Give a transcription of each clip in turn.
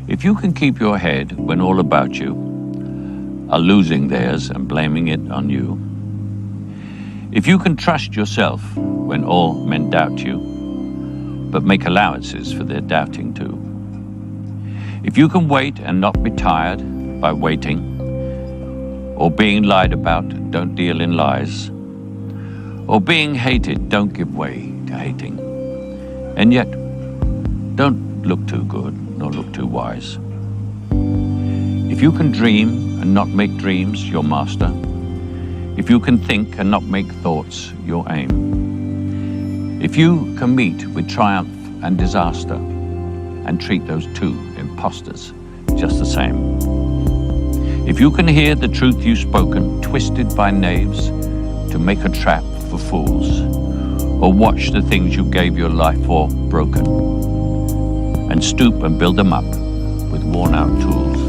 If you can keep your head when all about you are losing theirs and blaming it on you, if you can trust yourself when all men doubt you, but make allowances for their doubting too, if you can wait and not be tired by waiting, or being lied about, don't deal in lies, or being hated, don't give way to hating, and yet don't look too good nor look too wise. If you can dream and not make dreams your master, if you can think and not make thoughts your aim, if you can meet with triumph and disaster and treat those two impostors just the same, if you can hear the truth you've spoken twisted by knaves to make a trap for fools, or watch the things you gave your life for broken, and stoop and build them up with worn-out tools,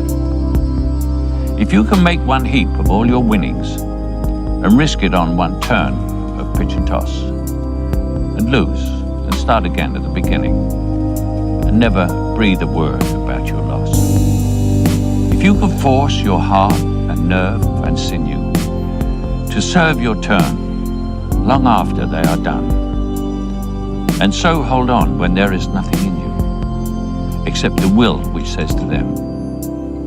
if you can make one heap of all your winnings and risk it on one turn of pitch and toss, and lose and start again at the beginning, and never breathe a word about your loss. If you can force your heart and nerve and sinew to serve your turn long after they are done, and so hold on when there is nothing in you except the will which says to them,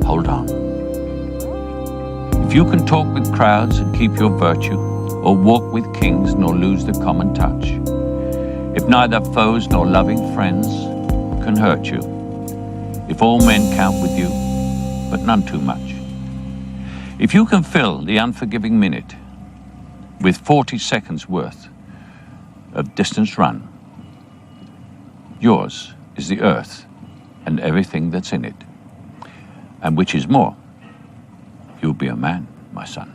hold on. If you can talk with crowds and keep your virtue, or walk with kings nor lose the common touch, if neither foes nor loving friends can hurt you, if all men count with you, but none too much, if you can fill the unforgiving minute with 40 seconds worth of distance run, yours is the earth and everything that's in it, and which is more, you'll be a man, my son.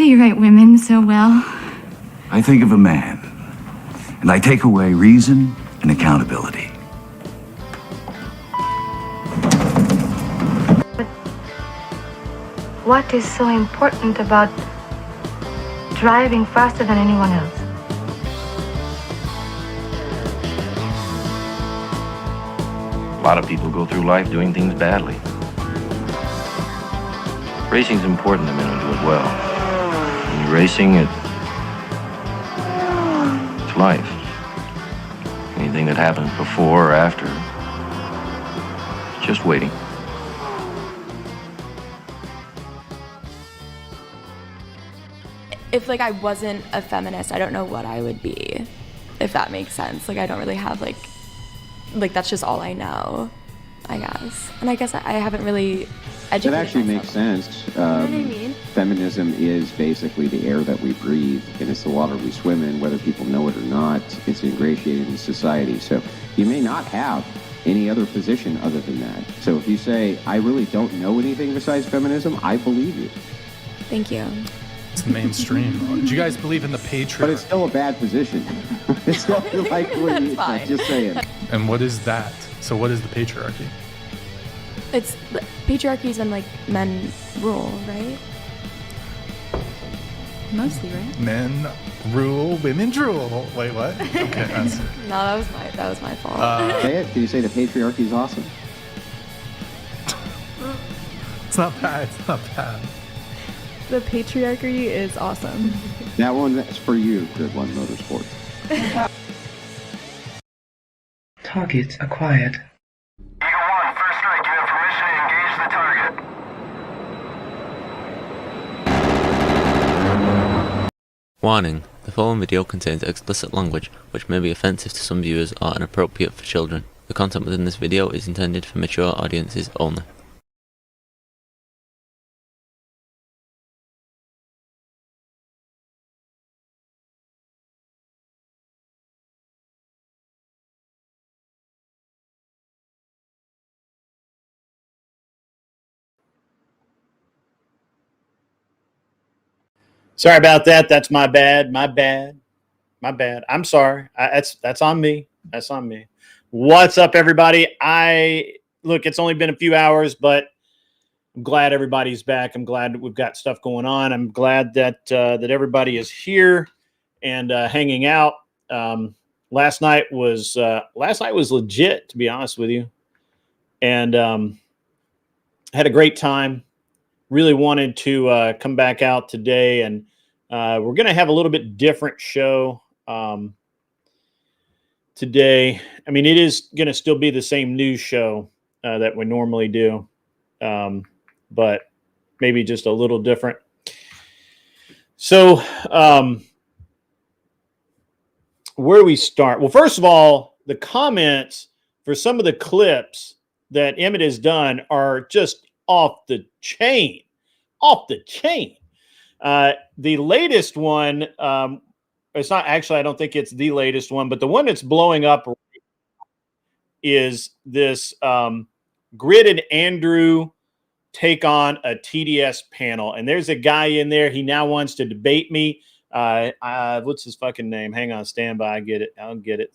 you write women so well? I think of a man, and I take away reason and accountability. But what is so important about driving faster than anyone else? A lot of people go through life doing things badly. Racing's important to men who do it well. When you're racing, it's life. Anything that happens before or after, it's just waiting. If like I wasn't a feminist, I don't know what I would be, if that makes sense. Like I don't really have like that's just all I know, I guess. And I guess I haven't really educated That actually myself. makes sense. You know what I mean? Feminism is basically the air that we breathe, and it's the water we swim in, whether people know it or not. It's ingratiated in society. So you may not have any other position other than that. So if you say, I really don't know anything besides feminism, I believe you. Thank you. It's mainstream. Do you guys believe in the patriarchy? But it's still a bad position. It's still like, That's fine. Just saying. And what is that? So what is the patriarchy? It's patriarchy's when like men rule, right? Mostly, right? Men rule, women drool. Wait, what? Okay, that's it. No, that was my fault. Say it. Can you say the patriarchy is awesome? It's not bad. It's not bad. The patriarchy is awesome. That one, that's for you, Grid One Motorsports. Target acquired. Eagle 1, first strike. You have permission to engage the target. Warning, the following video contains explicit language which may be offensive to some viewers or inappropriate for children. The content within this video is intended for mature audiences only. Sorry about that. That's my bad. I'm sorry. That's on me. That's on me. What's up, everybody? Look, it's only been a few hours, but I'm glad everybody's back. I'm glad we've got stuff going on. I'm glad that that everybody is here and hanging out. Last night was legit, to be honest with you, and had a great time. Really wanted to come back out today, and we're going to have a little bit different show today. I mean, it is going to still be the same news show that we normally do, but maybe just a little different. So where do we start? Well, first of all, the comments for some of the clips that Emmett has done are just off the chain. The latest one, it's not actually, I don't think it's the latest one, but the one that's blowing up is this Grid and Andrew take on a TDS panel. And there's a guy in there. He now wants to debate me. What's his fucking name? Hang on, stand by. I'll get it.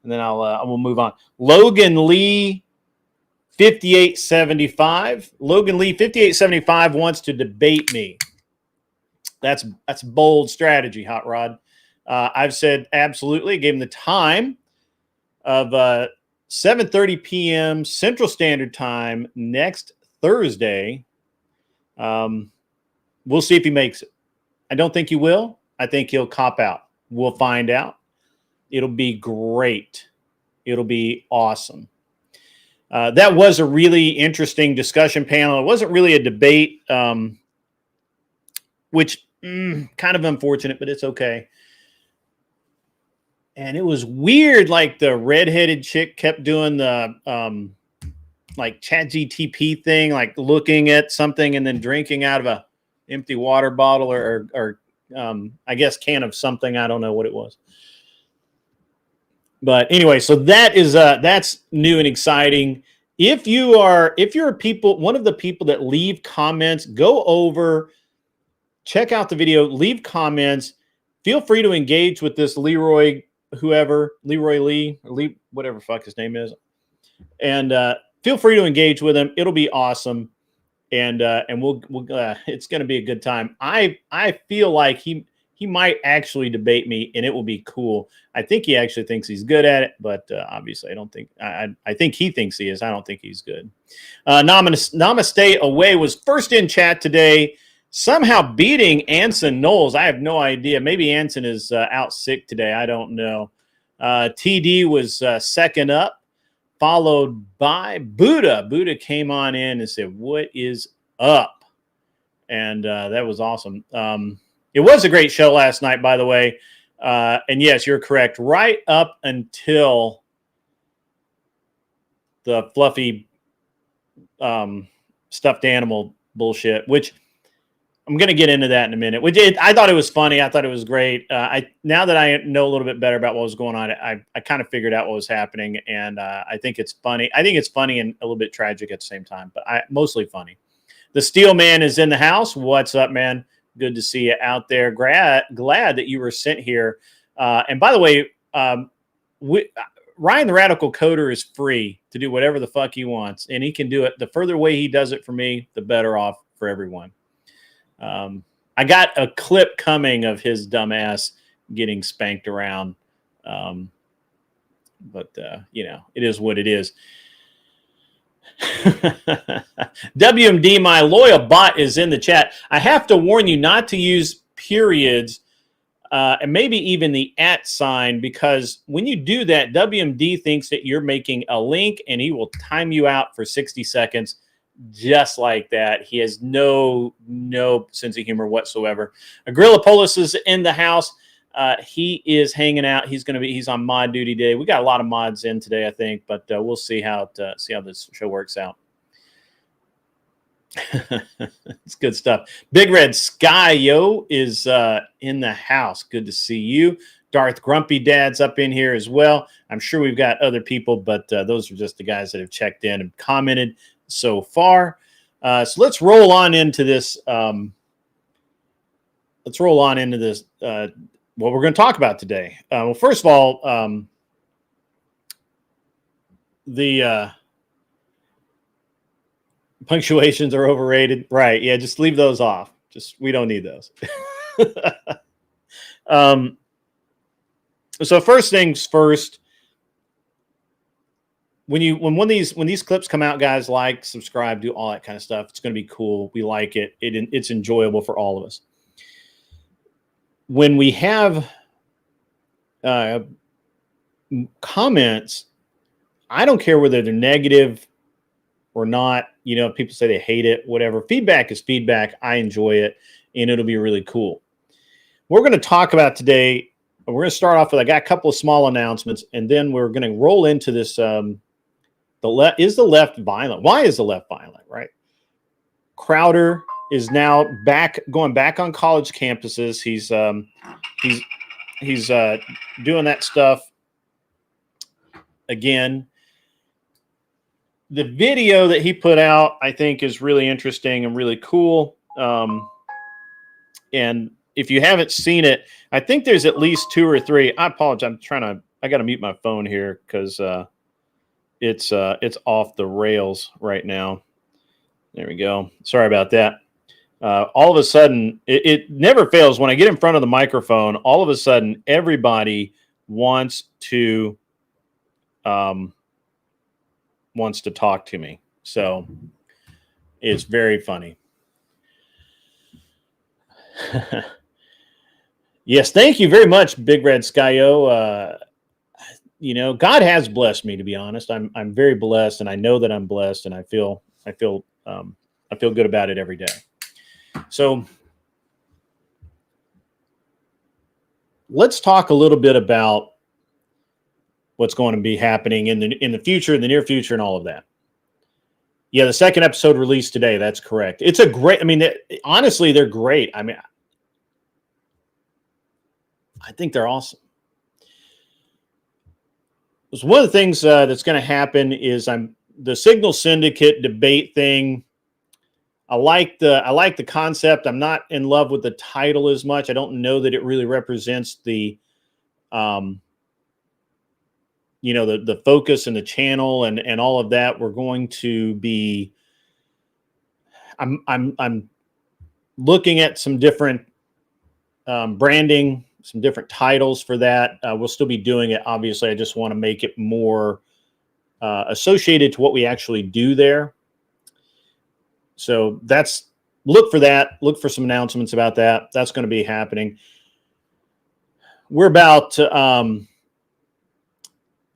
And then we'll move on. Logan Lee 5875. Logan Lee 5875 wants to debate me. That's bold strategy, Hot Rod. I've said absolutely. Gave him the time of 7:30 p.m. Central Standard Time next Thursday. We'll see if he makes it. I don't think he will. I think he'll cop out. We'll find out. It'll be great. It'll be awesome. That was a really interesting discussion panel. It wasn't really a debate, which kind of unfortunate, but it's okay. And it was weird. Like the redheaded chick kept doing the like ChatGTP thing, like looking at something and then drinking out of a empty water bottle or I guess can of something. I don't know what it was. But anyway, so that's new and exciting. If you're one of the people that leave comments, go over check out the video, leave comments. Feel free to engage with this Leroy, Leroy Lee, or Lee, whatever fuck his name is. And feel free to engage with him. It'll be awesome. And we'll it's going to be a good time. I feel like he might actually debate me, and it will be cool. I think he actually thinks he's good at it, but obviously I don't think I think he thinks he is. I don't think he's good. Namaste Away was first in chat today, somehow beating Anson Knowles. I have no idea. Maybe Anson is out sick today. I don't know. TD was second up, followed by Buddha. Buddha came on in and said, "What is up?" And that was awesome. It was a great show last night, by the way. And yes, you're correct. Right up until the fluffy stuffed animal bullshit, which I'm going to get into that in a minute. I thought it was funny. I thought it was great. Now that I know a little bit better about what was going on, I kind of figured out what was happening, and I think it's funny. I think it's funny and a little bit tragic at the same time, but mostly funny. The Steel Man is in the house. What's up, man? Good to see you out there. Glad that you were sent here. And by the way, Ryan the Radical Coder is free to do whatever the fuck he wants, and he can do it. The further way he does it for me, the better off for everyone. I got a clip coming of his dumbass getting spanked around. But it is what it is. WMD, my loyal bot, is in the chat. I have to warn you not to use periods and maybe even the @ sign, because when you do that, WMD thinks that you're making a link and he will time you out for 60 seconds just like that. He has no sense of humor whatsoever. Agrillapolis is in the house. He is hanging out. He's on mod duty today. We got a lot of mods in today, I think, but we'll see how this show works out. It's good stuff. Big Red Sky is in the house. Good to see you. Darth Grumpy Dad's up in here as well. I'm sure we've got other people, but those are just the guys that have checked in and commented so far. So let's roll on into this. What we're going to talk about today. Well, first of all, the punctuations are overrated. Right. Yeah. Just leave those off. We don't need those. So first things first, when these clips come out, guys, like, subscribe, do all that kind of stuff. It's going to be cool. We like it. It's enjoyable for all of us. When we have comments, I don't care whether they're negative or not. People say they hate it, whatever. Feedback is feedback. I enjoy it, and it'll be really cool. We're going to talk about today. We're going to start off with, I got a couple of small announcements, and then we're going to roll into this. Is the left violent? Why is the left violent, right? Crowder is now going back on college campuses. He's doing that stuff again. The video that he put out, I think, is really interesting and really cool. And if you haven't seen it, I think there's at least 2 or 3. I apologize. I got to mute my phone here because it's off the rails right now. There we go. Sorry about that. All of a sudden, it never fails. When I get in front of the microphone, all of a sudden, everybody wants to talk to me. So it's very funny. Yes, thank you very much, Big Red Skyo. God has blessed me, to be honest. I'm very blessed, and I know that I'm blessed, and I feel good about it every day. So let's talk a little bit about what's going to be happening in the future, in the near future, and all of that. Yeah, the second episode released today. That's correct. It's a great. Honestly, they're great. I think they're awesome. So one of the things that's going to happen is the Signal Syndicate debate thing. I like the concept. I'm not in love with the title as much. I don't know that it really represents the the focus and the channel and all of that. We're going to be I'm looking at some different branding, some different titles for that. We'll still be doing it. Obviously, I just want to make it more associated to what we actually do there. So look for that. Look for some announcements about that. That's going to be happening. We're about,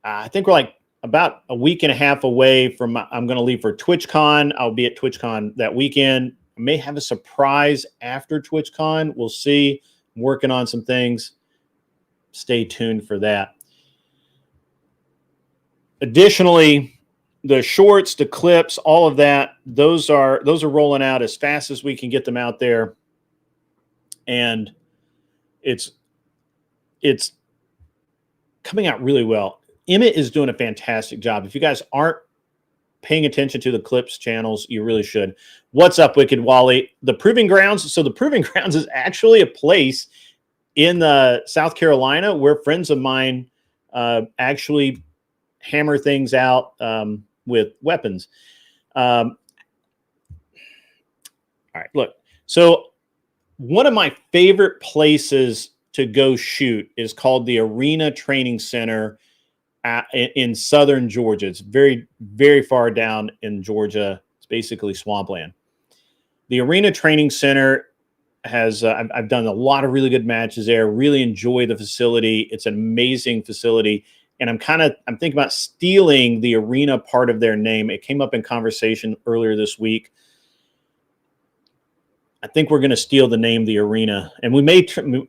I think we're like about a week and a half away from, I'm going to leave for TwitchCon. I'll be at TwitchCon that weekend. I may have a surprise after TwitchCon. We'll see. I'm working on some things. Stay tuned for that. Additionally, the shorts, the clips, all of that, those are rolling out as fast as we can get them out there. And it's coming out really well. Emmett is doing a fantastic job. If you guys aren't paying attention to the clips channels, you really should. What's up, Wicked Wally? The Proving Grounds. So the Proving Grounds is actually a place in South Carolina where friends of mine actually hammer things out with weapons. All right, look. So one of my favorite places to go shoot is called the Arena Training Center in southern Georgia. It's very, very far down in Georgia. It's basically swampland. The Arena Training Center has, I've done a lot of really good matches there, really enjoy the facility. It's an amazing facility. And I'm thinking about stealing the arena part of their name. It came up in conversation earlier this week. I think we're going to steal the name, the arena, and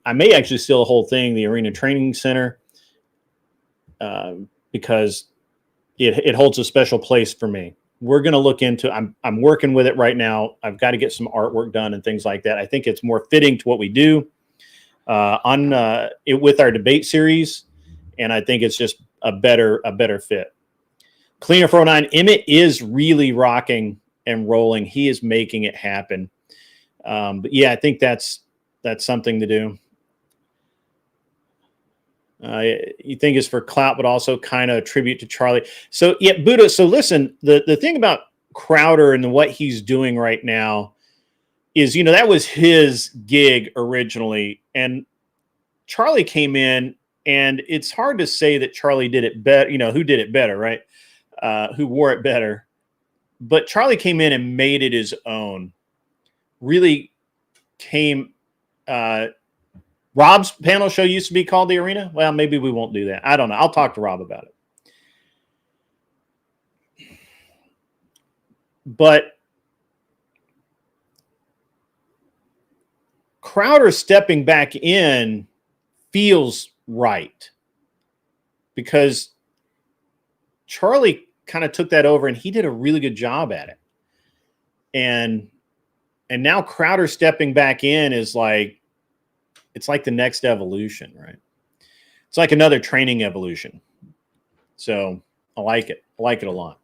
I may actually steal the whole thing, the Arena Training Center, because it holds a special place for me. We're going to look into. I'm working with it right now. I've got to get some artwork done and things like that. I think it's more fitting to what we do with our debate series. And I think it's just a better fit. Cleaner 409, Emmett is really rocking and rolling. He is making it happen. But yeah, I think that's something to do. You think it's for clout, but also kind of a tribute to Charlie. So yeah, Buddha. So listen, the thing about Crowder and what he's doing right now is, that was his gig originally, and Charlie came in. And it's hard to say that Charlie did it better, who did it better, right? Who wore it better. But Charlie came in and made it his own. Really came. Rob's panel show used to be called The Arena. Well, maybe we won't do that. I don't know. I'll talk to Rob about it. But Crowder stepping back in feels right, because Charlie kind of took that over and he did a really good job at it. And now Crowder stepping back in is like, it's like the next evolution, right? It's like another training evolution. So I like it. I like it a lot.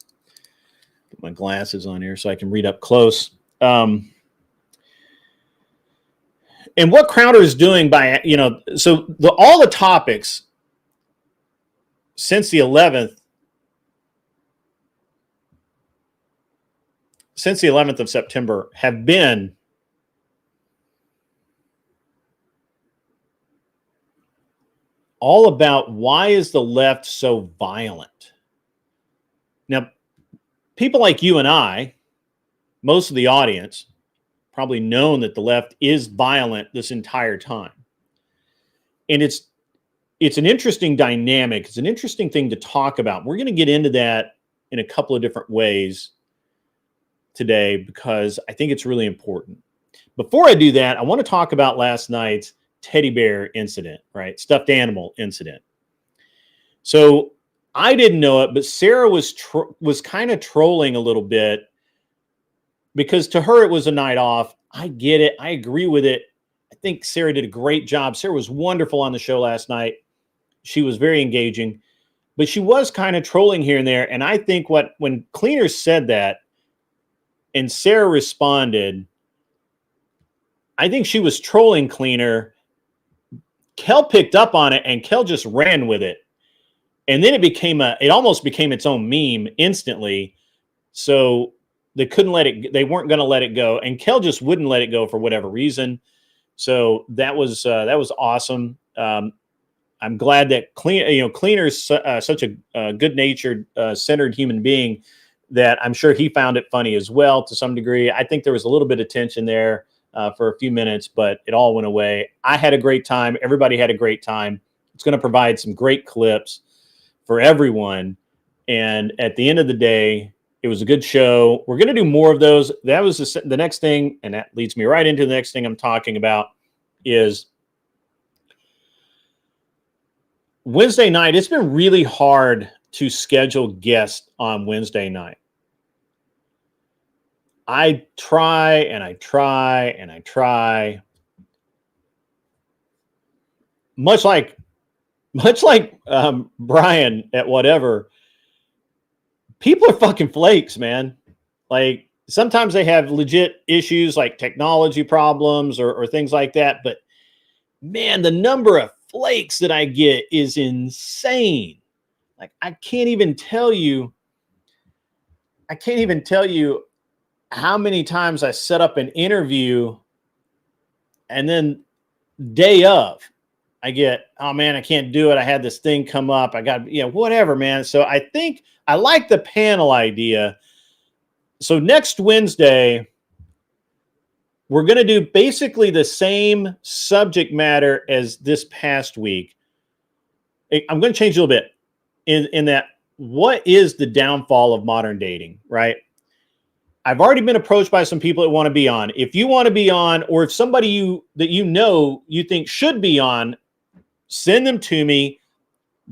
Put my glasses on here so I can read up close. And what Crowder is doing by, so all the topics since the 11th of September have been all about why is the left so violent? Now, people like you and I, most of the audience, probably known that the left is violent this entire time. And it's an interesting dynamic. It's an interesting thing to talk about. We're going to get into that in a couple of different ways today, because I think it's really important. Before I do that, I want to talk about last night's teddy bear incident, right? Stuffed animal incident. So I didn't know it, but Sarah was kind of trolling a little bit, because to her, it was a night off. I get it. I agree with it. I think Sarah did a great job. Sarah was wonderful on the show last night. She was very engaging, but she was kind of trolling here and there. And I think when Cleaner said that, and Sarah responded. I think she was trolling Cleaner. Kel picked up on it, and Kel just ran with it. And then it almost became its own meme instantly. So they weren't going to let it go. And Kel just wouldn't let it go for whatever reason. So that was awesome. I'm glad that Cleaner's such a good-natured, centered human being that I'm sure he found it funny as well to some degree. I think there was a little bit of tension there for a few minutes, but it all went away. I had a great time. Everybody had a great time. It's going to provide some great clips for everyone. And at the end of the day, it was a good show. We're going to do more of those. That was the next thing, and that leads me right into the next thing I'm talking about is Wednesday night. It's been really hard to schedule guests on Wednesday night. I try and I try and I try. Much like Brian at whatever, people are fucking flakes, man. Like sometimes they have legit issues like technology problems or things like that. But man, the number of flakes that I get is insane. Like I can't even tell you how many times I set up an interview and then day of I get, oh man, I can't do it. I had this thing come up. I got, whatever, man. So I think I like the panel idea. So next Wednesday, we're going to do basically the same subject matter as this past week. I'm going to change a little bit in that. What is the downfall of modern dating, right? I've already been approached by some people that want to be on. If you want to be on, or if somebody you think should be on, send them to me.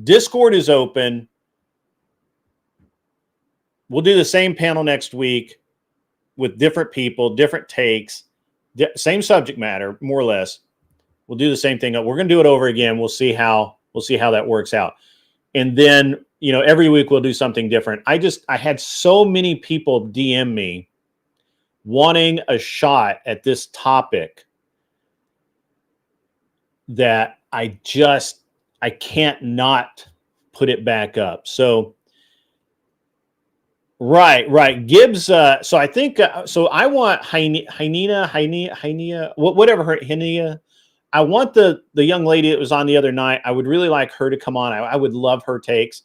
Discord is open. We'll do the same panel next week with different people, different takes, same subject matter, more or less. We'll do the same thing. We're going to do it over again. We'll see how that works out. And then, every week we'll do something different. I had so many people DM me wanting a shot at this topic that I can't not put it back up. So, right. Gibbs. So I think, so I want Hainia, whatever her, Hainia. I want the young lady that was on the other night. I would really like her to come on. I would love her takes.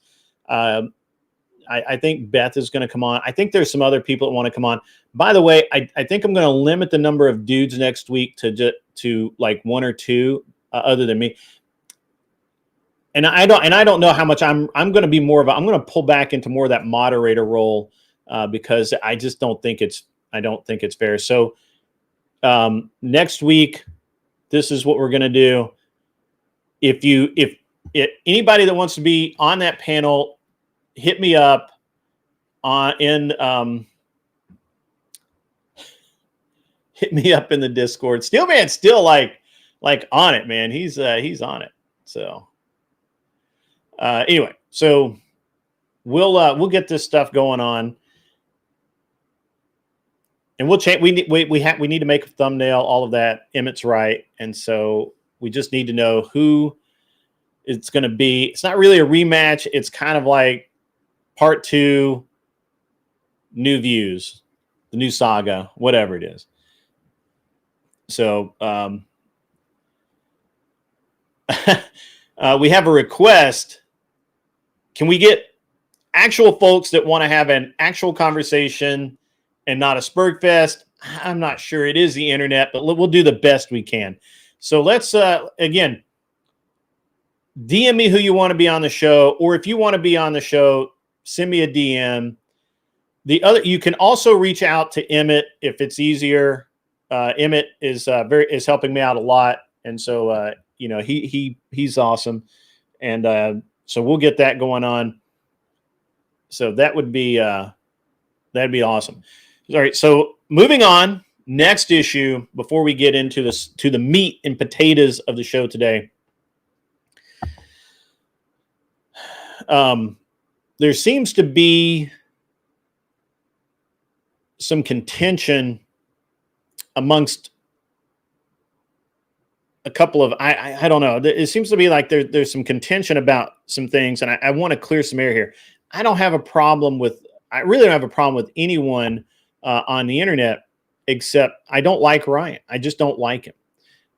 I think Beth is going to come on. I think there's some other people that want to come on. By the way, I think I'm going to limit the number of dudes next week to like one or two other than me. And I don't know how much I'm going to be more of I'm going to pull back into more of that moderator role because I just don't think it's fair. So next week, this is what we're going to do. If anybody that wants to be on that panel, hit me up hit me up in the Discord. Steelman's still like on it, man. He's on it. So anyway, so we'll get this stuff going on, and we'll change. We need to make a thumbnail, all of that. Emmett's right, and so we just need to know who it's going to be. It's not really a rematch. It's kind of like part 2, new views, the new saga, whatever it is. So we have a request. Can we get actual folks that want to have an actual conversation and not a Spurg Fest? I'm not sure. It is the internet, but we'll do the best we can. So let's, again, DM me who you want to be on the show, or if you want to be on the show, send me a DM. You can also reach out to Emmett if it's easier. Emmett is helping me out a lot, and so he's awesome, and so we'll get that going on. So that'd be awesome. All right, so moving on, next issue before we get into the meat and potatoes of the show today. There seems to be some contention amongst a couple of, I don't know. It seems to be like there's some contention about some things, and I want to clear some air here. I really don't have a problem with anyone on the internet, except I don't like Ryan. I just don't like him.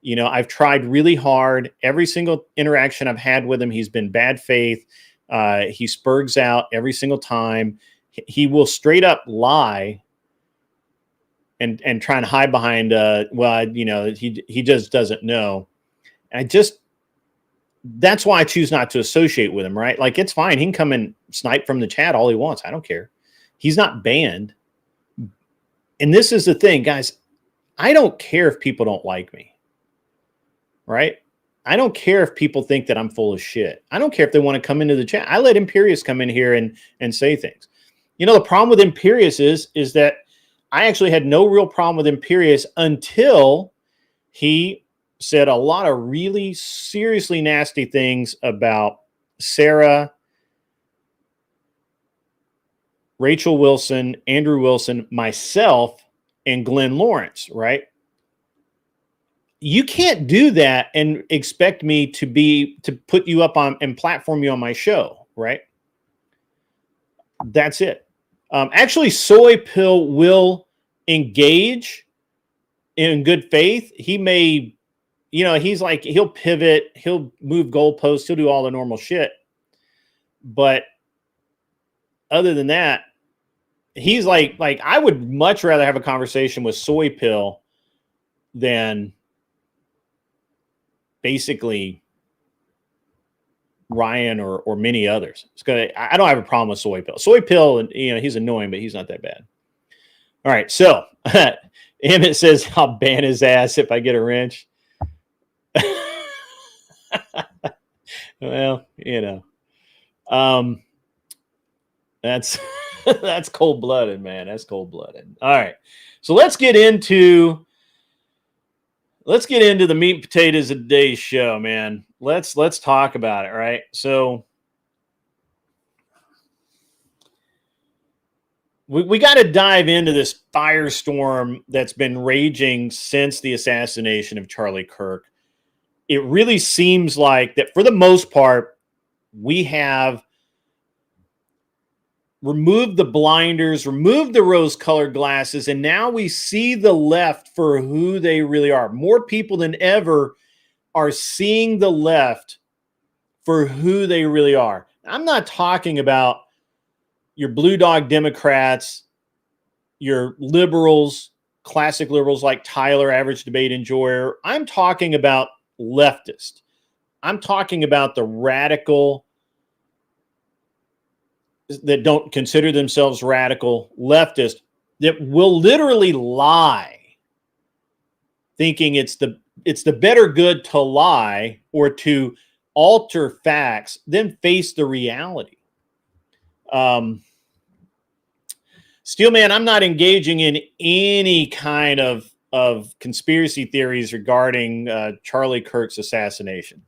You know, I've tried really hard. Every single interaction I've had with him, he's been bad faith. He spurgs out every single time. He will straight up lie and try and hide behind, he just doesn't know. And that's why I choose not to associate with him, right? Like, it's fine. He can come and snipe from the chat all he wants. I don't care. He's not banned. And this is the thing, guys. I don't care if people don't like me, right? I don't care if people think that I'm full of shit. I don't care if they want to come into the chat. I let Imperius come in here and say things. You know, the problem with Imperius is that I actually had no real problem with Imperius until he said a lot of really seriously nasty things about Sarah, Rachel Wilson, Andrew Wilson, myself, and Glenn Lawrence, right? You can't do that and expect me to put you up on and platform you on my show, right? That's it. Actually, Soy Pill will engage in good faith. He may, he'll pivot, he'll move goalposts, he'll do all the normal shit. But other than that, he's like I would much rather have a conversation with Soy Pill than basically Ryan or many others. I don't have a problem with Soy Pill. Soy Pill, he's annoying, but he's not that bad. All right, so Emmett says I'll ban his ass if I get a wrench. Well, that's that's cold-blooded, man. That's cold-blooded. All right, so let's get into the meat and potatoes of today's show, man. Let's talk about it, right? So we got to dive into this firestorm that's been raging since the assassination of Charlie Kirk. It really seems like that for the most part, we have removed the blinders, removed the rose-colored glasses, and now we see the left for who they really are. More people than ever are seeing the left for who they really are. I'm not talking about your blue dog Democrats, your liberals, classic liberals like Tyler, average debate enjoyer. I'm talking about leftists. I'm talking about the radical that don't consider themselves radical leftists that will literally lie, thinking it's the better good to lie or to alter facts than face the reality. Steelman, I'm not engaging in any kind of conspiracy theories regarding Charlie Kirk's assassination.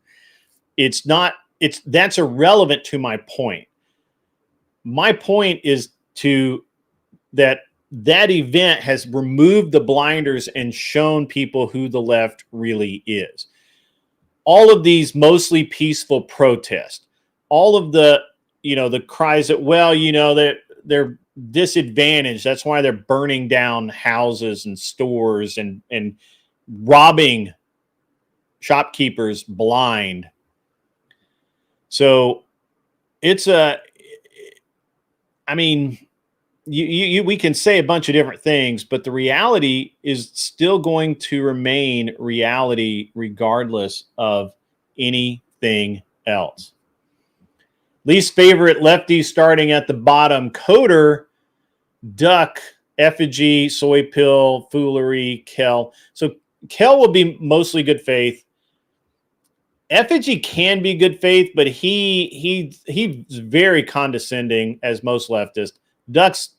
That's irrelevant to my point. My point is that event has removed the blinders and shown people who the left really is. All of these mostly peaceful protests, all of the cries that, they're disadvantaged. That's why they're burning down houses and stores and robbing shopkeepers blind. So we can say a bunch of different things, but the reality is still going to remain reality regardless of anything else. Least favorite lefty starting at the bottom: Coder, Duck, Effigy, Soy Pill, Foolery, Kel. So Kel will be mostly good faith. Effigy can be good faith, but he's very condescending, as most leftists. Duck's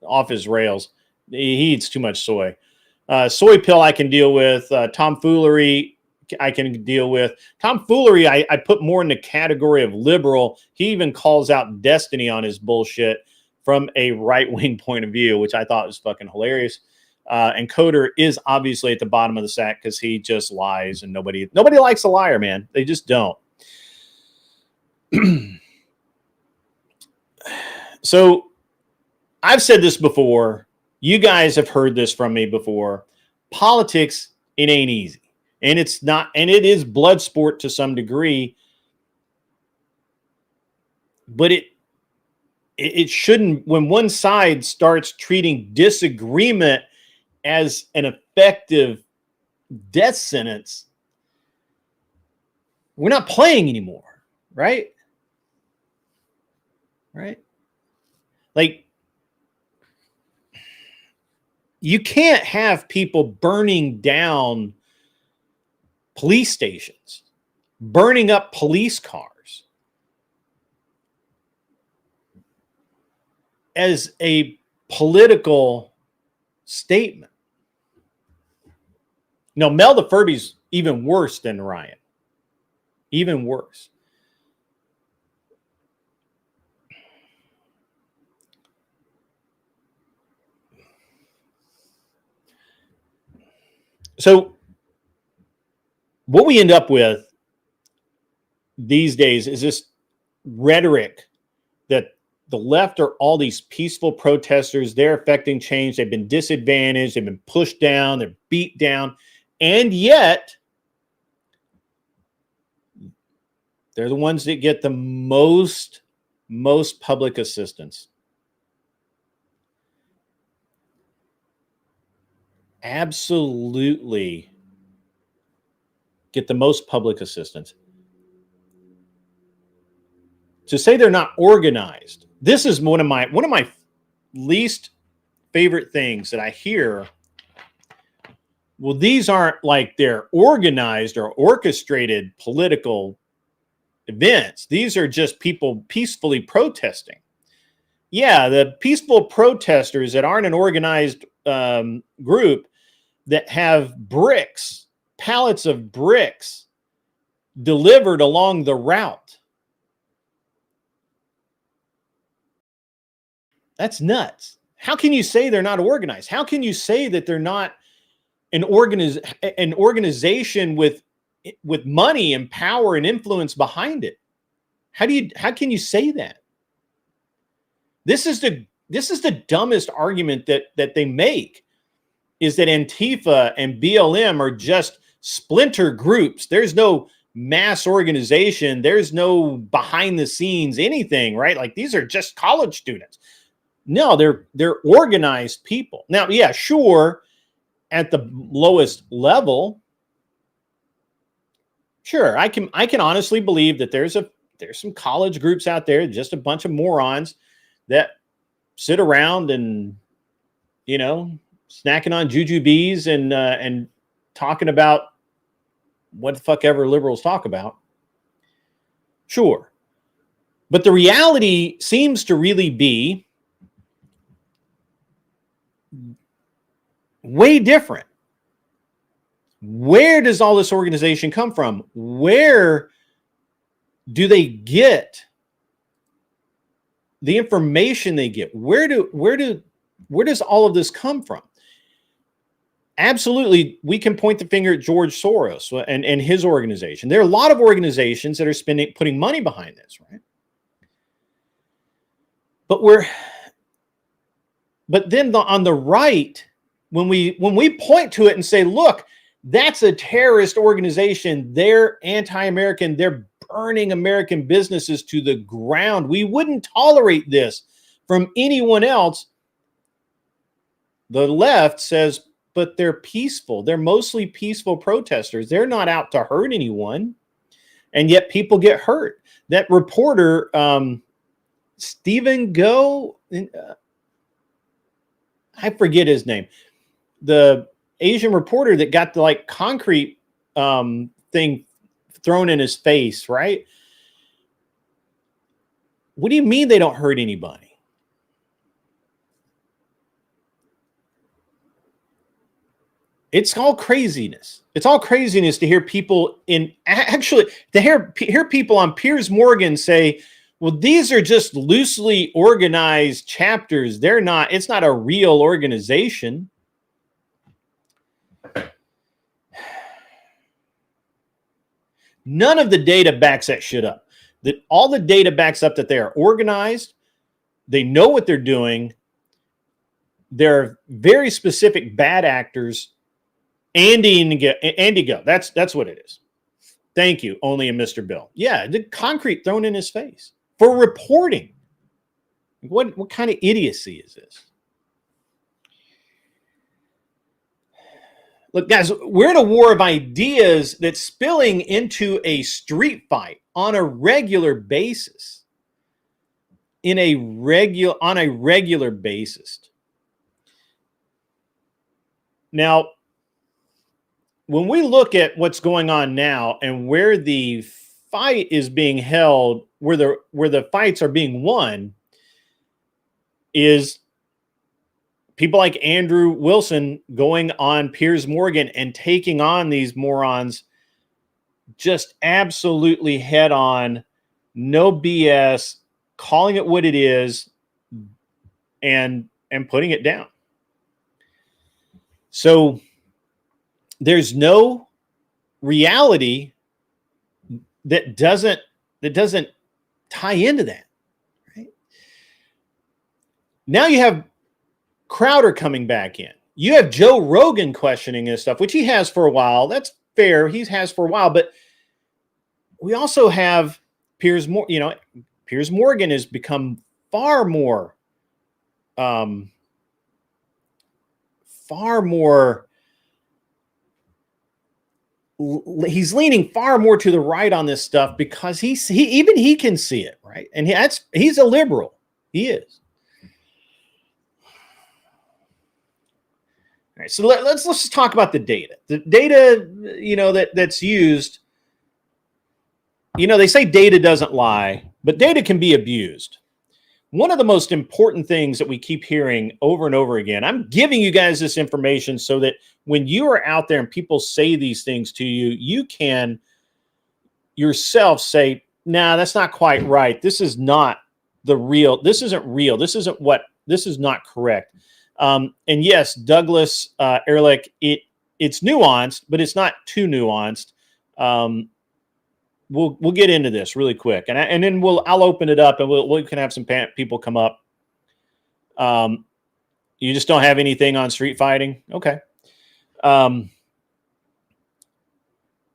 off his rails. He eats too much soy. Soy Pill I can deal with. Tomfoolery I can deal with. Tomfoolery I put more in the category of liberal. He even calls out Destiny on his bullshit. from a right-wing point of view, which I thought was fucking hilarious. And Coder is obviously at the bottom of the sack because he just lies, and nobody likes a liar, man. They just don't. So I've said this before. You guys have heard this from me before. Politics, it ain't easy. And it's not, and it is blood sport to some degree. But it shouldn't, when one side starts treating disagreement as an effective death sentence, we're not playing anymore, right? Right? Like, you can't have people burning down police stations, burning up police cars as a political statement. No, Mel the Furby's even worse than Ryan. Even worse. So what we end up with these days is this rhetoric that the left are all these peaceful protesters. They're affecting change. They've been disadvantaged. They've been pushed down. They're beat down. And yet, they're the ones that get the most public assistance. Absolutely get the most public assistance. To say they're not organized, this is one of my least favorite things that I hear. Well, these aren't like they're organized or orchestrated political events. These are just people peacefully protesting. Yeah, the peaceful protesters that aren't an organized group that have bricks, pallets of bricks delivered along the route. That's nuts. How can you say they're not organized? How can you say that they're not an organization with money and power and influence behind it? How can you say that? This is the dumbest argument that they make, is that Antifa and BLM are just splinter groups. There's no mass organization. There's no behind the scenes anything, right? Like, these are just college students. No, they're organized people. Now, yeah, sure, at the lowest level, sure, I can honestly believe that there's some college groups out there, just a bunch of morons that sit around and, you know, snacking on jujubes and talking about what the fuck ever liberals talk about. Sure. But the reality seems to really be way different. Where does all this organization come from? Where do they get the information they get? Where does all of this come from? Absolutely, we can point the finger at George Soros and his organization. There are a lot of organizations that are putting money behind this, right? But then on the right, when we point to it and say, look, that's a terrorist organization, they're anti-American, they're burning American businesses to the ground, we wouldn't tolerate this from anyone else. The left says, but they're peaceful. They're mostly peaceful protesters. They're not out to hurt anyone. And yet people get hurt. That reporter, Stephen Go, I forget his name, the Asian reporter that got the like concrete thing thrown in his face, right? What do you mean they don't hurt anybody? It's all craziness. It's all craziness to hear people to hear people on Piers Morgan say, Well, these are just loosely organized chapters. It's not a real organization. None of the data backs that shit up. All the data backs up that they are organized. They know what they're doing. They're very specific bad actors. Andy go. That's what it is. Thank you. Only a Mr. Bill. Yeah, the concrete thrown in his face for reporting. What kind of idiocy is this? Look, guys, we're in a war of ideas that's spilling into a street fight on a regular basis. On a regular basis. Now, when we look at what's going on now and where the fight is being held, where the fights are being won, is people like Andrew Wilson going on Piers Morgan and taking on these morons just absolutely head on, no BS, calling it what it is, and putting it down. So there's no reality that doesn't tie into that. Right? Now you have Crowder coming back in. You have Joe Rogan questioning this stuff, which he has for a while. That's fair. He has for a while, but we also have Piers Morgan has become far more he's leaning far more to the right on this stuff because he can see it, right? And he's a liberal. He is. All right, so let's just talk about the data. The data, that's used. They say data doesn't lie, but data can be abused. One of the most important things that we keep hearing over and over again, I'm giving you guys this information so that when you are out there and people say these things to you, you can yourself say, nah, that's not quite right. This is not the real. This isn't real. This isn't what, this is not correct. And yes, Douglas Ehrlich, it's nuanced, but it's not too nuanced. We'll get into this really quick, and then I'll open it up, and we can have some people come up. You just don't have anything on street fighting, okay? But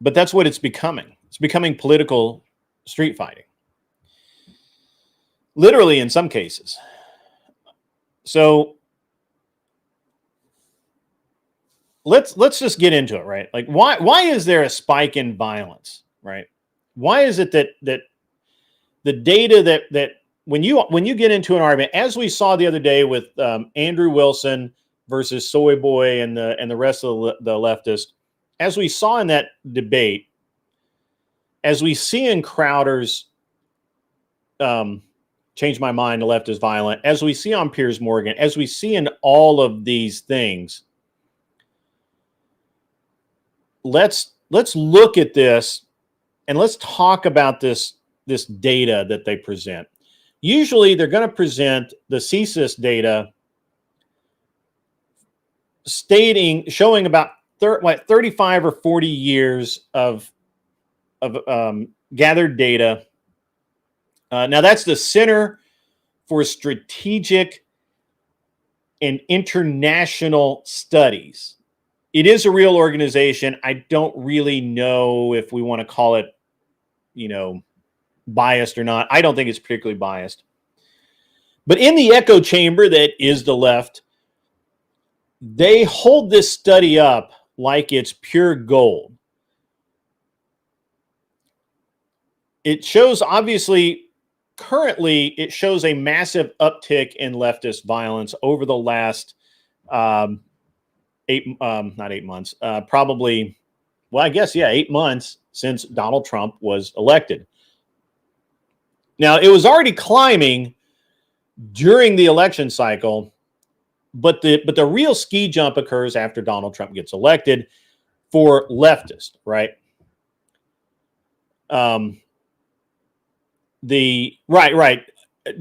that's what it's becoming. It's becoming political street fighting, literally in some cases. So let's just get into it, right? Like, why is there a spike in violence, right? Why is it that the data that when you get into an argument, as we saw the other day with Andrew Wilson versus Soy Boy and the rest of the leftists, as we saw in that debate, as we see in Crowder's Change My Mind, the left is violent, as we see on Piers Morgan, as we see in all of these things, let's look at this. And let's talk about this data that they present. Usually they're going to present the CSIS data showing about 35 or 40 years of gathered data. Now that's the Center for Strategic and International Studies. It is a real organization. I don't really know if we want to call it, biased or not. I don't think it's particularly biased. But in the echo chamber that is the left, they hold this study up like it's pure gold. It shows, obviously, currently, it shows a massive uptick in leftist violence over the last 8 months, probably, well, I guess, 8 months since Donald Trump was elected. Now, it was already climbing during the election cycle, but the real ski jump occurs after Donald Trump gets elected for leftists, right? right,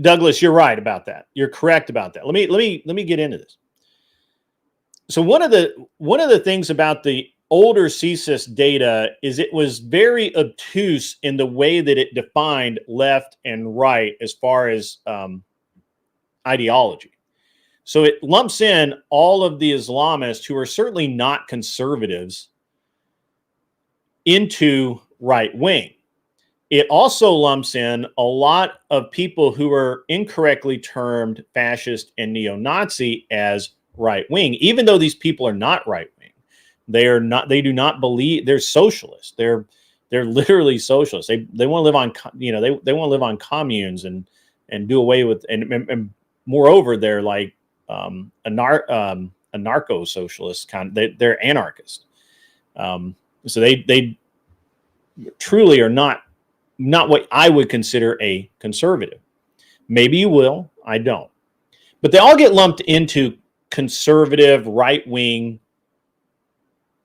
Douglas, you're right about that. You're correct about that. Let me get into this. So one of the things about the older CSIS data is it was very obtuse in the way that it defined left and right as far as ideology. So it lumps in all of the Islamists who are certainly not conservatives into right wing. It also lumps in a lot of people who are incorrectly termed fascist and neo-Nazi as right wing, even though these people are not right wing. They do not believe they're socialists. They're literally socialists. They want to live on, they want to live on communes and do away with, and moreover, they're like a narco-socialist kind. They're anarchist. So they truly are not what I would consider a conservative. Maybe you will, I don't. But they all get lumped into conservative, right-wing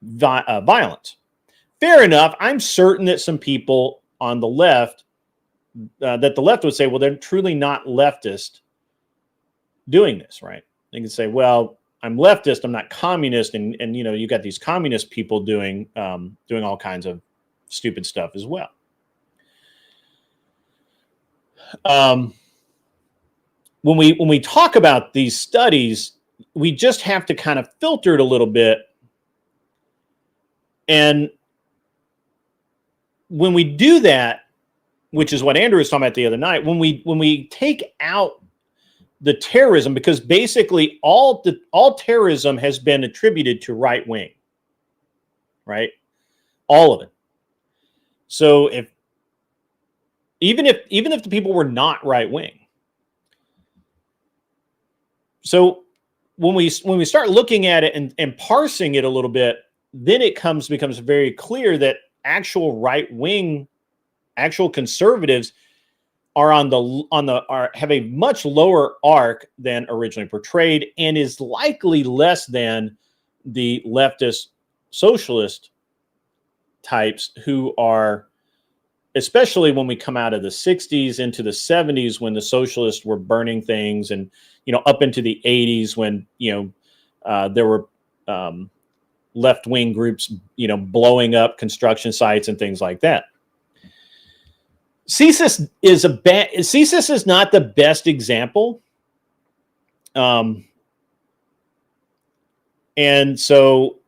violence. Fair enough. I'm certain that some people on the left, that the left would say, well, they're truly not leftist doing this, right? They can say, well, I'm leftist, I'm not communist, and you got these communist people doing all kinds of stupid stuff as well. When we talk about these studies, we just have to kind of filter it a little bit. And when we do that, which is what Andrew was talking about the other night, when we take out the terrorism, because basically all terrorism has been attributed to right wing, right? All of it. So even if the people were not right wing. So when we start looking at it and parsing it a little bit, then it becomes very clear that actual right wing, actual conservatives are have a much lower arc than originally portrayed, and is likely less than the leftist socialist types who are, especially when we come out of the 60s into the 70s, when the socialists were burning things, and up into the 80s when there were left-wing groups blowing up construction sites and things like that. CSIS is not the best example, and so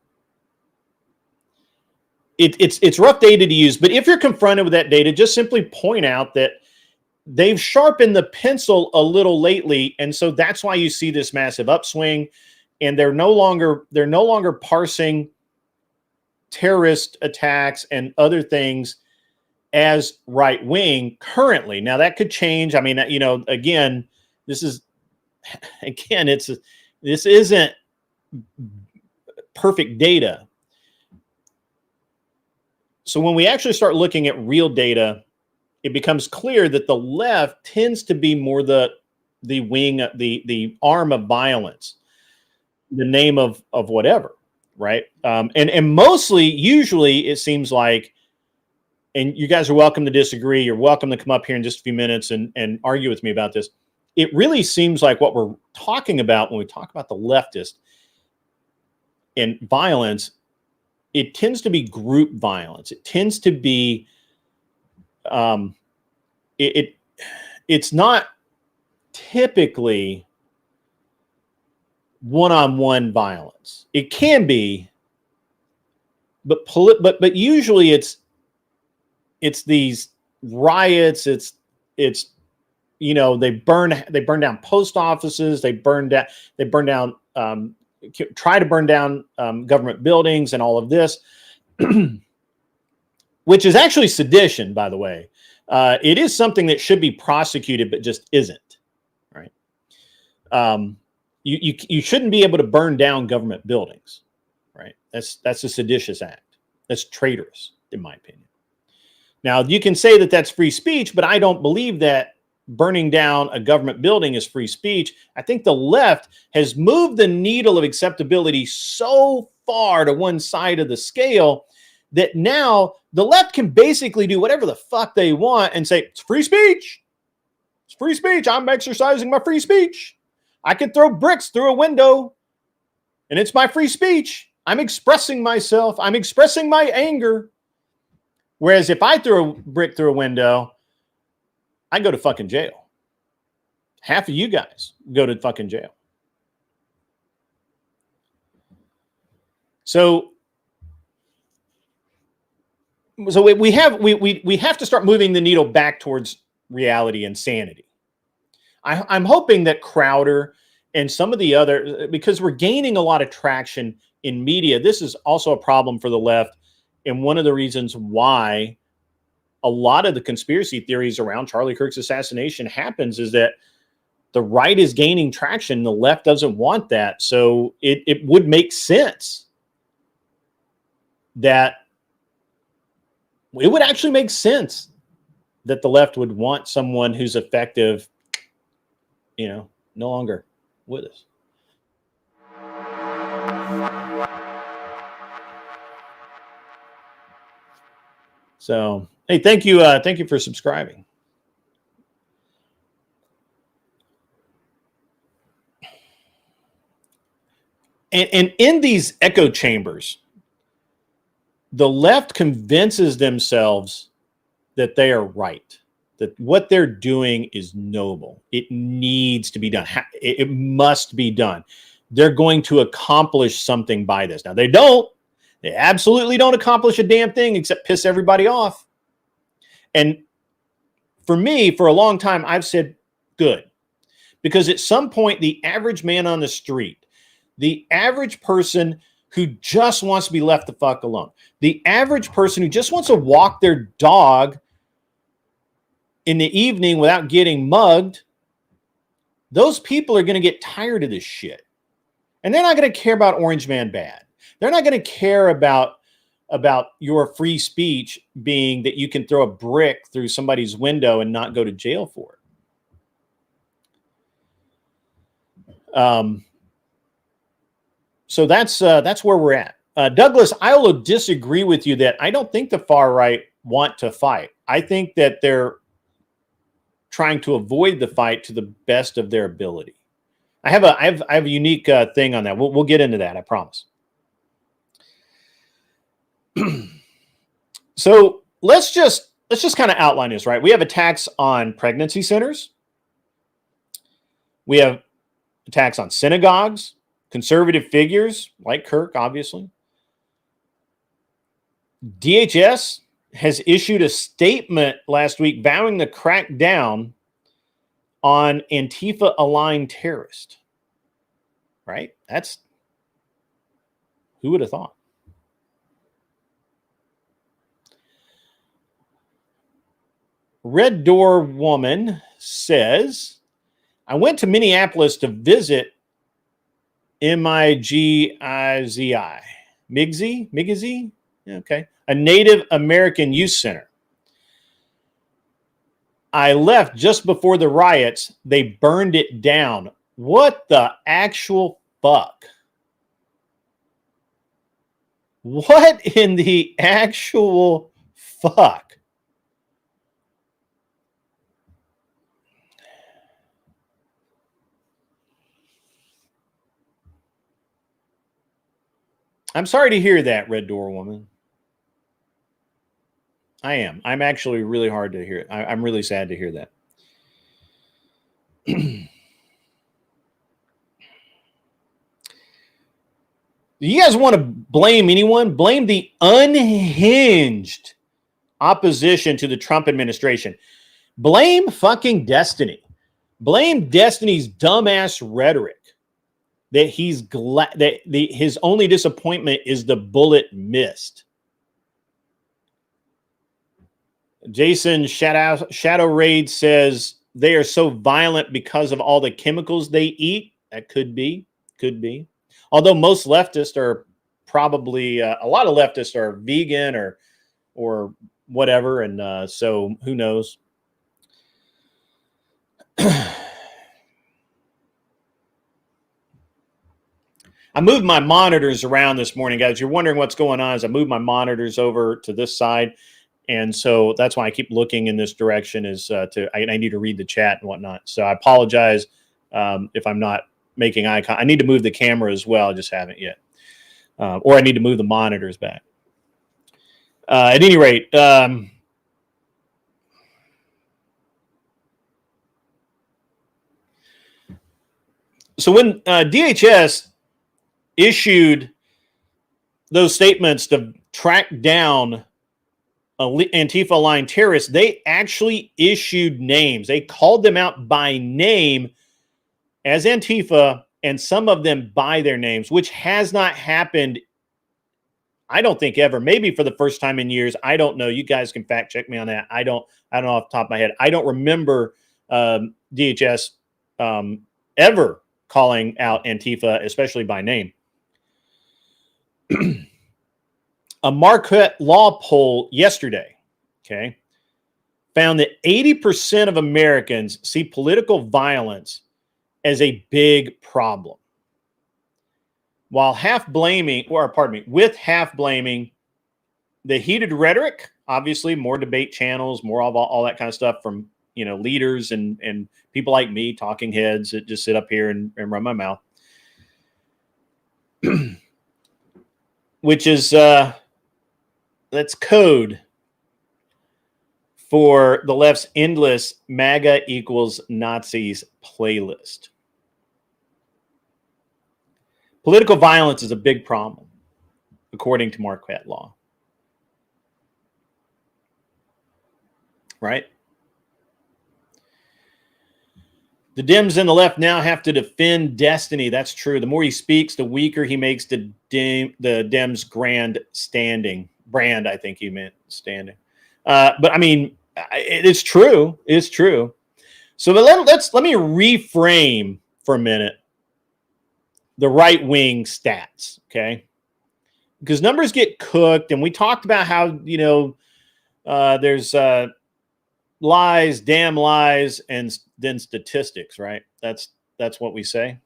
it's rough data to use. But if you're confronted with that data, just simply point out that they've sharpened the pencil a little lately, and so that's why you see this massive upswing. And they're no longer parsing terrorist attacks and other things as right wing currently. Now that could change. I mean, again, this isn't perfect data. So when we actually start looking at real data, it becomes clear that the left tends to be more the wing, the arm of violence, the name of whatever, right? And mostly, usually, it seems like, and you guys are welcome to disagree. You're welcome to come up here in just a few minutes and argue with me about this. It really seems like what we're talking about when we talk about the leftist and violence, it tends to be group violence. It tends to be, it's not typically one-on-one violence. It can be, but usually it's these riots. It's they burn down post offices. They try to burn down government buildings and all of this, which is actually sedition, by the way. It is something that should be prosecuted, but just isn't, right? You shouldn't be able to burn down government buildings, right? That's a seditious act. That's traitorous, in my opinion. Now, you can say that that's free speech, but I don't believe that burning down a government building is free speech. I think the left has moved the needle of acceptability so far to one side of the scale that now the left can basically do whatever the fuck they want and say, it's free speech. It's free speech. I'm exercising my free speech. I can throw bricks through a window and it's my free speech. I'm expressing myself. I'm expressing my anger. Whereas if I throw a brick through a window, I go to fucking jail. Half of you guys go to fucking jail. So we have to start moving the needle back towards reality and sanity. I'm hoping that Crowder and some of the other, because we're gaining a lot of traction in media, this is also a problem for the left. And one of the reasons why a lot of the conspiracy theories around Charlie Kirk's assassination happens is that the right is gaining traction. The left doesn't want that. So it would make sense that it would actually make sense that the left would want someone who's effective, no longer with us. So, hey, thank you for subscribing. And in these echo chambers, the left convinces themselves that they are right, that what they're doing is noble. It needs to be done. It must be done. They're going to accomplish something by this. Now, they don't. They absolutely don't accomplish a damn thing except piss everybody off. And for me, for a long time, I've said, good. Because at some point, the average man on the street, the average person who just wants to be left the fuck alone, the average person who just wants to walk their dog in the evening without getting mugged, those people are going to get tired of this shit. And they're not going to care about Orange Man Bad. They're not going to care about your free speech being that you can throw a brick through somebody's window and not go to jail for it. So that's where we're at. Douglas, I will disagree with you that I don't think the far right want to fight. I think that they're trying to avoid the fight to the best of their ability. I have a unique thing on that. We'll get into that, I promise. So let's just kind of outline this, right? We have attacks on pregnancy centers. We have attacks on synagogues, conservative figures like Kirk, obviously. DHS has issued a statement last week vowing to crack down on Antifa-aligned terrorists. Right? That's... who would have thought? Red Door Woman says, I went to Minneapolis to visit Migizi. Migizi? Okay. A Native American youth center. I left just before the riots. They burned it down. What the actual fuck? What in the actual fuck? I'm sorry to hear that, Red Door Woman. I am. I'm actually really hard to hear. I'm really sad to hear that. You guys want to blame anyone? Blame the unhinged opposition to the Trump administration. Blame fucking Destiny. Blame Destiny's dumbass rhetoric that he's glad that his only disappointment is the bullet missed. Jason Shadow Raid says they are so violent because of all the chemicals they eat. That could be. Although most leftists are probably a lot of leftists are vegan or whatever, and so who knows. I moved my monitors around this morning, guys. You're wondering what's going on as I moved my monitors over to this side. And so that's why I keep looking in this direction I need to read the chat and whatnot. So I apologize if I'm not making eye contact. I need to move the camera as well. I just haven't yet. Or I need to move the monitors back. At any rate, so when DHS issued those statements to track down Antifa-aligned terrorists, they actually issued names. They called them out by name as Antifa, and some of them by their names, which has not happened, I don't think, ever. Maybe for the first time in years. I don't know. You guys can fact check me on that. I don't know off the top of my head. I don't remember DHS ever calling out Antifa, especially by name. A Marquette Law poll yesterday, okay, found that 80% of Americans see political violence as a big problem. While with half blaming the heated rhetoric, obviously more debate channels, more of all that kind of stuff from, leaders and people like me, talking heads that just sit up here and run my mouth, which is, that's code for the left's endless MAGA equals Nazis playlist. Political violence is a big problem, according to Marquette Law. Right? The Dems and the left now have to defend destiny. That's true. The more he speaks, the weaker he makes the Dems' grand standing. Brand, I think he meant standing. But I mean, it's true. It's true. So let me reframe for a minute the right-wing stats, okay? Because numbers get cooked, and we talked about how, there's lies, damn lies, and then statistics, right? That's what we say,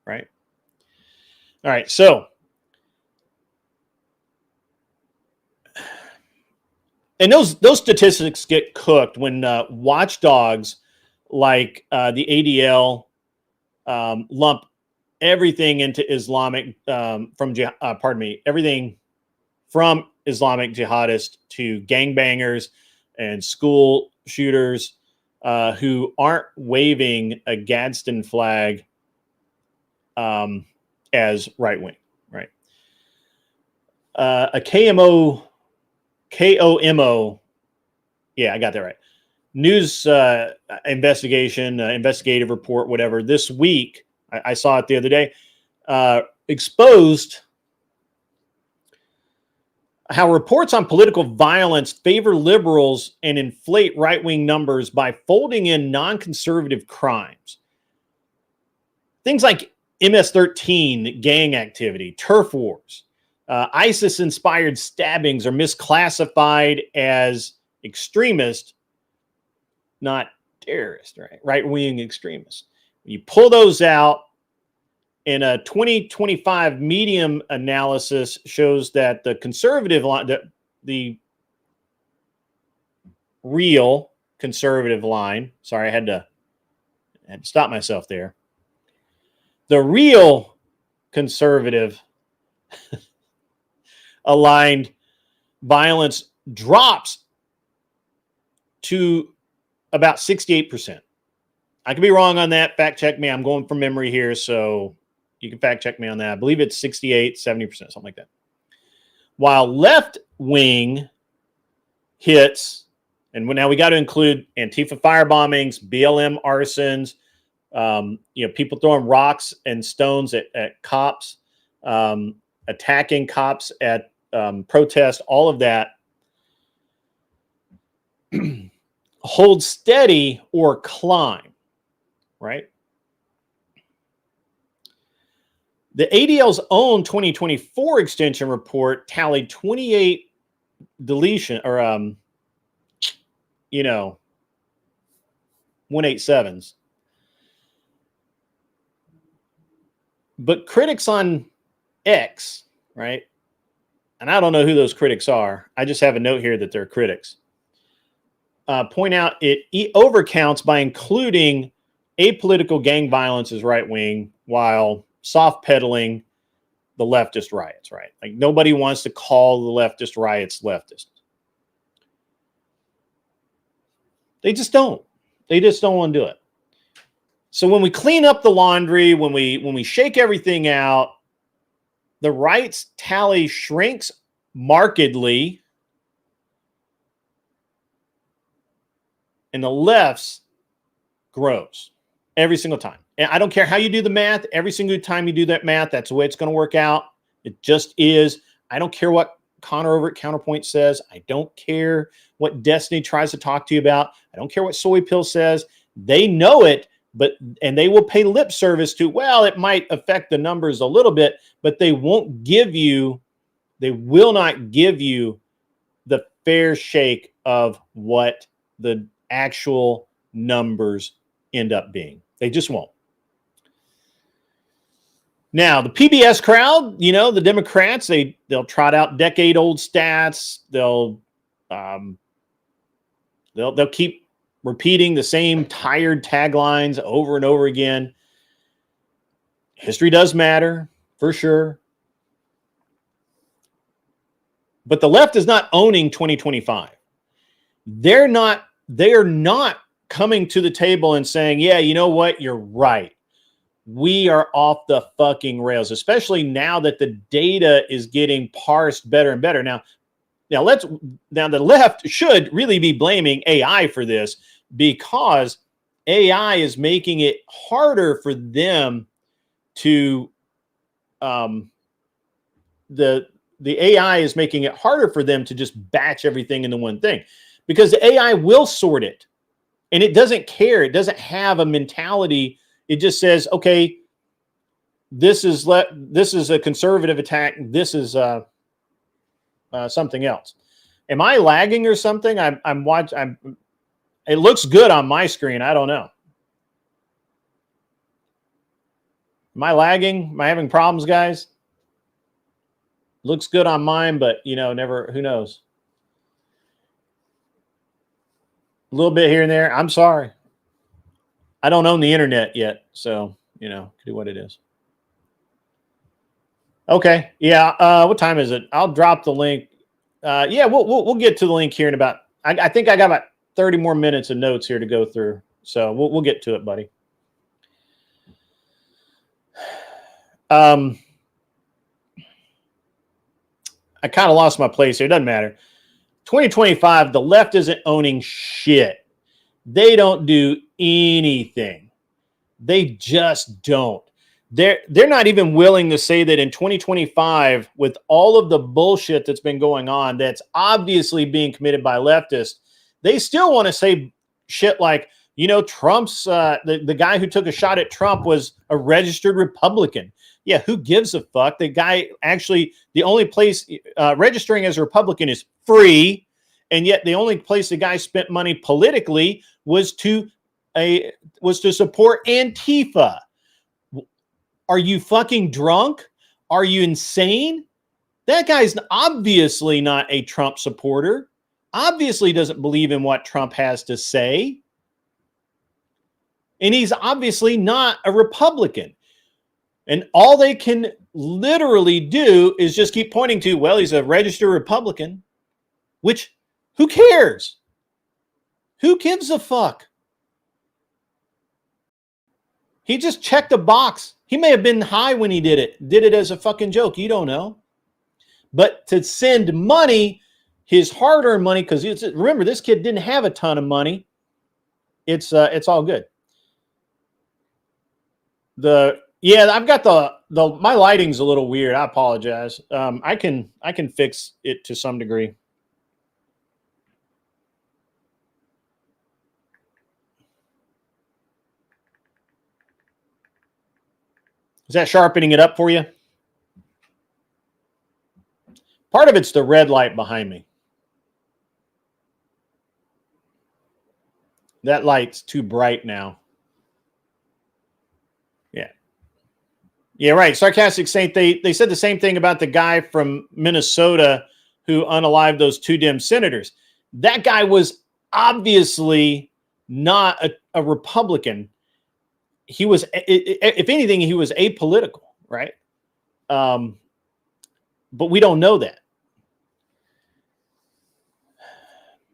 right? All right, so and those statistics get cooked when watchdogs like the ADL lump everything into Islamic everything from Islamic jihadists to gangbangers and school shooters who aren't waving a Gadsden flag as right wing, right? A KOMO, yeah, I got that right. News investigation, investigative report, whatever. This week, I saw it the other day, exposed how reports on political violence favor liberals and inflate right-wing numbers by folding in non-conservative crimes. Things like MS-13 gang activity, turf wars, ISIS-inspired stabbings are misclassified as extremist, not terrorist, right? Right-wing extremists. You pull those out, and a 2025 medium analysis shows that the conservative line, the real conservative line, sorry, I had to stop myself there. The real conservative aligned violence drops to about 68%. I could be wrong on that. Fact check me. I'm going from memory here, so you can fact check me on that. I believe it's 68, 70%, something like that. While left wing hits, and now we got to include Antifa firebombings, BLM arsons, people throwing rocks and stones at cops, attacking cops at protest, all of that hold steady or climb, right? The ADL's own 2024 extension report tallied 28 deletion or 187s. But critics on X, right? And I don't know who those critics are. I just have a note here that they're critics. Point out it overcounts by including apolitical gang violence as right wing while soft pedaling the leftist riots, right? Like nobody wants to call the leftist riots leftist. They just don't. They just don't want to do it. So when we clean up the laundry, when we shake everything out, the right's tally shrinks markedly, and the left's grows every single time. And I don't care how you do the math. Every single time you do that math, that's the way it's going to work out. It just is. I don't care what Connor over at Counterpoint says. I don't care what Destiny tries to talk to you about. I don't care what Soy Pill says. They know it, and they will pay lip service to, well, it might affect the numbers a little bit, but they will not give you the fair shake of what the actual numbers end up being. They just won't. Now, the PBS crowd, the Democrats, they'll trot out decade-old stats. They'll keep repeating the same tired taglines over and over again. History does matter, for sure. But the left is not owning 2025. They are not coming to the table and saying, yeah, you know what? You're right. We are off the fucking rails, especially now that the data is getting parsed better and better. Now the left should really be blaming AI for this, because AI is making it harder for them to the AI is making it harder for them to just batch everything into one thing, because the AI will sort it, and it doesn't care. It doesn't have a mentality. It just says, okay, this is a conservative attack. This is something else. Am I lagging or something? I'm watching. It looks good on my screen. I don't know. Am I lagging? Am I having problems, guys? Looks good on mine, but never. Who knows? A little bit here and there. I'm sorry. I don't own the internet yet, so do what it is. Okay, yeah. What time is it? I'll drop the link. Yeah, we'll get to the link here in about. I think I got about 30 more minutes of notes here to go through, so we'll get to it, buddy. I kind of lost my place here. It doesn't matter. 2025, the left isn't owning shit. They don't do anything. They just don't. They're not even willing to say that in 2025, with all of the bullshit that's been going on, that's obviously being committed by leftists, they still want to say shit like, Trump's the guy who took a shot at Trump was a registered Republican. Yeah, who gives a fuck? The guy actually, the only place registering as a Republican is free, and yet the only place the guy spent money politically was to support Antifa. Are you fucking drunk? Are you insane? That guy's obviously not a Trump supporter. Obviously doesn't believe in what Trump has to say. And he's obviously not a Republican. And all they can literally do is just keep pointing to, well, he's a registered Republican, which, who cares? Who gives a fuck? He just checked a box. He may have been high when he did it as a fucking joke. You don't know. But to send money, his hard-earned money, because remember, this kid didn't have a ton of money. It's all good. I've got my lighting's a little weird. I apologize. I can fix it to some degree. Is that sharpening it up for you? Part of it's the red light behind me. That light's too bright now. Yeah. Yeah, right. Sarcastic Saint. They said the same thing about the guy from Minnesota who unalived those 2 Dem senators. That guy was obviously not a Republican. He was, if anything, he was apolitical, right? But we don't know that.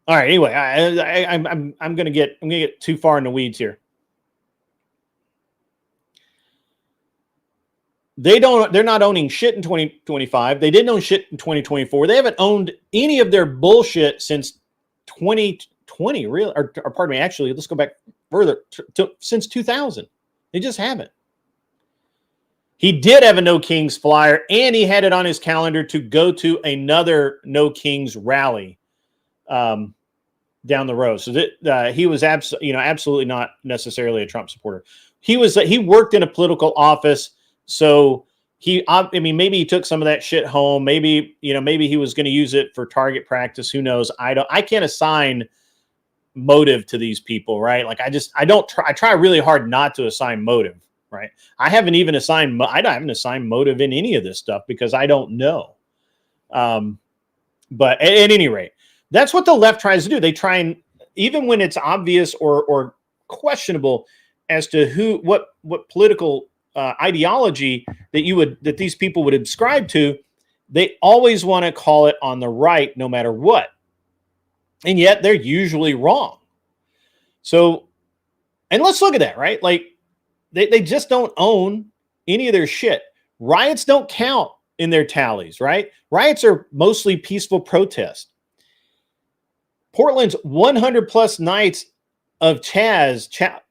All right. Anyway, I'm gonna get too far in the weeds here. They're not owning shit in 2025. They didn't own shit in 2024. They haven't owned any of their bullshit since 2020, really, or pardon me, actually, let's go back further since 2000. They just haven't. He did have a No Kings flyer, and he had it on his calendar to go to another No Kings rally down the road. So that he was absolutely not necessarily a Trump supporter. He worked in a political office. So maybe he took some of that shit home. Maybe he was going to use it for target practice. Who knows? I can't assign motive to these people, right? Like I try really hard not to assign motive, right? I haven't assigned motive in any of this stuff because I don't know. But at any rate, that's what the left tries to do. They try and, even when it's obvious or questionable as to what political ideology that these people would ascribe to, they always want to call it on the right no matter what. And yet they're usually wrong. So, and let's look at that, right? Like they just don't own any of their shit. Riots don't count in their tallies, right? Riots are mostly peaceful protest. Portland's 100 plus nights of Chaz Chop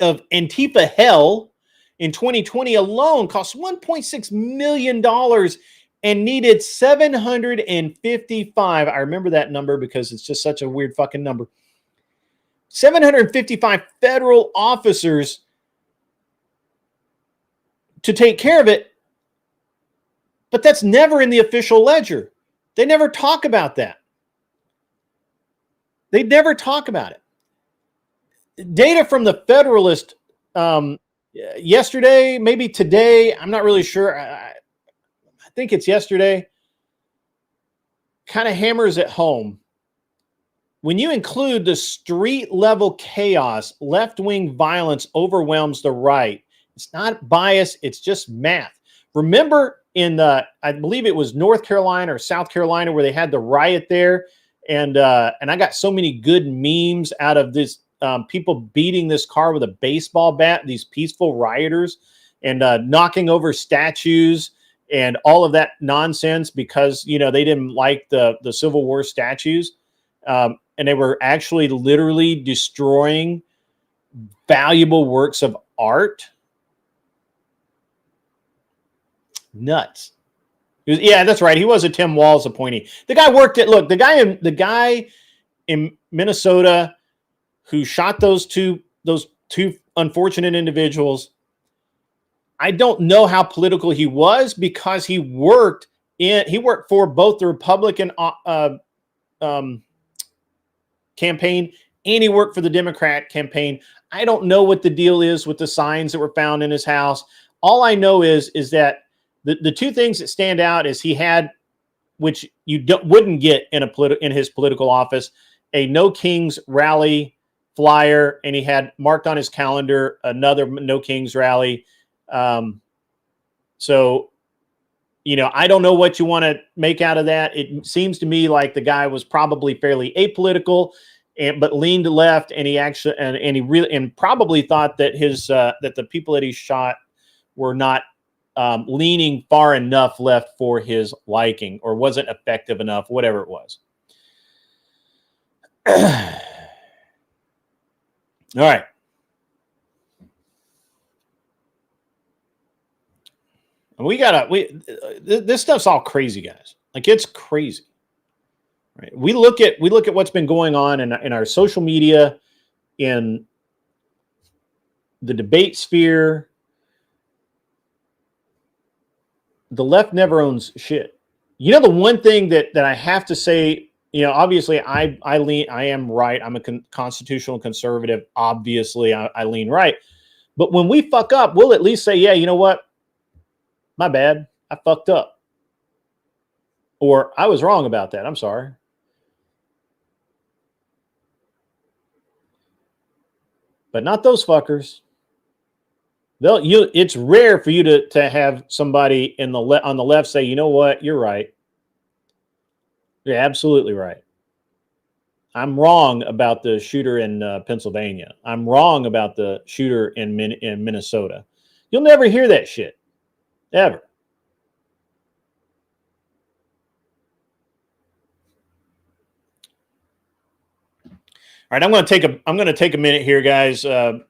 of Antifa hell in 2020 alone cost $1.6 million and needed 755. I remember that number because it's just such a weird fucking number. 755 federal officers to take care of it. But that's never in the official ledger. They never talk about that. They never talk about it. Data from the Federalist yesterday, maybe today, I'm not really sure. I think it's yesterday, kind of hammers it home. When you include the street level chaos, left-wing violence overwhelms the right. It's not bias, it's just math. Remember in I believe it was North Carolina or South Carolina where they had the riot there, and I got so many good memes out of this. People beating this car with a baseball bat, these peaceful rioters, and knocking over statues and all of that nonsense because, they didn't like the Civil War statues. And they were actually literally destroying valuable works of art. Nuts. Yeah, that's right. He was a Tim Walz appointee. The guy worked at, look, the guy in Minnesota who shot those two unfortunate individuals. I don't know how political he was because he worked for both the Republican campaign and he worked for the Democrat campaign. I don't know what the deal is with the signs that were found in his house. All I know is that the two things that stand out is he had, which you wouldn't get in his political office, a No Kings rally flyer, and he had marked on his calendar another No Kings rally. So, I don't know what you want to make out of that. It seems to me like the guy was probably fairly apolitical, but leaned left, and he actually and he really probably thought that that the people that he shot were not leaning far enough left for his liking, or wasn't effective enough, whatever it was. All right. This stuff's all crazy, guys. Like, it's crazy. Right? We look at what's been going on in our social media, in the debate sphere. The left never owns shit. The one thing that I have to say, obviously I am right. I'm a constitutional conservative. Obviously I lean right. But when we fuck up, we'll at least say, yeah, you know what? My bad. I fucked up. Or I was wrong about that. I'm sorry. But not those fuckers. It's rare for you to have somebody on the left say, you know what? You're right. You're absolutely right. I'm wrong about the shooter in Pennsylvania. I'm wrong about the shooter in Minnesota. You'll never hear that shit. Ever. All right, I'm going to take a minute here, guys, because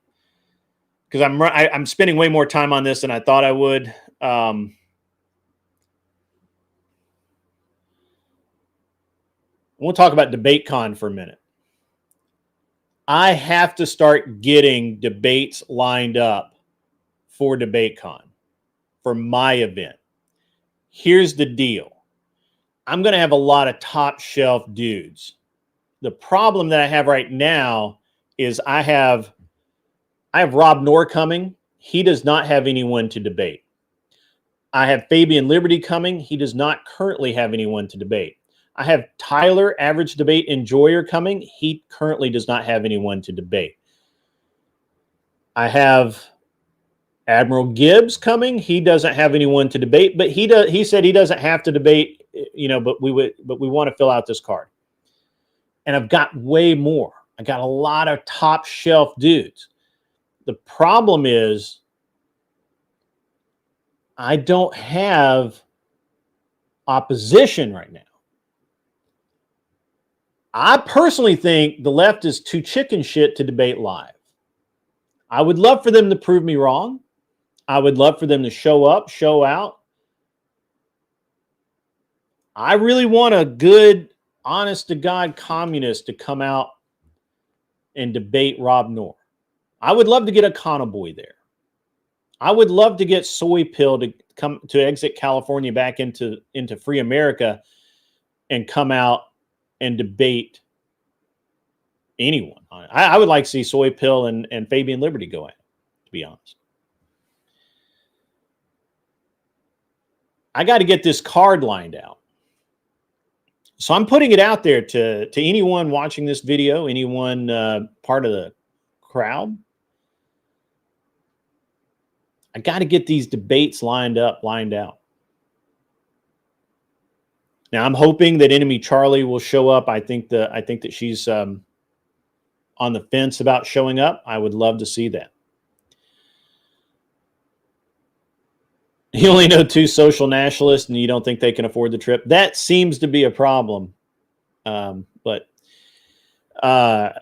I'm spending way more time on this than I thought I would. We'll talk about DebateCon for a minute. I have to start getting debates lined up for DebateCon for my event. Here's the deal. I'm going to have a lot of top shelf dudes. The problem that I have right now is I have Rob Knorr coming. He does not have anyone to debate. I have Fabian Liberty coming. He does not currently have anyone to debate. I have Tyler, average debate enjoyer, coming. He currently does not have anyone to debate. I have Admiral Gibbs coming. He doesn't have anyone to debate, but he said he doesn't have to debate, but we want to fill out this card. And I've got way more. I got a lot of top shelf dudes. The problem is I don't have opposition right now. I personally think the left is too chicken shit to debate live. I would love for them to prove me wrong. I would love for them to show up, show out. I really want a good, honest-to-God communist to come out and debate Rob Knorr. I would love to get a Conaboy there. I would love to get Soy Pill to come to exit California back into free America and come out and debate anyone. I would like to see Soy Pill and Fabian Liberty go at it, to be honest. I got to get this card lined out. So I'm putting it out there to anyone watching this video, anyone part of the crowd. I got to get these debates lined out. Now I'm hoping that enemy Charlie will show up. I think that she's on the fence about showing up. I would love to see that. You only know 2 social nationalists and you don't think they can afford the trip. That seems to be a problem. But I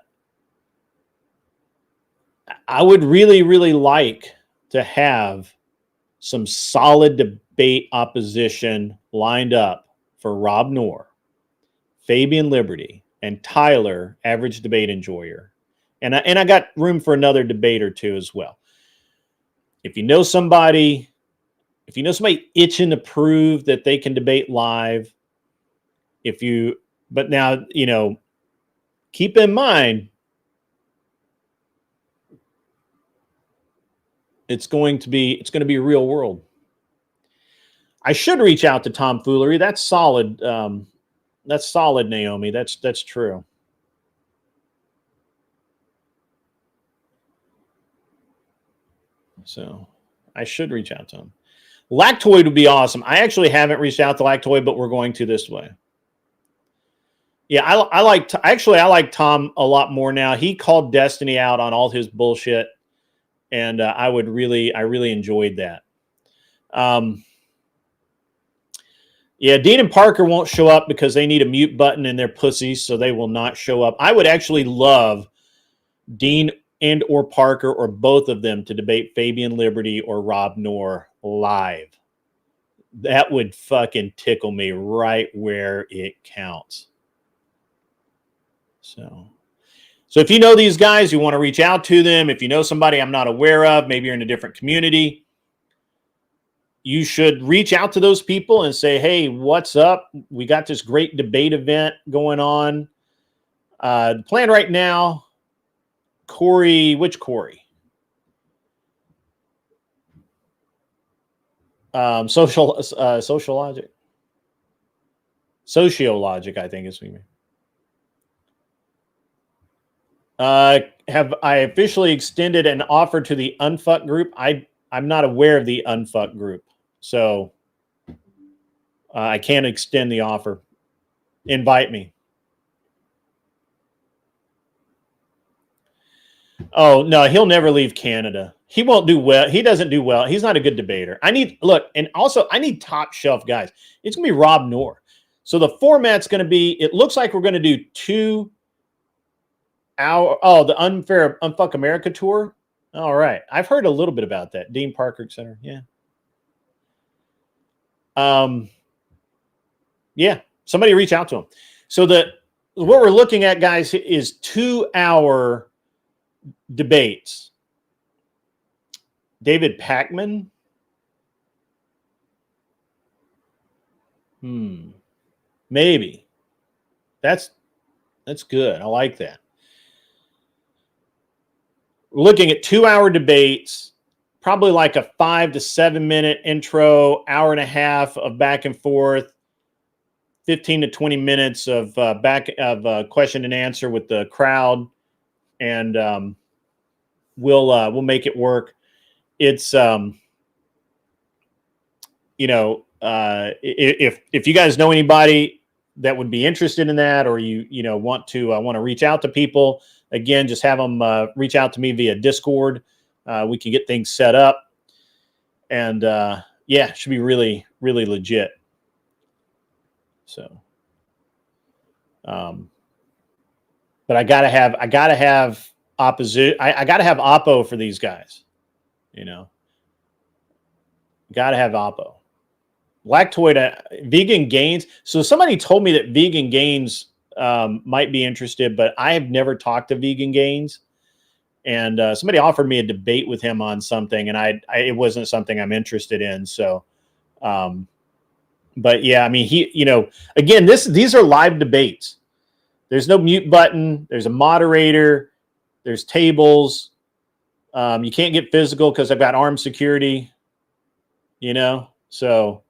would really, really like to have some solid debate opposition lined up for Rob Knorr, Fabian Liberty, and Tyler, average debate enjoyer. And I got room for another debate or two as well. If you know somebody itching to prove that they can debate live, but now, keep in mind, it's going to be real world. I should reach out to Tom Foolery. That's solid. That's solid, Naomi. That's true. So I should reach out to him. Lactoid would be awesome. I actually haven't reached out to Lactoid, but we're going to this way. Yeah, I like Tom a lot more now. He called Destiny out on all his bullshit, and I really enjoyed that. Yeah, Dean and Parker won't show up because they need a mute button and they're pussies, so they will not show up. I would actually love Dean and or Parker or both of them to debate Fabian Liberty or Rob Knorr live. That would fucking tickle me right where it counts. So if you know these guys, you want to reach out to them. If you know somebody I'm not aware of, maybe you're in a different community, you should reach out to those people and say, hey, what's up? We got this great debate event going on. The plan right now, Corey, which Corey? Sociologic. Sociologic, I think is what you mean. Have I officially extended an offer to the Unfuck group? I'm not aware of the Unfuck group, so I can't extend the offer. Invite me. Oh no, he'll never leave Canada. He won't do well. He doesn't do well. He's not a good debater. I need top shelf guys. It's gonna be Rob Noor. So the format's gonna be. It looks like we're gonna do 2 hour. Oh, the Unfuck America tour. All right, I've heard a little bit about that. Dean Parker Center. Yeah. Yeah. Somebody reach out to him. So what we're looking at, guys, is 2 hour debates. David Pakman. Maybe. That's good. I like that. We're looking at 2 hour debates, probably like a 5 to 7 minute intro, hour and a half of back and forth, 15 to 20 minutes of question and answer with the crowd, and we'll make it work. It's if you guys know anybody that would be interested in that, or you want to reach out to people, again, just have them reach out to me via Discord. We can get things set up, and yeah, it should be really, really legit. So, but I gotta have opposite. I gotta have oppo for these guys. Gotta have oppo. Lactoid vegan gains. So somebody told me that vegan gains might be interested, but I have never talked to vegan gains. And somebody offered me a debate with him on something, and it wasn't something I'm interested in. So, but yeah, I mean, again, these are live debates. There's no mute button. There's a moderator. There's tables. You can't get physical because I've got armed security. So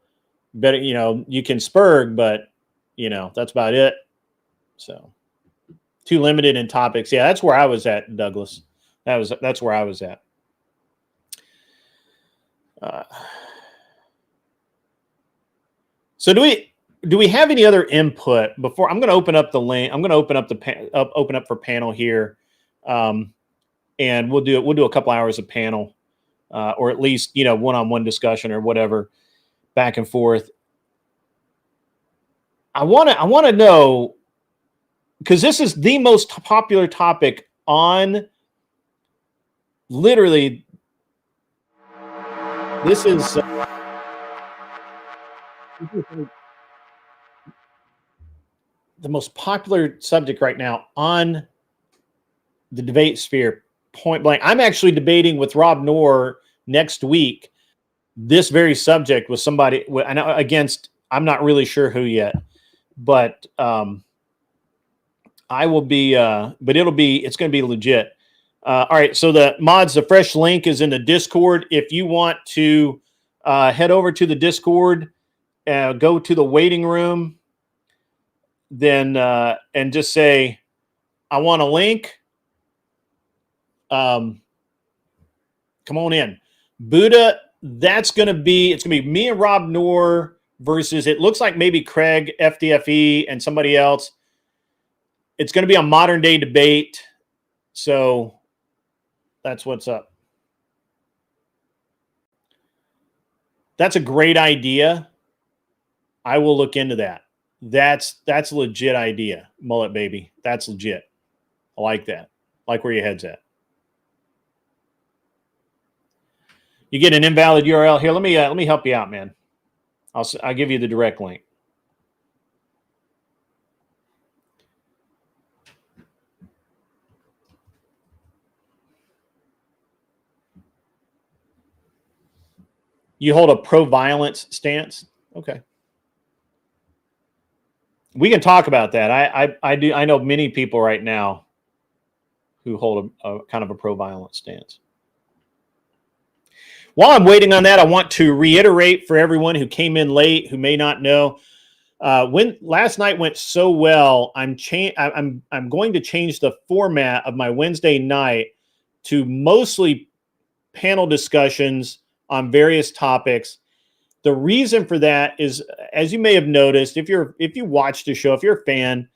better, you can spurg, but that's about it. So too limited in topics. Yeah, that's where I was at, Douglas. That's where I was at. So do we have any other input before I'm going to open up the link? I'm going to open up for panel here, and we'll do a couple hours of panel, or at least one-on-one discussion or whatever, back and forth. I want to know, because this is the most popular topic on literally. This is the most popular subject right now on the debate sphere, point blank. I'm actually debating with Rob Noor next week this very subject with somebody against, I'm not really sure who yet, but I will be, but it's going to be legit. All right. So the fresh link is in the Discord. If you want to head over to the Discord, go to the waiting room, then and just say, I want a link. Come on in. Buddha, it's going to be me and Rob Noor versus, it looks like maybe Craig, FDFE, and somebody else. It's going to be a modern day debate. So that's what's up. That's a great idea. I will look into that. That's a legit idea. Mullet baby. That's legit. I like that. I like where your head's at. You get an invalid URL here. Let me help you out, man. I'll give you the direct link. You hold a pro-violence stance? Okay. We can talk about that. I know many people right now who hold a kind of a pro-violence stance. While I'm waiting on that, I want to reiterate for everyone who came in late, who may not know, when last night went so well, I'm going to change the format of my Wednesday night to mostly panel discussions on various topics. The reason for that is, as you may have noticed, if you watch the show, if you're a fan,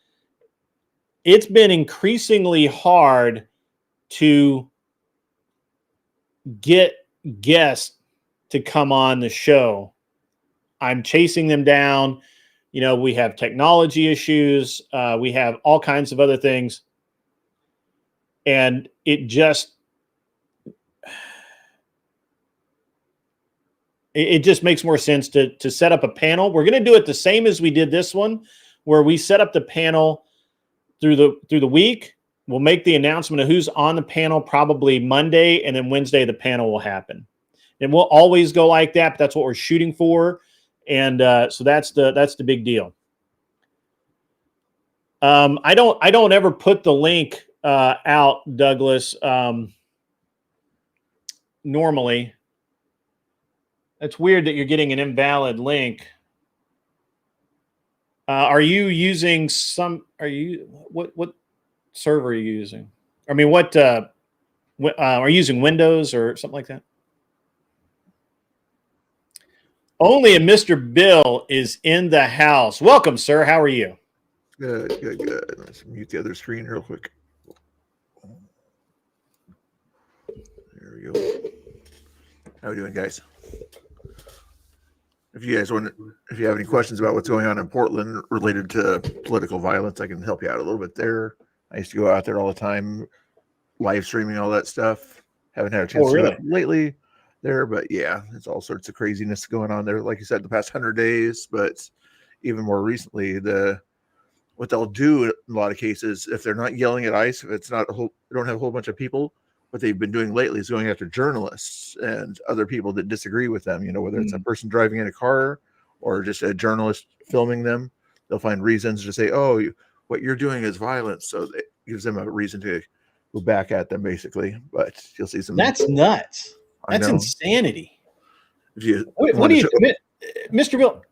it's been increasingly hard to get guests to come on the show. I'm chasing them down. You know, we have technology issues. We have all kinds of other things. And it just makes more sense to set up a panel. We're going to do it the same as we did this one, where we set up the panel through the week. We'll make the announcement of who's on the panel probably Monday, and then Wednesday the panel will happen. And we'll always go like that, but that's what we're shooting for. And so that's the big deal. I don't ever put the link out, Douglas. Normally, it's weird that you're getting an invalid link. Are you using what server are you using? I mean, what are you using, Windows or something like that? Only a Mr. Bill is in the house. Welcome, sir. How are you? Good. Let's mute the other screen real quick. There we go. How are we doing, guys? If you have any questions about what's going on in Portland related to political violence, I can help you out a little bit there. I used to go out there all the time, live streaming all that stuff. Haven't had a chance to do it lately there, but yeah, there's all sorts of craziness going on there. Like you said, the past 100 days, but even more recently, what they'll do in a lot of cases, if they're not yelling at ICE, if it's not they don't have a whole bunch of people, what they've been doing lately is going after journalists and other people that disagree with them, you know, whether it's a person driving in a car or just a journalist filming them. They'll find reasons to say, oh, what you're doing is violence. So it gives them a reason to go back at them, basically. But you'll see some. That's nuts. That's insanity. What do you, Mr. Bill?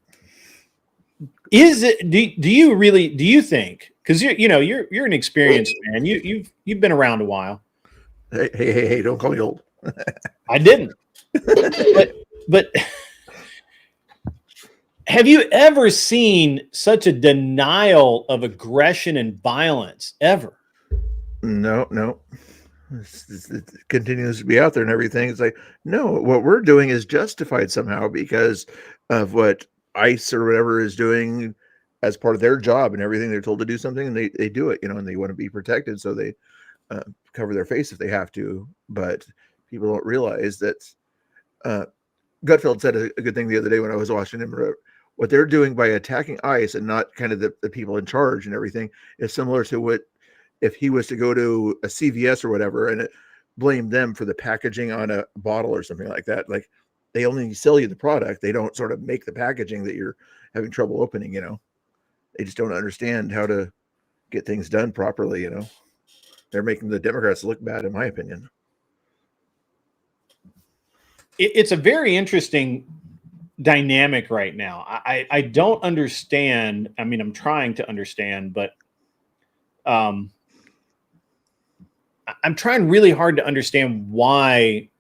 Is it? Do you think? Because you're an experienced man. You've been around a while. Hey! Don't call me old. I didn't. But have you ever seen such a denial of aggression and violence ever? No. It continues to be out there and everything. It's like, no, what we're doing is justified somehow because of what ICE or whatever is doing as part of their job and everything. They're told to do something and they do it, and they want to be protected. So they cover their face if they have to, but people don't realize that Gutfeld said a good thing the other day when I was watching him. What they're doing by attacking ICE and not kind of the people in charge and everything is similar to what if he was to go to a CVS or whatever and blame them for the packaging on a bottle or something like that. Like they only sell you the product. They don't sort of make the packaging that you're having trouble opening, They just don't understand how to get things done properly, They're making the Democrats look bad, in my opinion. It's a very interesting dynamic right now. I don't understand. I mean, I'm trying to understand, but I'm trying really hard to understand why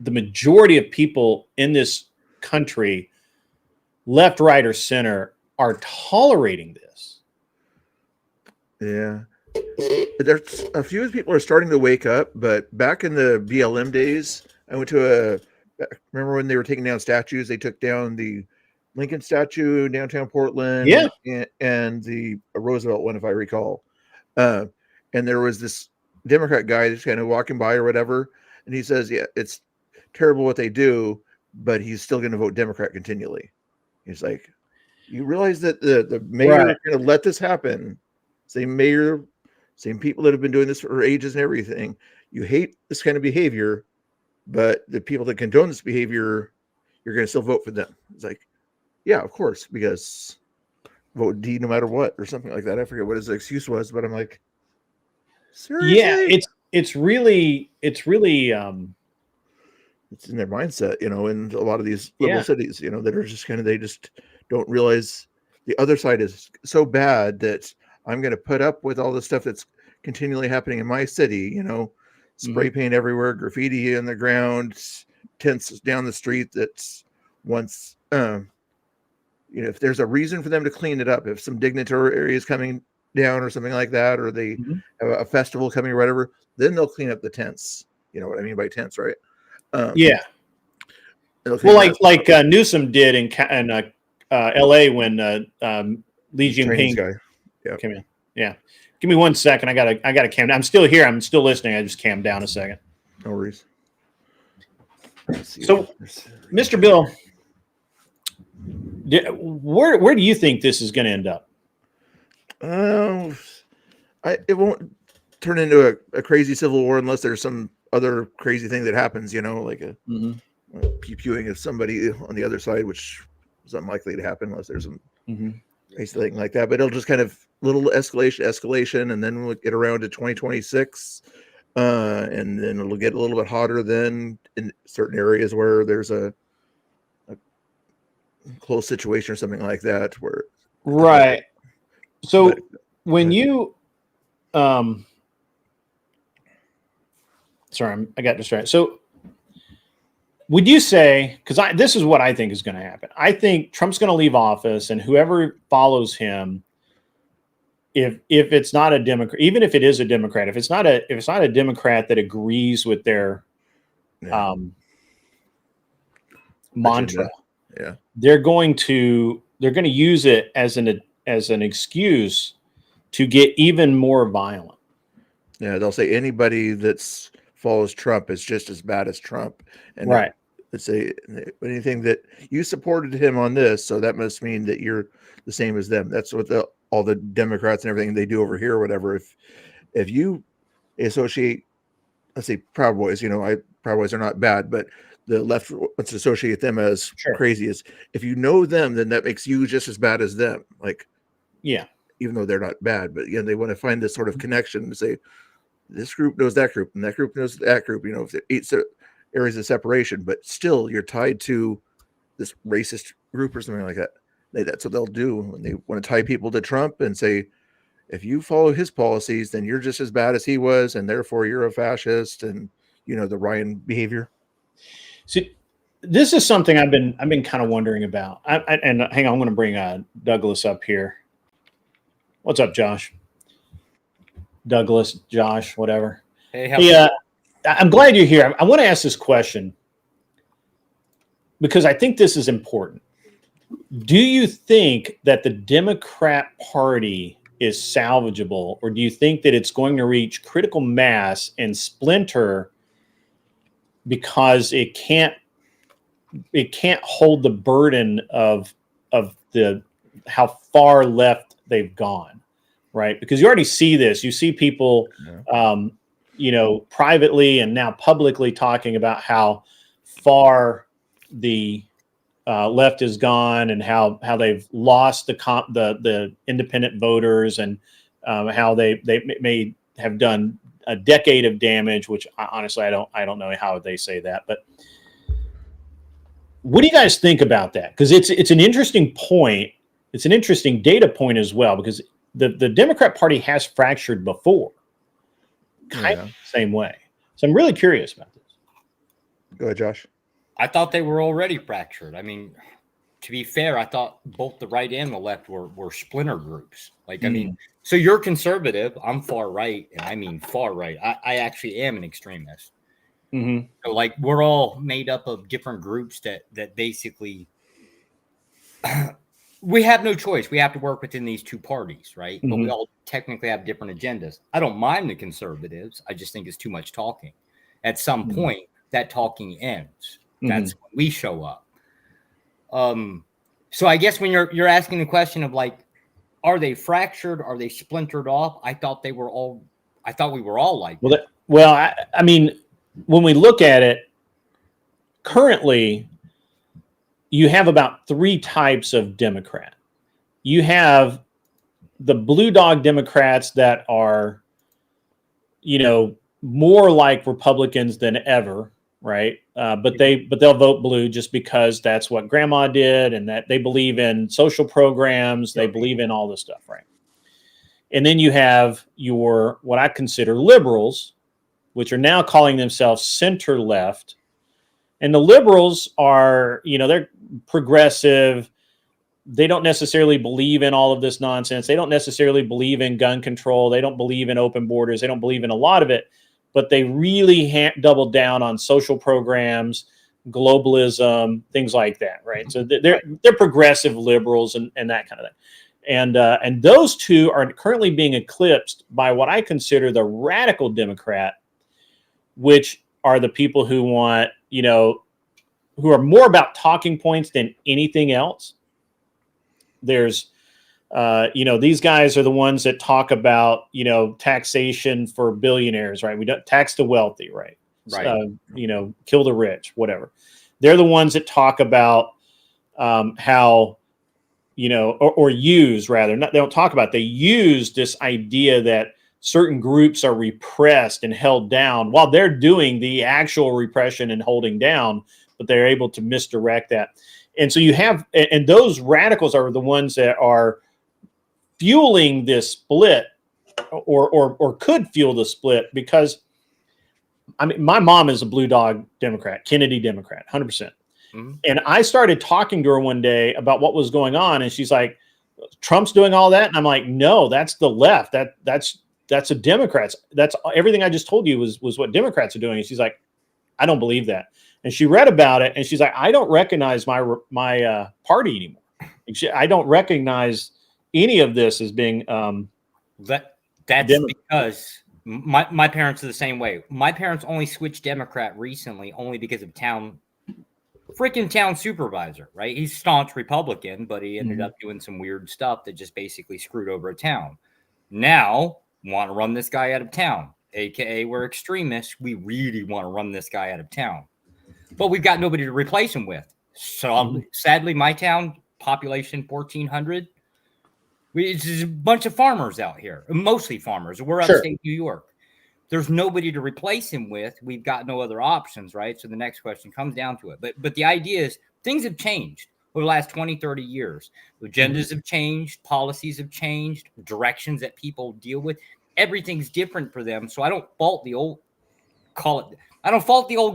the majority of people in this country, left, right, or center, are tolerating this. Yeah. There's a few people are starting to wake up, but back in the BLM days, I went to remember when they were taking down statues? They took down the Lincoln statue in downtown Portland, and the Roosevelt one, if I recall. And there was this Democrat guy just kind of walking by or whatever, and he says, "Yeah, it's terrible what they do, but he's still going to vote Democrat continually." He's like, "You realize that the mayor is going to let this happen? Same mayor." Same people that have been doing this for ages and everything. You hate this kind of behavior, but the people that condone this behavior, you're going to still vote for them. It's like, yeah, of course, because vote D no matter what, or something like that. I forget what his excuse was, but I'm like, seriously? Yeah, it's really it's in their mindset, in a lot of these liberal cities, that are just they just don't realize the other side is so bad that I'm going to put up with all the stuff that's continually happening in my city, spray paint everywhere, graffiti in the ground, tents down the street. That's once, if there's a reason for them to clean it up, if some dignitary is coming down or something like that, or they have a festival coming or whatever, then they'll clean up the tents. You know what I mean by tents, right? Yeah. Well, like Newsom did in L.A. when Li Jinping came in. Yeah. Give me 1 second. I gotta cam down. I'm still here. I'm still listening. I just cam down a second. No worries. So, Mr. Bill, where do you think this is going to end up? It won't turn into a crazy civil war unless there's some other crazy thing that happens, like a pew-pewing of somebody on the other side, which is unlikely to happen unless there's some crazy thing like that. But it'll just kind of little escalation, and then we'll get around to 2026, and then it'll get a little bit hotter then in certain areas where there's a close situation or something like that. Where right. So when you sorry, I got distracted. So would you say, because this is what I think is going to happen. I think Trump's going to leave office, and whoever follows him, if it's not a Democrat, even if it is a Democrat, if it's not a Democrat that agrees with their mantra, they're going to use it as an excuse to get even more violent. Yeah, they'll say anybody that's follows Trump is just as bad as Trump, and let's say anything that you supported him on this, so that must mean that you're the same as them. That's what all the Democrats and everything they do over here, or whatever. If you associate, let's say Proud Boys, Proud Boys are not bad, but the left wants to associate them as crazy. As if you know them, then that makes you just as bad as them. Even though they're not bad, but they want to find this sort of connection and say, this group knows that group, and that group knows that group. If there are 8 areas of separation, but still you're tied to this racist group or something like that. That's what they'll do when they want to tie people to Trump and say, if you follow his policies, then you're just as bad as he was, and therefore you're a fascist, and the Ryan behavior. See, this is something I've been kind of wondering about. And hang on, I'm going to bring Douglas up here. What's up, Josh? Douglas, Josh, whatever. Hey, I'm glad you're here. I want to ask this question because I think this is important. Do you think that the Democrat Party is salvageable, or do you think that it's going to reach critical mass and splinter because it can't hold the burden of how far left they've gone? Right. Because you already see this. You see people, privately and now publicly talking about how far the left has gone and how they've lost the independent voters, and how they may have done a decade of damage, which honestly, I don't know how they say that. But what do you guys think about that? Because it's an interesting point. It's an interesting data point as well, because the Democrat Party has fractured before, kind of the same way. So I'm really curious about this. Go ahead, Josh. I thought they were already fractured. I mean, to be fair, I thought both the right and the left were splinter groups. I mean, so you're conservative, I'm far right, and I mean far right. I actually am an extremist. So we're all made up of different groups that basically we have no choice. We have to work within these two parties, right? But we all technically have different agendas. I don't mind the conservatives. I just think it's too much talking. At some point, that talking ends. That's when we show up. So I guess when you're asking the question of are they fractured? Are they splintered off? I thought we were all like that. I mean, when we look at it currently, you have about 3 types of Democrat. You have the blue dog Democrats that are, more like Republicans than ever, right? But they'll vote blue just because that's what grandma did, and that they believe in social programs. They believe in all this stuff, right? And then you have your what I consider liberals, which are now calling themselves center left. And the liberals are, they're progressive. They don't necessarily believe in all of this nonsense. They don't necessarily believe in gun control. They don't believe in open borders. They don't believe in a lot of it, but they really double down on social programs, globalism, things like that, right? So they're progressive liberals and that kind of thing. And those two are currently being eclipsed by what I consider the radical Democrat, which are the people who want, who are more about talking points than anything else. There's, these guys are the ones that talk about, taxation for billionaires, right? We don't tax the wealthy, right? Right. Kill the rich, whatever. They're the ones that talk about how, or use rather, not, they don't talk about, they use this idea that certain groups are repressed and held down while they're doing the actual repression and holding down, but they're able to misdirect that. And so you have, and those radicals are the ones that are fueling this split or could fuel the split because, I mean, my mom is a blue dog Democrat, Kennedy Democrat, 100%. Mm-hmm. And I started talking to her one day about what was going on. And she's like, Trump's doing all that. And I'm like, no, that's the left. That's a Democrats. That's everything I just told you was what Democrats are doing. And she's like, I don't believe that. And she read about it, and she's like, I don't recognize my party anymore. I don't recognize any of this as being that's because my parents are the same way. My parents only switched Democrat recently only because of freaking town supervisor, right? He's staunch Republican, but he ended up doing some weird stuff that just basically screwed over a town. Now, want to run this guy out of town, aka we're extremists. We really want to run this guy out of town. But we've got nobody to replace him with. So sadly, my town, population 1,400, it's just a bunch of farmers out here, mostly farmers. We're upstate New York. There's nobody to replace him with. We've got no other options, right? So the next question comes down to it. But the idea is things have changed over the last 20, 30 years. Agendas have changed. Policies have changed. Directions that people deal with. Everything's different for them. So I don't fault the old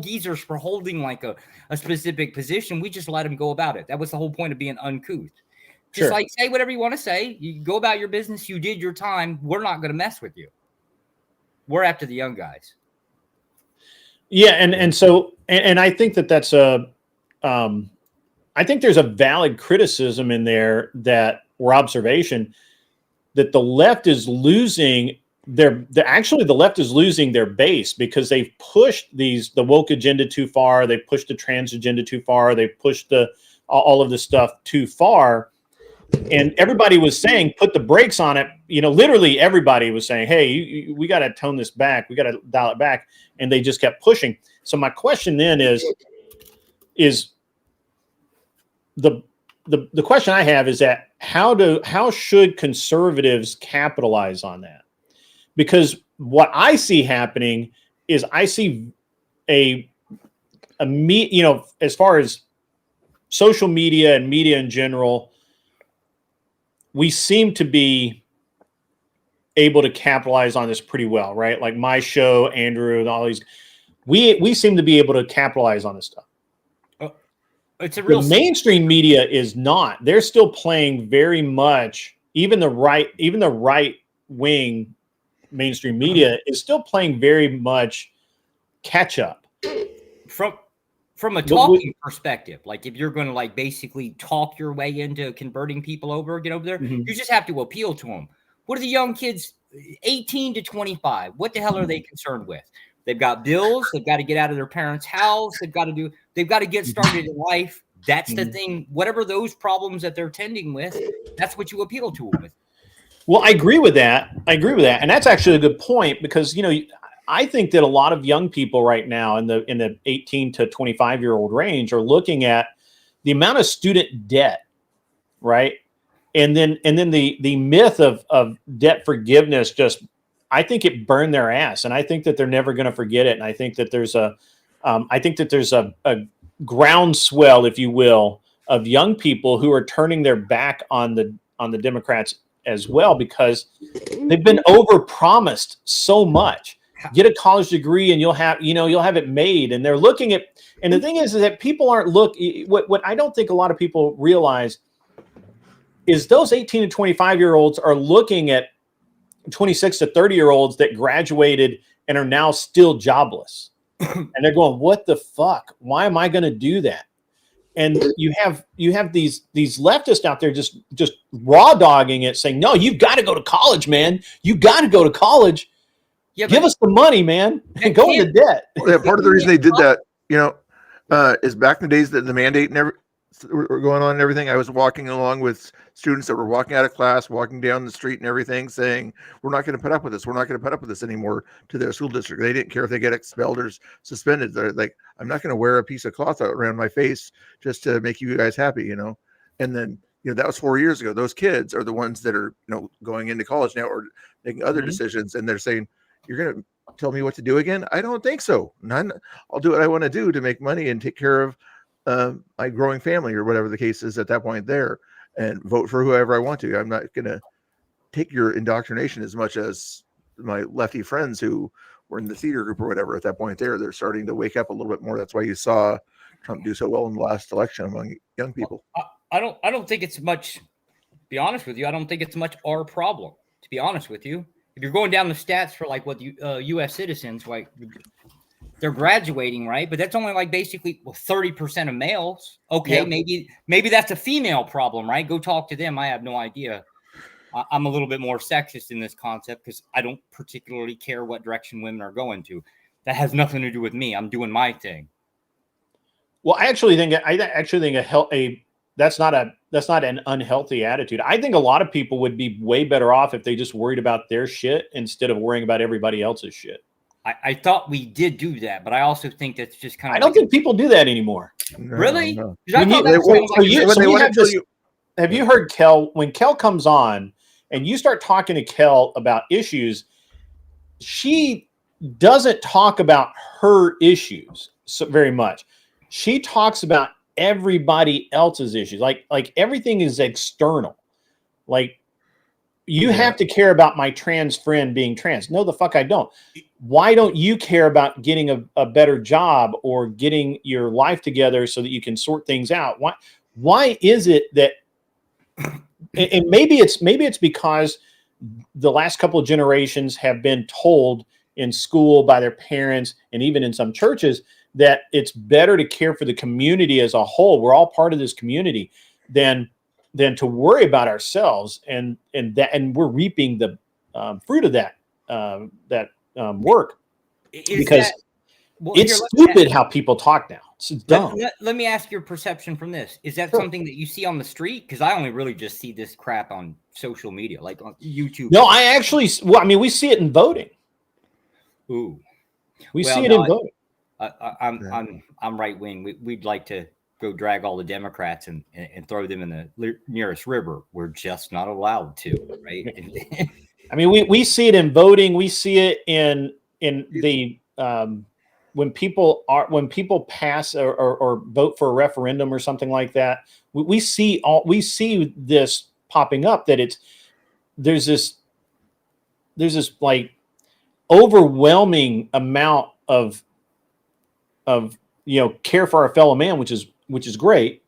geezers for holding like a specific position. We just let them go about it. That was the whole point of being uncouth. Just like say whatever you want to say. You go about your business. You did your time. We're not going to mess with you. We're after the young guys. Yeah. And so I think that's I think there's a valid criticism in there or observation that the left is losing the left is losing their base because they've pushed the woke agenda too far. They've pushed the trans agenda too far. They've pushed all of this stuff too far. And everybody was saying, put the brakes on it. Literally everybody was saying, hey, we got to tone this back. We got to dial it back. And they just kept pushing. So my question then is the question I have is that how should conservatives capitalize on that? Because what I see happening is I see as far as social media and media in general, we seem to be able to capitalize on this pretty well, right? Like my show, Andrew, and all these, we seem to be able to capitalize on this stuff. It's a real the mainstream media is not. They're still playing very much. Even the right wing mainstream media is still playing very much catch up. From a talking perspective, like if you're going to like basically talk your way into converting people over, get over there, you just have to appeal to them. What are the young kids, 18 to 25? What the hell are they concerned with? They've got bills. They've got to get out of their parents' house. They've got to get started in life. That's the thing. Whatever those problems that they're tending with, that's what you appeal to them with. Well, I agree with that. And that's actually a good point because, I think that a lot of young people right now in the 18 to 25-year-old range are looking at the amount of student debt, right? And then the myth of debt forgiveness I think it burned their ass. And I think that they're never going to forget it. And I think that there's I think that there's a groundswell, if you will, of young people who are turning their back on the Democrats as well, because they've been overpromised so much. Get a college degree and you'll have it made. And they're looking at, and the thing is that people aren't what I don't think a lot of people realize is those 18 to 25-year-olds are looking at 26 to 30-year-olds that graduated and are now still jobless. And they're going, what the fuck? Why am I going to do that? And you have these leftists out there just raw dogging it, saying, no, you've got to go to college, man. You got to go to college. Yeah, give us the money, man. And go into debt. Yeah, part of the reason they did that, is back in the days that the mandate never were going on and everything. I was walking along with students that were walking out of class, walking down the street and everything, saying, we're not going to put up with this. We're not going to put up with this anymore to their school district. They didn't care if they get expelled or suspended. They're like, I'm not going to wear a piece of cloth around my face just to make you guys happy, And then, that was 4 years ago. Those kids are the ones that are, going into college now or making other decisions. And they're saying, you're going to tell me what to do again? I don't think so. I'll do what I want to do to make money and take care of my growing family or whatever the case is at that point there, and vote for whoever I want to. I'm not going to take your indoctrination as much as my lefty friends who were in the theater group or whatever at that point there. They're starting to wake up a little bit more. That's why you saw Trump do so well in the last election among young people. I don't think it's much, to be honest with you, I don't think it's much our problem, to be honest with you. If you're going down the stats for like what U.S. citizens, like they're graduating, right? But that's only like basically 30% of males. Okay, yep. Maybe that's a female problem, right? Go talk to them. I have no idea. I'm a little bit more sexist in this concept because I don't particularly care what direction women are going to. That has nothing to do with me. I'm doing my thing. Well, I actually think that's not an unhealthy attitude. I think a lot of people would be way better off if they just worried about their shit instead of worrying about everybody else's shit. I thought we did do that, but I also think that's just kind of. I don't think people do that anymore. Really? No. Have you heard Kel? When Kel comes on and you start talking to Kel about issues, she doesn't talk about her issues very much. She talks about everybody else's issues. Like everything is external. Like you have to care about my trans friend being trans. No, the fuck I don't. Why don't you care about getting a better job or getting your life together so that you can sort things out? Why is it that, and maybe it's because the last couple of generations have been told in school by their parents and even in some churches that it's better to care for the community as a whole. We're all part of this community than to worry about ourselves, and we're reaping the fruit of that work. Because it's stupid how people talk now. It's dumb. Let me ask your perception from this. Is that something that you see on the street? Because I only really just see this crap on social media, like on YouTube. No, we see it in voting. Ooh, we see it in voting. I'm right wing. We'd like to go drag all the Democrats and throw them in the nearest river. We're just not allowed to, right? I mean, we see it in voting. We see it in the when people pass or vote for a referendum or something like that. We see this popping up, that there's this like overwhelming amount of care for our fellow man, which is great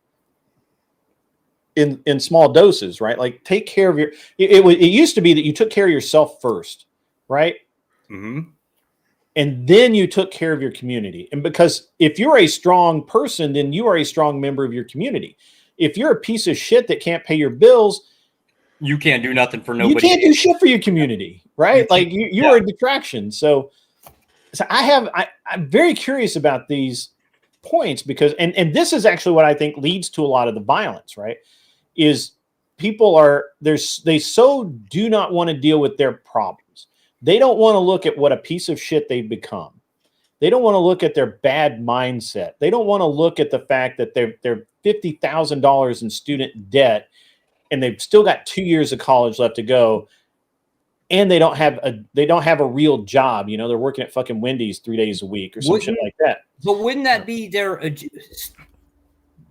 in small doses, right? Like take care of it used to be that you took care of yourself first, right? Mm-hmm. And then you took care of your community. And because if you're a strong person, then you are a strong member of your community. If you're a piece of shit that can't pay your bills, you can't do nothing for nobody. You can't do shit for your community, right? Like you are a detraction. So I'm very curious about these points because, and this is actually what I think leads to a lot of the violence, right? Is people they so do not want to deal with their problems. They don't want to look at what a piece of shit they've become. They don't want to look at their bad mindset. They don't want to look at the fact that they're $50,000 in student debt and they've still got 2 years of college left to go. And they don't have a real job. They're working at fucking Wendy's 3 days a week or some shit like that. But wouldn't that be their?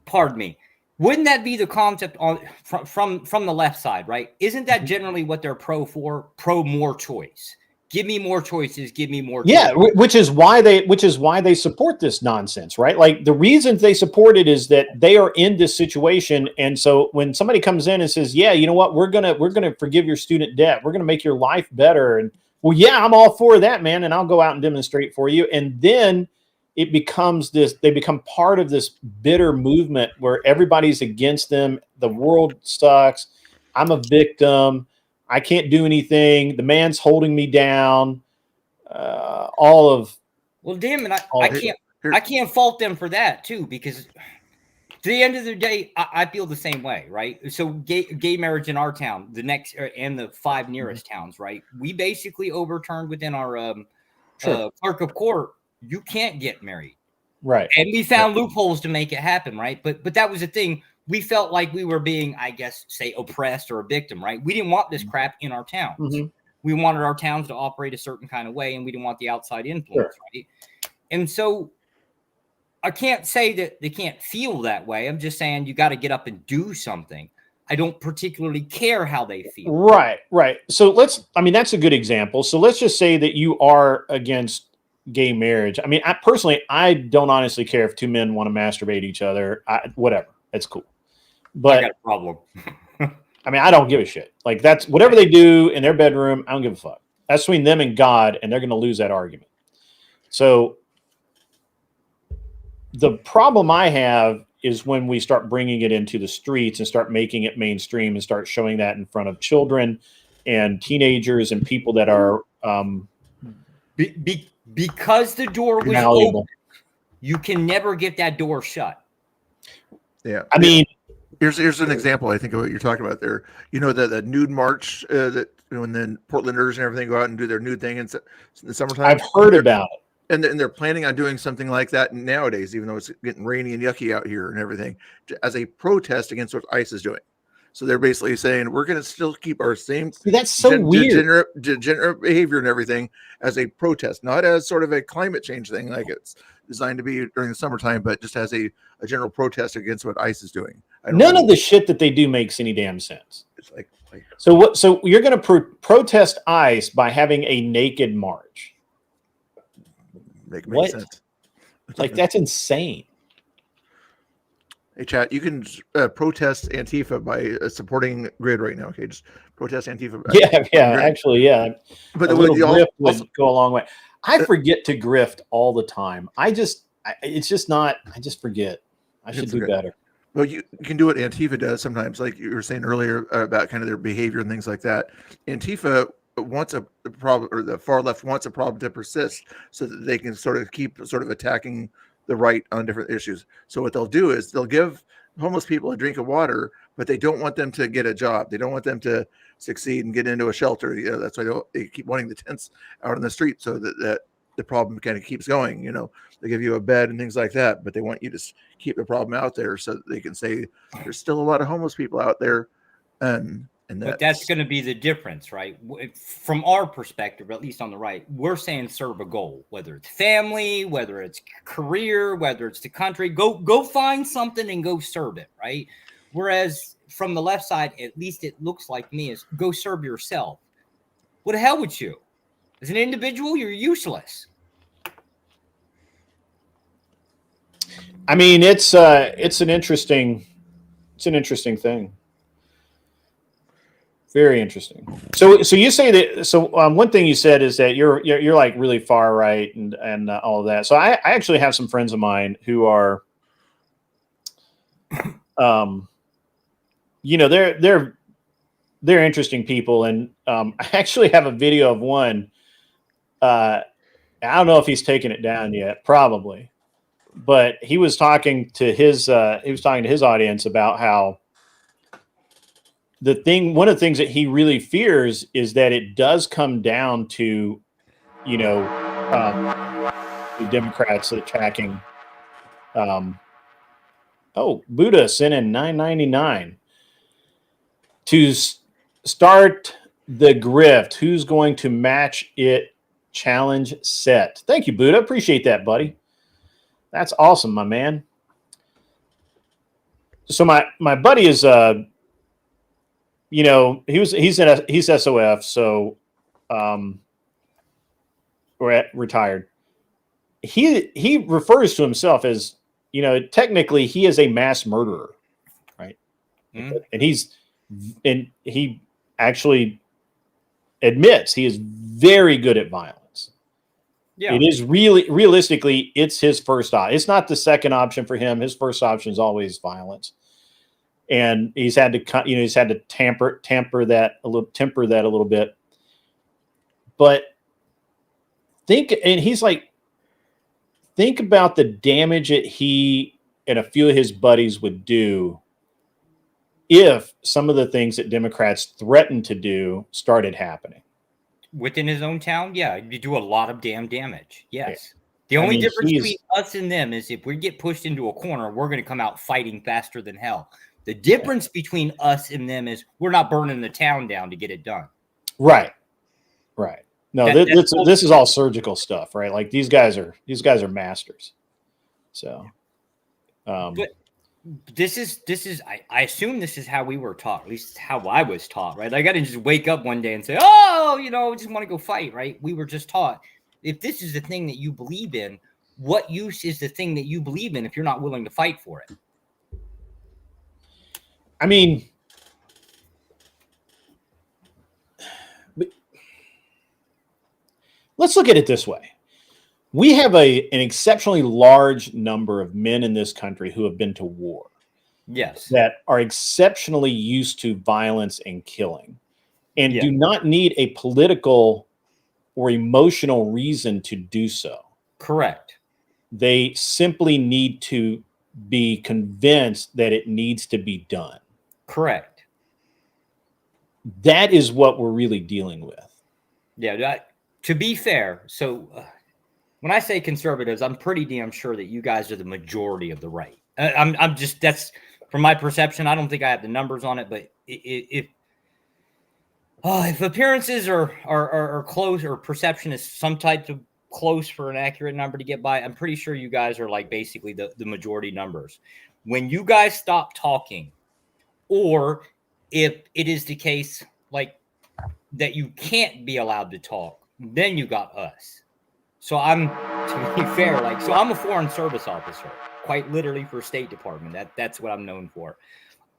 Pardon me. Wouldn't that be the concept on from the left side, right? Isn't that generally what they're pro for? Pro more choice. Give me more choices. Give me more. Yeah, choices. which is why they support this nonsense, right? Like the reasons they support it is that they are in this situation, and so when somebody comes in and says, "Yeah, you know what? We're gonna forgive your student debt. We're gonna make your life better," and well, yeah, I'm all for that, man, and I'll go out and demonstrate for you, and then it becomes this. They become part of this bitter movement where everybody's against them. The world sucks. I'm a victim. I can't do anything. The man's holding me down. Well, damn it, I can't fault them for that too, because to the end of the day, I feel the same way, right? So gay marriage in our town, the next and the 5 nearest towns, right? We basically overturned within our clerk of court. You can't get married, right? And we found loopholes to make it happen, right? But that was the thing. We felt like we were being, I guess, say oppressed or a victim, right? We didn't want this crap in our towns. Mm-hmm. We wanted our towns to operate a certain kind of way, and we didn't want the outside influence, right? And so I can't say that they can't feel that way. I'm just saying you got to get up and do something. I don't particularly care how they feel. Right. So that's a good example. So let's just say that you are against gay marriage. I mean, I don't honestly care if 2 men want to masturbate each other. Whatever. That's cool. But I got a problem. I mean, I don't give a shit. Like, that's whatever they do in their bedroom. I don't give a fuck. That's between them and God, and they're going to lose that argument. So the problem I have is when we start bringing it into the streets and start making it mainstream and start showing that in front of children and teenagers and people that are because the door was open, you can never get that door shut. Yeah, I mean, here's an example. I think of what you're talking about there. You know, the nude march that when then Portlanders and everything go out and do their nude thing in the summertime. I've heard about it. And they're planning on doing something like that nowadays, even though it's getting rainy and yucky out here and everything, as a protest against what ICE is doing. So they're basically saying we're going to still keep our same that's so weird degenerate behavior and everything as a protest, not as sort of a climate change thing like it's designed to be during the summertime, but just as a general protest against what ICE is doing. None of the shit that they do makes any damn sense. It's like so what? So you're going to protest ICE by having a naked march? Make sense. Like, that's insane. Hey, chat, you can protest Antifa by supporting Grid right now. Okay, just protest Antifa. Actually, yeah. But a little grift would go a long way. I forget to grift all the time. I just forget. I should do better. Well, you can do what Antifa does sometimes, like you were saying earlier about kind of their behavior and things like that. Antifa wants a problem, or the far left wants a problem to persist so that they can sort of keep sort of attacking the right on different issues. So what they'll do is they'll give homeless people a drink of water, but they don't want them to get a job. They don't want them to succeed and get into a shelter. You know, that's why they keep wanting the tents out on the street so that the problem kind of keeps going. You know, they give you a bed and things like that, but they want you to keep the problem out there so that they can say there's still a lot of homeless people out there. But that's going to be the difference, right? From our perspective, at least on the right, we're saying serve a goal, whether it's family, whether it's career, whether it's the country. Go find something and go serve it, right? Whereas from the left side, at least it looks like me, is go serve yourself. What the hell with you? As an individual, you're useless. I mean, it's an interesting thing. Very interesting. So you say that. So one thing you said is that you're like really far right and all of that. So I actually have some friends of mine who are, you know, they're interesting people, and I actually have a video of one. I don't know if he's taken it down yet, probably, but he was talking to his audience about how one of the things that he really fears is that it does come down to, you know, the Democrats attacking. Buddha sent in $9.99 to start the grift. Who's going to match it? Challenge set. Thank you, Buddha. Appreciate that, buddy. That's awesome, my man. So my buddy is he's SOF, so retired. He refers to himself as, technically he is a mass murderer, right? And he actually admits he is very good at violence. Yeah. It is realistically, it's his first option. It's not the second option for him. His first option is always violence. And he's had to, temper that a little bit. But think about the damage that he and a few of his buddies would do if some of the things that Democrats threatened to do started happening. Within his own town, yeah, you do a lot of damn damage. Yes. Yeah. The only difference between us and them is if we get pushed into a corner, we're going to come out fighting faster than hell. The difference between us and them is we're not burning the town down to get it done. Right. No, this is all surgical stuff, right? Like these guys are masters. So, but this is I assume this is how we were taught, at least how I was taught, right? I got to just wake up one day and say, oh, I just want to go fight, right? We were just taught, if this is the thing that you believe in, what use is the thing that you believe in if you're not willing to fight for it? I mean, let's look at it this way. We have an exceptionally large number of men in this country who have been to war. Yes. That are exceptionally used to violence and killing and do not need a political or emotional reason to do so. Correct. They simply need to be convinced that it needs to be done. Correct. That is what we're really dealing with. Yeah. To be fair, so when I say conservatives, I'm pretty damn sure that you guys are the majority of the right. I'm just, that's from my perception. I don't think I have the numbers on it, but if appearances are close, or perception is some type of close for an accurate number to get by, I'm pretty sure you guys are like basically the majority numbers. When you guys stop talking, or if it is the case like that you can't be allowed to talk, then you got us. So to be fair, I'm a foreign service officer, quite literally for State Department. That's what I'm known for.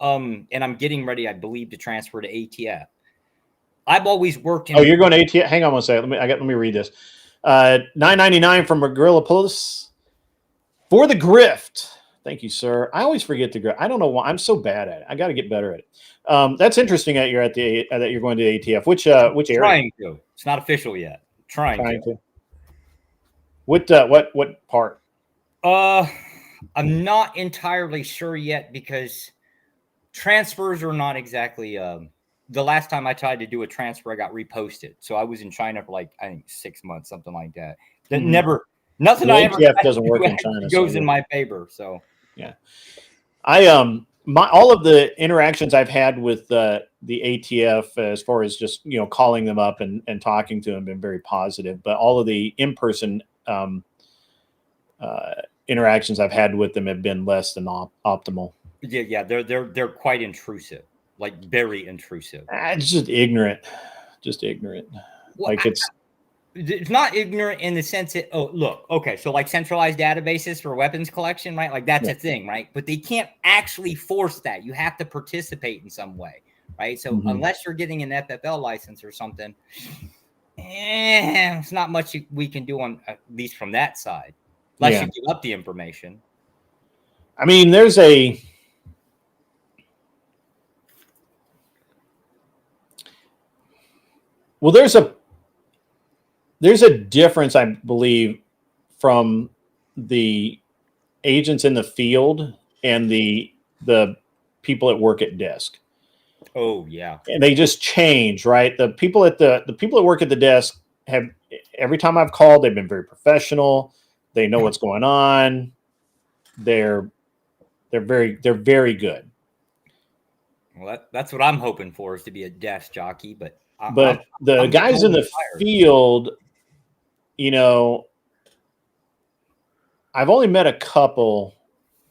And I'm getting ready, I believe, to transfer to ATF. I've always worked in. Oh, you're going to ATF? Hang on one second. Let me read this. $9.99 from Gorilla Plus for the grift. Thank you, sir. I always forget the grift. I don't know why. I'm so bad at it. I got to get better at it. That's interesting that you're going to ATF. Which area? Trying to. It's not official yet. Trying to. What part? I'm not entirely sure yet because transfers are not exactly. The last time I tried to do a transfer, I got reposted. So I was in China for I think 6 months, something like that. That nothing the I ATF ever doesn't work in China. Goes in my favor. So yeah, all of the interactions I've had with the ATF, as far as just calling them up and talking to them, have been very positive. But all of the in-person interactions I've had with them have been less than optimal. Yeah, they're quite intrusive, like very intrusive. It's just ignorant, Well, it's not ignorant in the sense that, so like centralized databases for weapons collection, right? Like that's a thing, right? But they can't actually force that. You have to participate in some way, right? So unless you're getting an FFL license or something, it's not much we can do on, at least from that side, unless you give up the information. I mean, there's a difference, I believe, from the agents in the field and the people that work at desk. Oh yeah, and they just change, right? The people that work at the desk have, every time I've called, they've been very professional. They know what's going on. They're very good. Well, that's what I'm hoping for, is to be a desk jockey, but the guys in the field, I've only met a couple,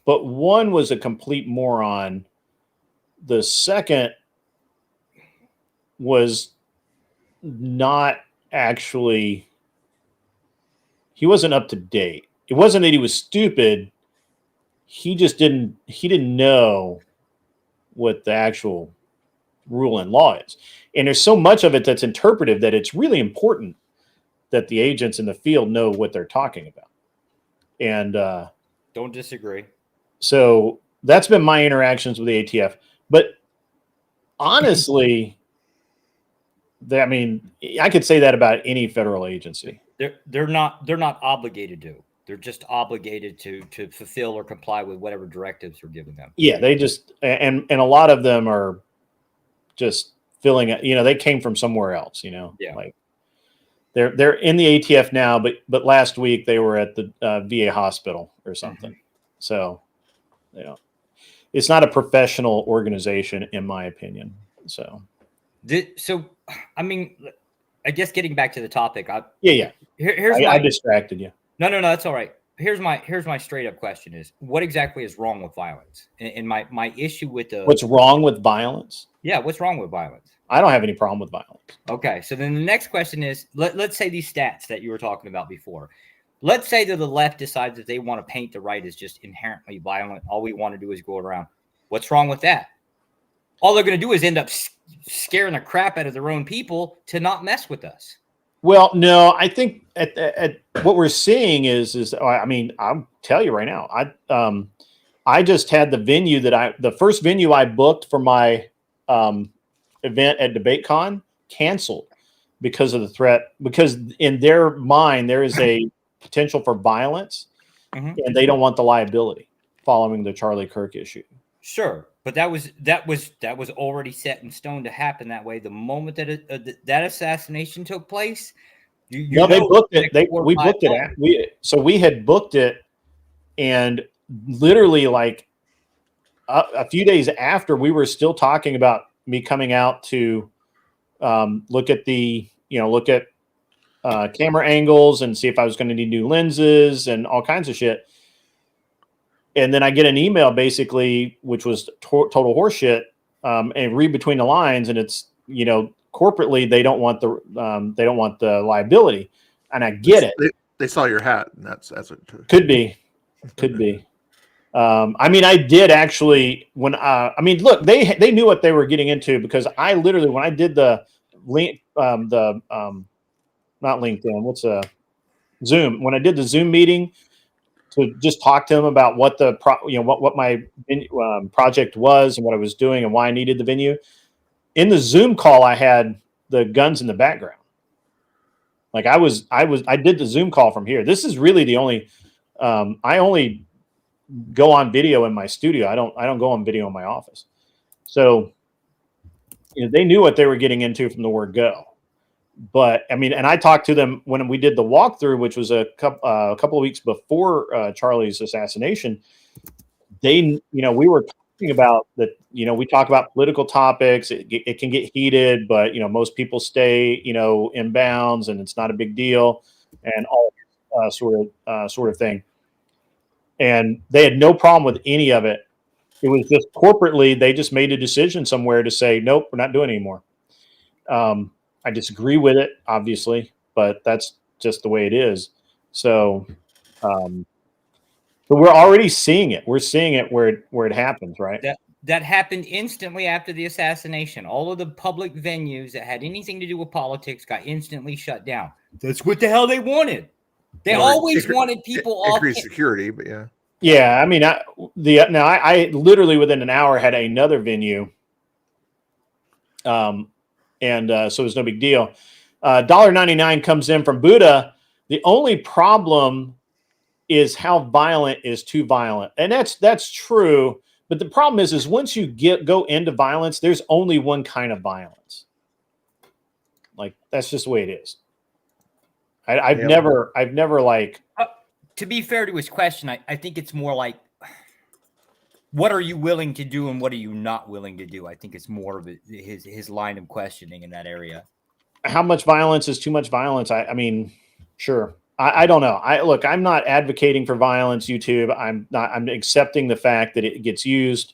but one was a complete moron. The second was not actually, he wasn't up to date. It wasn't that he was stupid. He didn't know what the actual rule and law is. And there's so much of it that's interpretive that it's really important that the agents in the field know what they're talking about. And don't disagree. So that's been my interactions with the ATF. But honestly, I mean, I could say that about any federal agency. They're not obligated to. They're just obligated to fulfill or comply with whatever directives are given them. Yeah, they just and a lot of them are just filling it. You know, they came from somewhere else. You know, yeah. Like they're in the ATF now, but last week they were at the VA hospital or something. So, you know, it's not a professional organization, in my opinion. So, I mean, I guess getting back to the topic, I distracted you. No, that's all right. Here's my straight up question: is what exactly is wrong with violence? And my issue with what's wrong with violence? Yeah, what's wrong with violence? I don't have any problem with violence. Okay, so then the next question is: let's say these stats that you were talking about before. Let's say that the left decides that they want to paint the right as just inherently violent. All we want to do is go around. What's wrong with that? All they're going to do is end up scaring the crap out of their own people to not mess with us. Well, no, I think at what we're seeing is I mean, I'll tell you right now, I just had the first venue I booked for my event at DebateCon canceled because of the threat, because in their mind, there is a potential for violence and they don't want the liability following the Charlie Kirk issue. Sure. But that was already set in stone to happen that way. The moment that that assassination took place, they booked it. We booked it. We had booked it, and literally like a few days after, we were still talking about me coming out to look at camera angles and see if I was going to need new lenses and all kinds of shit. And then I get an email basically, which was total horseshit, and read between the lines. And it's, corporately, they don't want the liability. And I get it. They saw your hat, and that's what could be. I mean, I did actually look, they knew what they were getting into, because I literally, when I did the link, not LinkedIn, what's Zoom, when I did the Zoom meeting, to just talk to him about what what my project was and what I was doing and why I needed the venue. In the Zoom call, I had the guns in the background. Like I did the Zoom call from here. This is really the only, I only go on video in my studio. I don't go on video in my office. So, they knew what they were getting into from the word go. But I mean, and I talked to them when we did the walkthrough, which was a couple of weeks before Charlie's assassination. We were talking about that. We talk about political topics. It can get heated, but most people stay in bounds, and it's not a big deal, and all sort of thing. And they had no problem with any of it. It was just corporately, they just made a decision somewhere to say, nope, we're not doing it anymore. I disagree with it, obviously, but that's just the way it is. So, but we're already seeing it. We're seeing it where it happens, right? That happened instantly after the assassination. All of the public venues that had anything to do with politics got instantly shut down. That's what the hell they wanted. They always wanted people off. Increased security, but yeah. Yeah, I mean, I literally within an hour had another venue. And so it was no big deal. $1.99 comes in from Buddha. The only problem is how violent is too violent. And that's true. But the problem is once you go into violence, there's only one kind of violence. Like, that's just the way it is. I've never like. To be fair to his question, I think it's more like, what are you willing to do and what are you not willing to do? I think it's more of his line of questioning in that area. How much violence is too much violence? I mean, sure. I don't know. I'm not advocating for violence, YouTube. I'm accepting the fact that it gets used.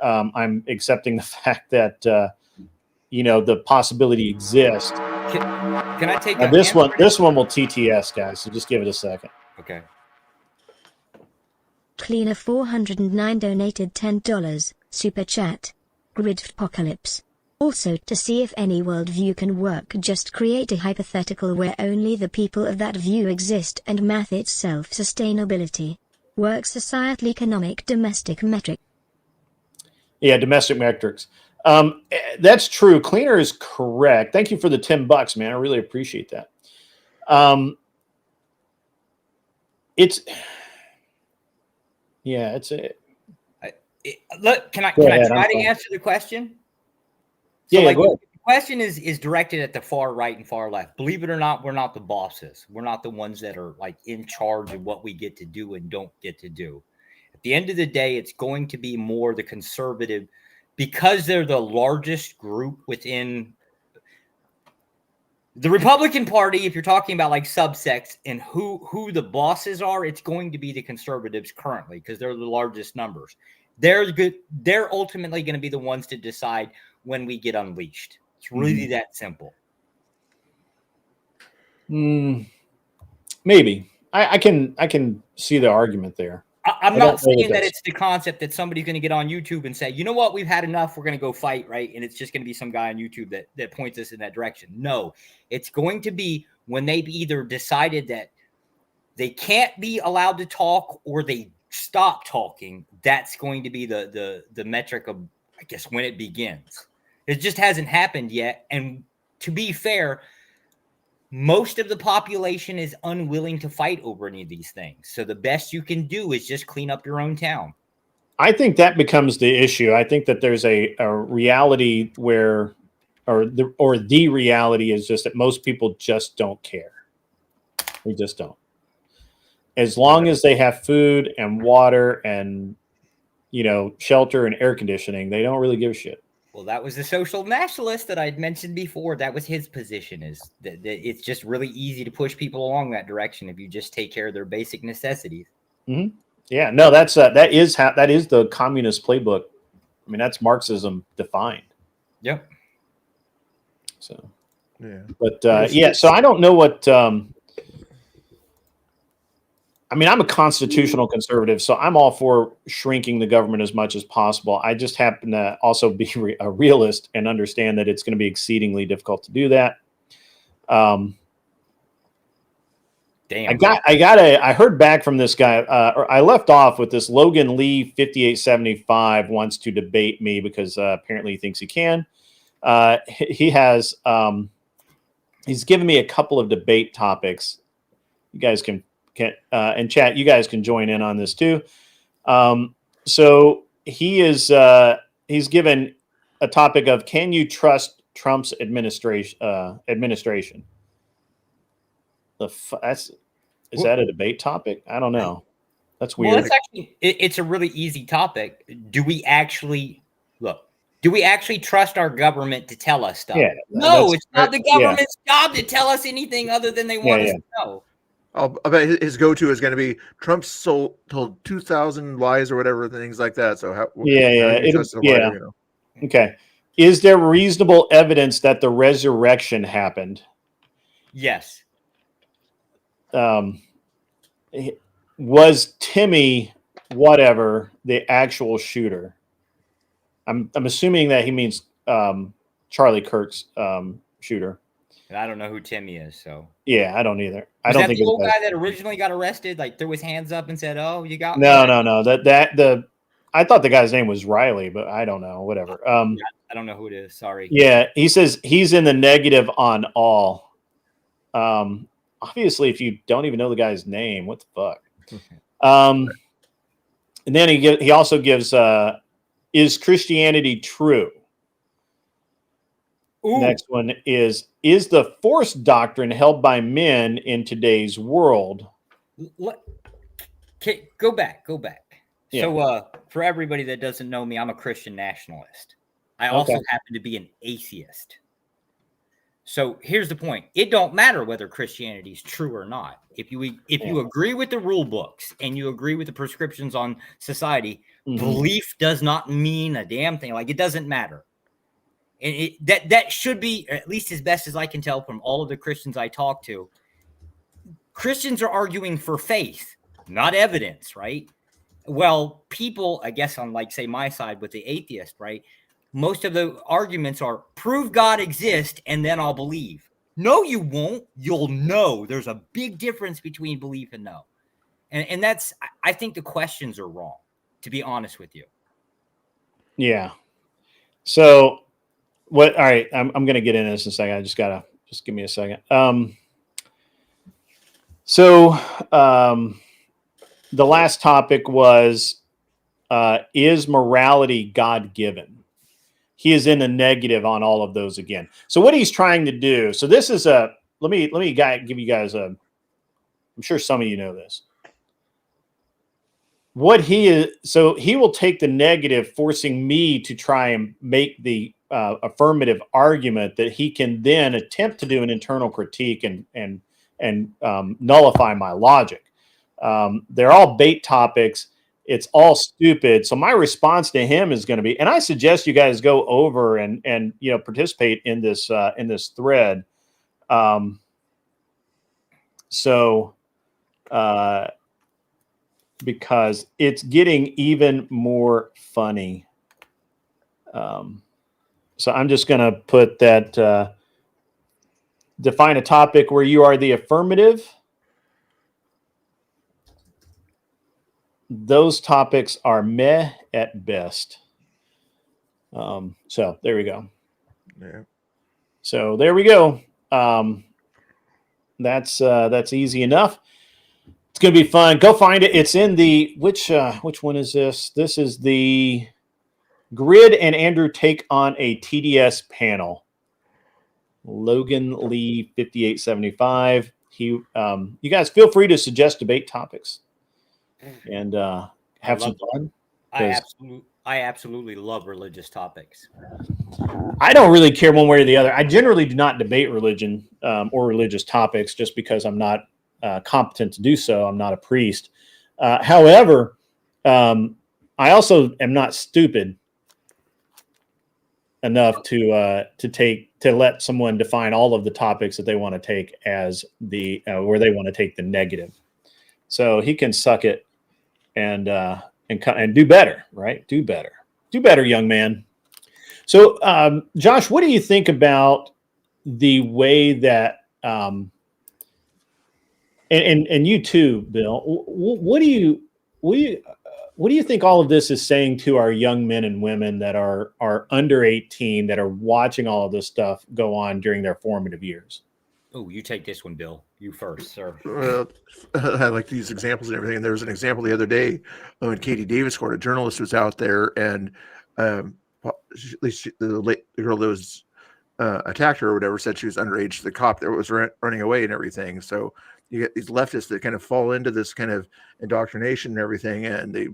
I'm accepting the fact that, the possibility exists. Can I take this one will TTS, guys. So just give it a second. Okay. Cleaner 409 donated $10. Super chat. Gridpocalypse. Also, to see if any worldview can work, just create a hypothetical where only the people of that view exist and math its self-sustainability. Work societal economic domestic metric. Yeah, domestic metrics. That's true. Cleaner is correct. Thank you for the $10, man. I really appreciate that. It's Look, can I try to answer the question? So the question is directed at the far right and far left. Believe it or not, we're not the bosses. We're not the ones that are like in charge of what we get to do and don't get to do. At the end of the day, it's going to be more the conservative, because they're the largest group within the Republican Party. If you're talking about like subsects and who the bosses are, it's going to be the conservatives currently, because they're the largest numbers. They're ultimately going to be the ones to decide when we get unleashed. It's really that simple. Maybe I can see the argument there. I'm not saying that it's the concept that somebody's going to get on YouTube and say, you know what, we've had enough, we're going to go fight, right? And it's just going to be some guy on YouTube that points us in that direction. No, it's going to be when they've either decided that they can't be allowed to talk or they stop talking. That's going to be the metric of, I guess, when it begins. It just hasn't happened yet. And to be fair, most of the population is unwilling to fight over any of these things. So the best you can do is just clean up your own town. I think that becomes the issue. I think that there's a reality where, or the reality is just that most people just don't care. They just don't. As long as they have food and water and, shelter and air conditioning, they don't really give a shit. Well, that was the social nationalist that I'd mentioned before. That was his position, is that it's just really easy to push people along that direction if you just take care of their basic necessities. Mm-hmm. Yeah, no, that is the communist playbook. I mean, that's Marxism defined. Yep. So, yeah, but so I don't know what. I mean, I'm a constitutional conservative, so I'm all for shrinking the government as much as possible. I just happen to also be a realist and understand that it's going to be exceedingly difficult to do that. Damn. I heard back from this guy, or I left off with this Logan Lee 5875 wants to debate me because apparently he thinks he can. He has, he's given me a couple of debate topics. You guys can and chat, you guys can join in on this too. So he is he's given a topic of, can you trust Trump's administration? Is that a debate topic? I don't know. That's weird. Well, it's a really easy topic. Do we actually trust our government to tell us stuff? Yeah, no, it's not the government's job to tell us anything other than they want us to know. I bet his go-to is going to be Trump told 2,000 lies or whatever, things like that. So Okay. Is there reasonable evidence that the resurrection happened? Yes. Was Timmy whatever the actual shooter? I'm assuming that he means Charlie Kirk's shooter. And I don't know who Timmy is, so yeah, I don't either. I don't think the old guy that originally got arrested, like threw his hands up and said, "Oh, you got me." No. I thought the guy's name was Riley, but I don't know. Whatever. I don't know who it is. Sorry. Yeah, he says he's in the negative on all. Obviously, if you don't even know the guy's name, what the fuck? And then he also gives, is Christianity true? Ooh. Next one is the force doctrine held by men in today's world? Okay, go back. Yeah. So for everybody that doesn't know me, I'm a Christian nationalist. I also happen to be an atheist. So here's the point. It don't matter whether Christianity is true or not. If you agree with the rule books and you agree with the prescriptions on society, belief does not mean a damn thing. Like, it doesn't matter. And that should be, at least as best as I can tell from all of the Christians I talk to, Christians are arguing for faith, not evidence, right? Well, people, I guess on, like, say, my side with the atheist, right? Most of the arguments are prove God exists and then I'll believe. No, you won't. You'll know. There's a big difference between belief and know. And that's, I think the questions are wrong, to be honest with you. Yeah. So what, all right, I'm going to get into this in a second. I just give me a second. The last topic was, is morality God-given? He is in the negative on all of those again. So what he's trying to do, so this is let me give you guys I'm sure some of you know this. What he is, so he will take the negative, forcing me to try and make the affirmative argument that he can then attempt to do an internal critique and nullify my logic. They're all bait topics. It's all stupid. So my response to him is going to be, and I suggest you guys go over and participate in this thread. Because it's getting even more funny. So I'm just going to put that, define a topic where you are the affirmative. Those topics are meh at best. So there we go. Yeah. So there we go. That's easy enough. It's going to be fun. Go find it. It's in the, which one is this? This is the Grid and Andrew take on a TDS panel. Logan Lee 5875. You guys feel free to suggest debate topics and have some fun. I absolutely love religious topics. I don't really care one way or the other. I generally do not debate religion or religious topics just because I'm not competent to do so. I'm not a priest. However, I also am not stupid enough to let someone define all of the topics that they want to take as the where they want to take the negative. So he can suck it and do better, right? Do better, young man. So, Josh, what do you think about the way that, and you too, Bill? What do you think all of this is saying to our young men and women that are under 18 that are watching all of this stuff go on during their formative years? Oh, you take this one, Bill. You first, sir. Well, I like these examples and everything. And there was an example the other day when Katie Davis Court, a journalist, was out there, and at least the girl that was attacked her or whatever said she was underage. The cop that was running away and everything. So you get these leftists that kind of fall into this kind of indoctrination and everything, and they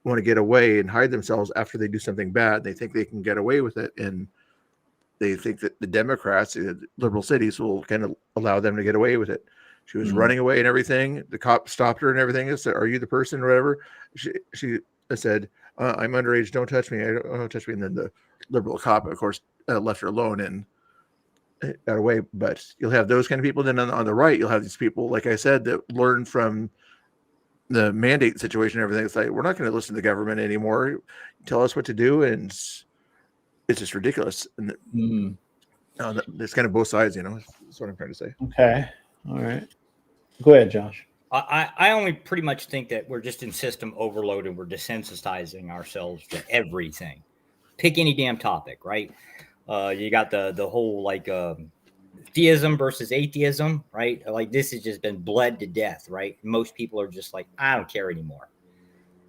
want to get away and hide themselves after they do something bad. They think they can get away with it, and they think that the Democrats, liberal cities, will kind of allow them to get away with it. She was running away and everything. The cop stopped her and everything. And said, "Are you the person?" or whatever. She said, "I'm underage. Don't touch me. Don't touch me." And then the liberal cop, of course, left her alone and got away. But you'll have those kind of people. Then on the right, you'll have these people, like I said, that learn from the mandate situation and everything. It's like, we're not going to listen to the government anymore. Tell us what to do, and it's just ridiculous. And there's kind of both sides, That's what I'm trying to say. Okay. All right. Go ahead, Josh. I only pretty much think that we're just in system overload and we're desensitizing ourselves to everything. Pick any damn topic, right? You got the whole theism versus atheism, right? Like, this has just been bled to death, right? Most people are just like, I don't care anymore.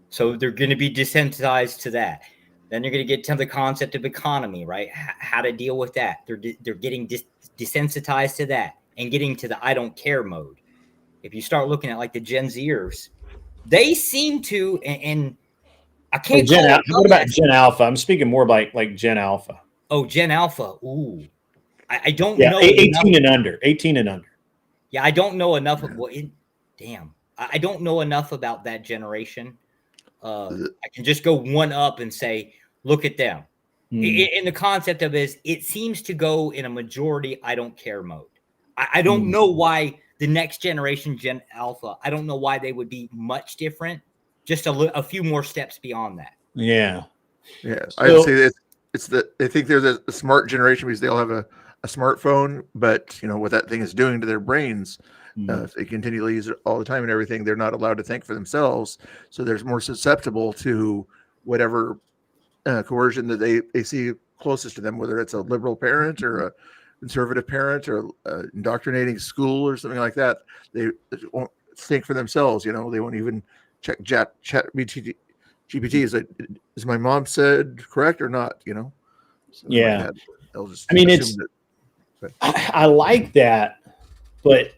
So they're going to be desensitized to that. Then you're going to get to the concept of economy, right? How to deal with that. They're getting desensitized to that and getting to the I don't care mode. If you start looking at like the Gen Zers, they seem to, and I can't call it. What about Gen Alpha? I'm speaking more like Gen Alpha. Oh, Gen Alpha. Ooh, I don't Yeah, know. 18 and under. 18 and under. Yeah, I don't know enough of damn. I don't know enough about that generation. I can just go one up and say, look at them. And the concept of it seems to go in a majority I don't care mode. I don't know why the next generation, Gen Alpha, I don't know why they would be much different. Just a few more steps beyond that. Yeah. Yeah. So, I'd say that I think they're the smart generation because they all have a smartphone, but what that thing is doing to their brains, if they continually use it all the time and everything, they're not allowed to think for themselves. So they're more susceptible to whatever coercion that they see closest to them, whether it's a liberal parent or a conservative parent or indoctrinating school or something like that. They won't think for themselves. They won't even check chat GPT. Is my mom said correct or not? yeah. Like that. They'll just I mean, I like that, but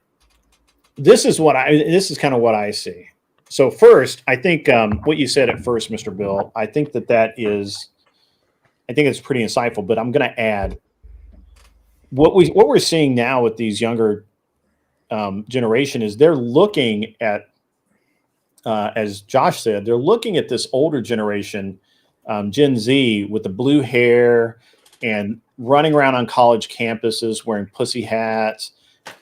this is kind of what I see. So first, I think what you said at first, Mr. Bill, I think it's pretty insightful, but I'm going to add what we're seeing now with these younger generation is they're looking at, as Josh said, they're looking at this older generation, Gen Z, with the blue hair and running around on college campuses wearing pussy hats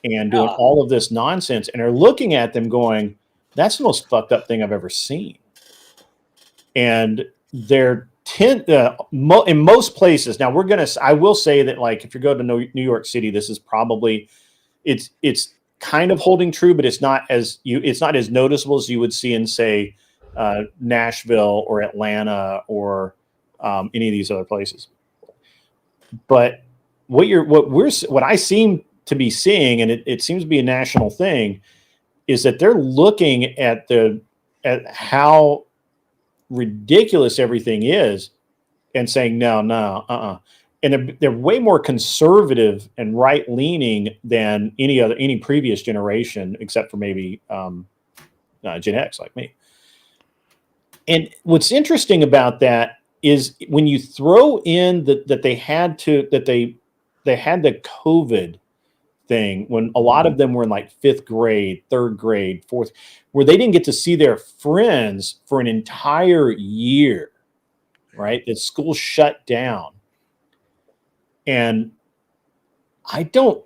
and doing all of this nonsense, and are looking at them going, that's the most fucked up thing I've ever seen. And they're in most places. Now I will say that, like, if you go to New York City, this is probably, it's kind of holding true, but it's not as noticeable as you would see in, say, Nashville or Atlanta or any of these other places. But what I seem to be seeing, and it seems to be a national thing, is that they're looking at how ridiculous everything is and saying, no, and they're way more conservative and right leaning than any previous generation, except for maybe Gen X, like me. And what's interesting about that is when you throw in that they had the COVID thing, when a lot of them were in like 5th grade, 3rd grade, 4th, where they didn't get to see their friends for an entire year, right? That school shut down. And I think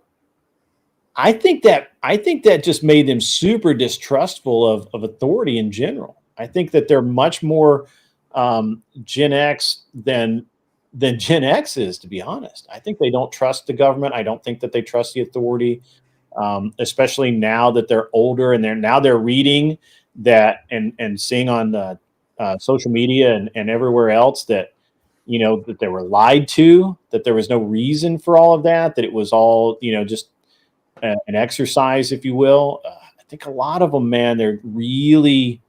that just made them super distrustful of authority in general. I think that they're much more Gen X than Gen X is, to be honest. I think they don't trust the government. I don't think that they trust the authority, especially now that they're older and they're reading that and seeing on social media and everywhere else that, that they were lied to, that there was no reason for all of that it was all, just an exercise, if you will. I think a lot of them, man, they're really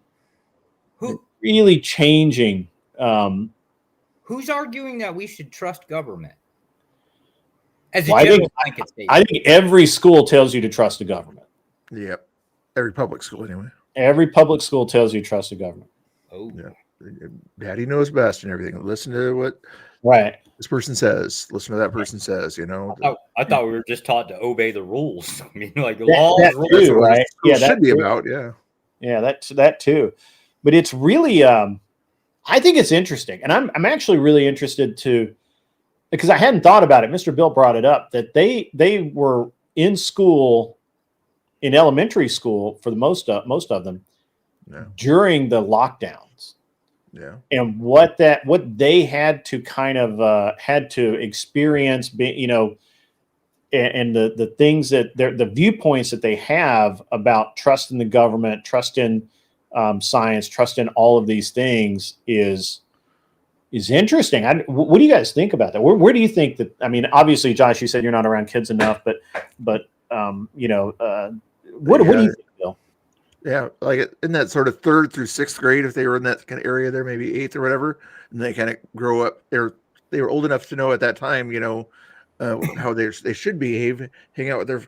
changing. Who's arguing that we should trust government? As a Well, general blanket statement. I think every school tells you to trust the government. Yep. Every public school, anyway. Every public school tells you to trust the government. Oh, yeah. Daddy knows best and everything. Listen to what this person says. Listen to that person says. I thought we were just taught to obey the rules. I mean, like that too, right? Yeah, that should be about. Yeah, that too. But it's really, I think it's interesting, and I'm actually really interested to, because I hadn't thought about it. Mr. Bill brought it up that they were in school, in elementary school for the most of them, during the lockdowns. Yeah. And what they had to kind of had to experience, and the things that the viewpoints that they have about trust in the government, trust in science, trust in all of these things is interesting. What do you guys think about that? Where do you think that? I mean, obviously, Josh, you said you're not around kids enough, but what do you think, Bill? Yeah, like in that sort of 3rd through 6th grade, if they were in that kind of area there, maybe 8th or whatever, and they kind of grow up. They were old enough to know at that time, how they should behave, hang out with their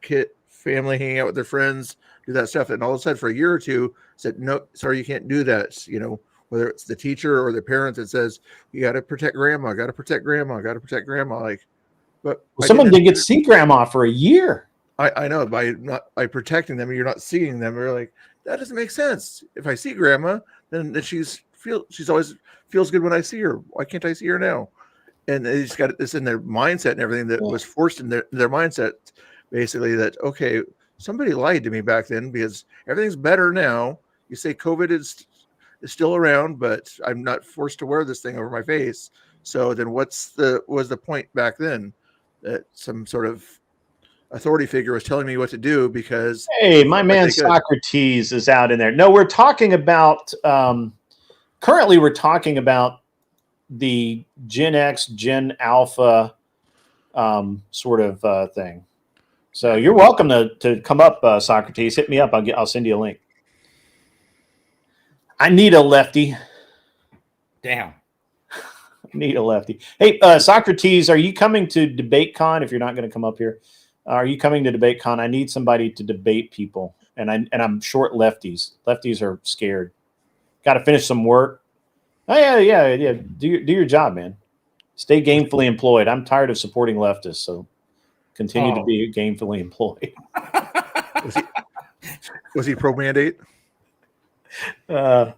family, hang out with their friends, do that stuff. And all of a sudden, for a year or two, said, no, sorry, you can't do that. Whether it's the teacher or the parent that says, you got to protect grandma, got to protect grandma, got to protect grandma. Like, But well, someone did get to see grandma for a year. I know by protecting them, you're not seeing them. We're like, that doesn't make sense. If I see grandma, then she's always feels good when I see her. Why can't I see her now? And they just got this in their mindset and everything that was forced in their mindset, basically, that, okay, somebody lied to me back then because everything's better now. You say COVID is still around, but I'm not forced to wear this thing over my face. So then was the point back then that some sort of authority figure was telling me what to do because hey, my man Socrates is out in there. No, we're talking about currently we're talking about the Gen X, Gen Alpha sort of thing. So you're welcome to come up, Socrates. Hit me up. I'll send you a link. I need a lefty. Damn. Need a lefty. Hey, Socrates, are you coming to DebateCon? If you're not going to come up here, are you coming to DebateCon? I need somebody to debate people, and I'm short lefties. Lefties are scared. Got to finish some work. Oh yeah. Do your job, man. Stay gainfully employed. I'm tired of supporting leftists, so continue to be gainfully employed. Was he pro mandate? I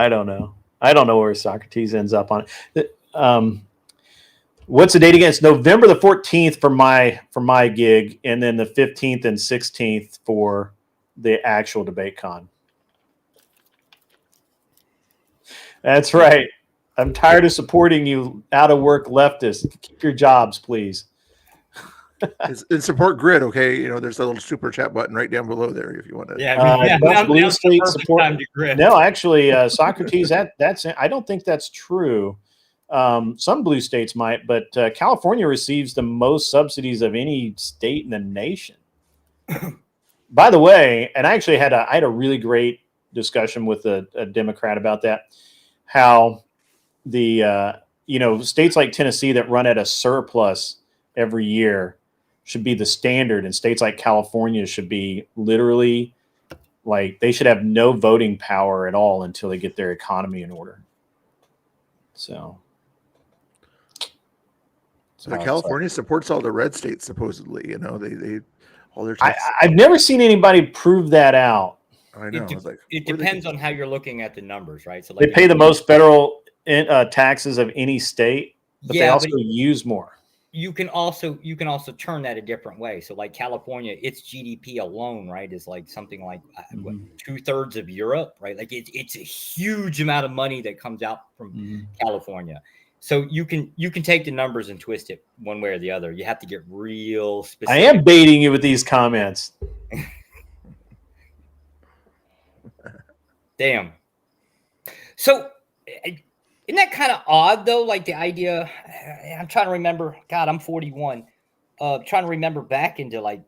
don't know. I don't know where Socrates ends up on it. What's the date again? It's November the 14th for my gig, and then the 15th and 16th for the actual DebateCon. That's right. I'm tired of supporting you out of work leftists. Keep your jobs, please. And support Grid, okay? You know, there's a little super chat button right down below there if you want to. Blue State support. No, actually, Socrates, that's I don't think that's true. Some blue states might, but California receives the most subsidies of any state in the nation. By the way, and I actually had a really great discussion with a Democrat about that. How the states like Tennessee that run at a surplus every year should be the standard, and states like California should be literally like they should have no voting power at all until they get their economy in order. So California supports all the red states, supposedly. You know, they all their. I've never seen anybody prove that out. I know. It depends on how you're looking at the numbers, right? So they pay the most federal taxes of any state, but they also use more. You can also turn that a different way. So like California, its GDP alone, right, is like something like 2/3 of Europe, right? Like it's a huge amount of money that comes out from California. So you can take the numbers and twist it one way or the other. You have to get real specific. I am baiting you with these comments. Damn. So isn't that kind of odd though? Like the idea, I'm trying to remember. God, I'm 41. Trying to remember back into like